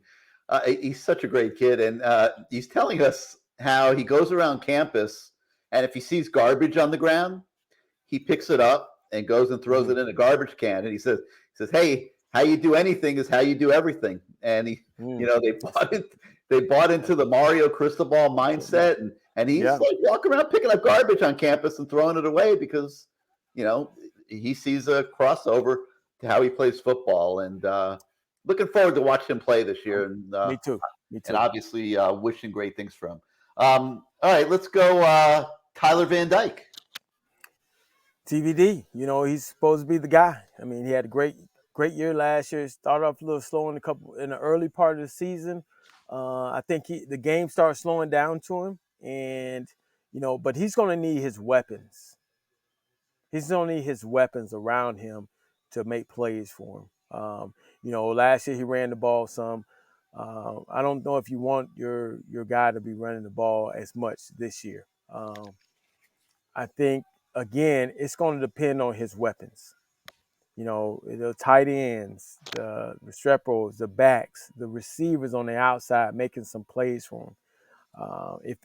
he's such a great kid, and he's telling us how he goes around campus, and if he sees garbage on the ground, he picks it up and goes and throws it in a garbage can, and he says, hey, how you do anything is how you do everything, and they bought into the Mario Cristobal mindset, and he's like walking around picking up garbage on campus and throwing it away because he sees a crossover to how he plays football, and looking forward to watch him play this year. And Me too. And obviously wishing great things for him. All right, let's go Tyler Van Dyke. TVD, he's supposed to be the guy. I mean, he had a great year last year. Started off a little slow in the early part of the season. I think the game started slowing down to him, and but he's going to need his weapons. He's going to need his weapons around him to make plays for him. Last year he ran the ball some. I don't know if you want your guy to be running the ball as much this year. I think, again, it's going to depend on his weapons. The tight ends, the Restrepos, the backs, the receivers on the outside making some plays for him.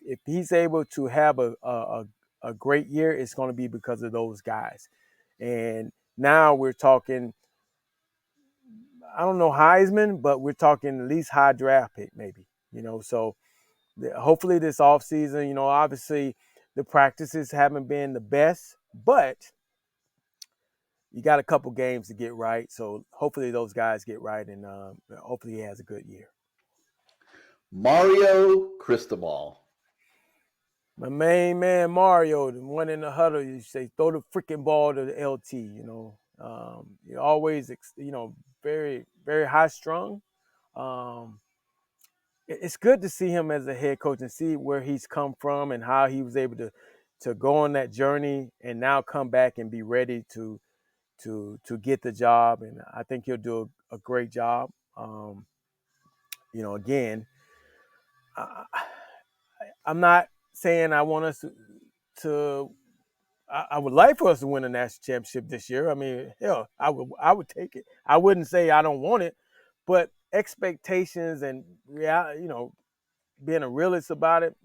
If he's able to have a great year, it's going to be because of those guys. And now we're talking, I don't know Heisman, but we're talking at least high draft pick maybe. So hopefully this offseason, obviously the practices haven't been the best, but you got a couple games to get right. So hopefully those guys get right, and hopefully he has a good year. Mario Cristobal. My main man, Mario, the one in the huddle, you say, throw the freaking ball to the LT, You're always, very, very high strung. It's good to see him as a head coach and see where he's come from and how he was able to go on that journey and now come back and be ready to get the job. And I think he'll do a great job. Again, I'm not saying I want us to I would like for us to win a national championship this year. I mean, hell, I would take it. I wouldn't say I don't want it, but expectations and reality, being a realist about it,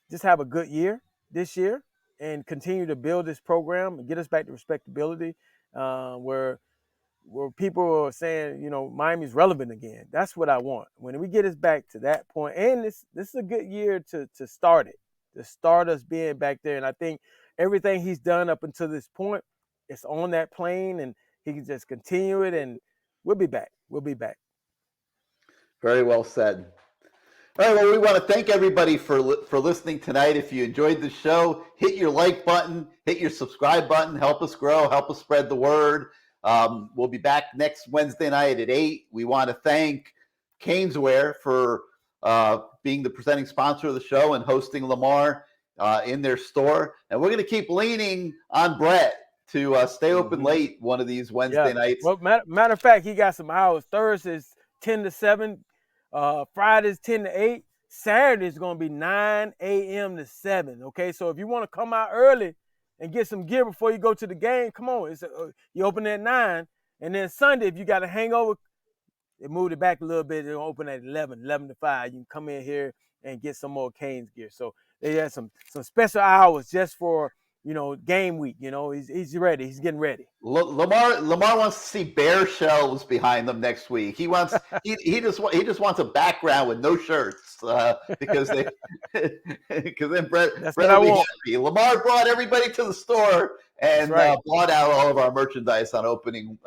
just have a good year this year, and continue to build this program and get us back to respectability, where people are saying, you know, Miami's relevant again. That's what I want. When we get us back to that point, and this is a good year to start it, to start us being back there. And I think everything he's done up until this point, it's on that plane, and he can just continue it, and we'll be back. We'll be back. Very well said. All right, well, we want to thank everybody for listening tonight. If you enjoyed the show, hit your like button, hit your subscribe button, help us grow, help us spread the word. We'll be back next Wednesday night at 8. We want to thank CanesWear for being the presenting sponsor of the show and hosting Lamar in their store. And we're going to keep leaning on Brett to stay open late one of these Wednesday nights. Well, matter of fact, he got some hours. Thursdays 10 to 7. Fridays 10 to 8. Saturday is going to be 9 a.m. to 7. Okay, so if you want to come out early and get some gear before you go to the game, come on. You open at 9, and then Sunday, if you got a hangover, they moved it back a little bit. They'll open at 11 to 5. You can come in here and get some more Canes gear. So they had some special hours just for, you know, game week. You know, he's ready. He's getting ready. Lamar wants to see bare shelves behind them next week. He wants he just wants a background with no shirts because then Brett will be happy. Lamar brought everybody to the store and bought out all of our merchandise on opening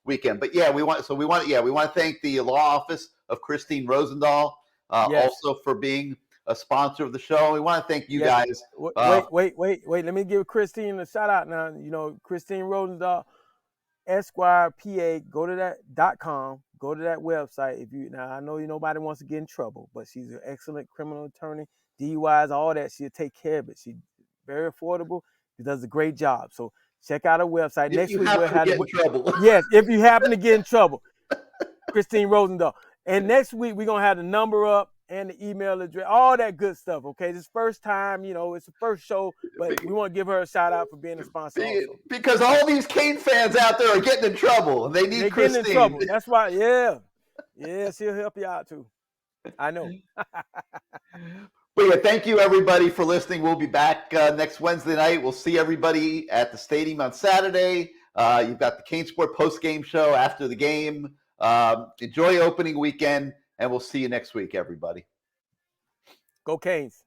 weekend. But we want to thank the law office of Christine Rosendahl also for being a sponsor of the show. We want to thank you guys. Wait. Let me give Christine a shout out now. You know, Christine Rosendahl, Esquire, PA. Go to that.com. Go to that website. Now, I know nobody wants to get in trouble, but she's an excellent criminal attorney. DUIs, all that. She'll take care of it. She's very affordable. She does a great job. So check out her website. Next week we'll have in trouble. Yes, if you happen to get in trouble, Christine Rosendahl. And next week we're gonna have the number up and the email address, all that good stuff, okay? This first time, you know, it's the first show, but we want to give her a shout-out for being a sponsor also. Because all these Cane fans out there are getting in trouble, and they need Christine. Getting in trouble. That's why, yeah, she'll help you out, too. I know. But thank you, everybody, for listening. We'll be back next Wednesday night. We'll see everybody at the stadium on Saturday. You've got the CaneSport post-game show after the game. Enjoy opening weekend. And we'll see you next week, everybody. Go Canes.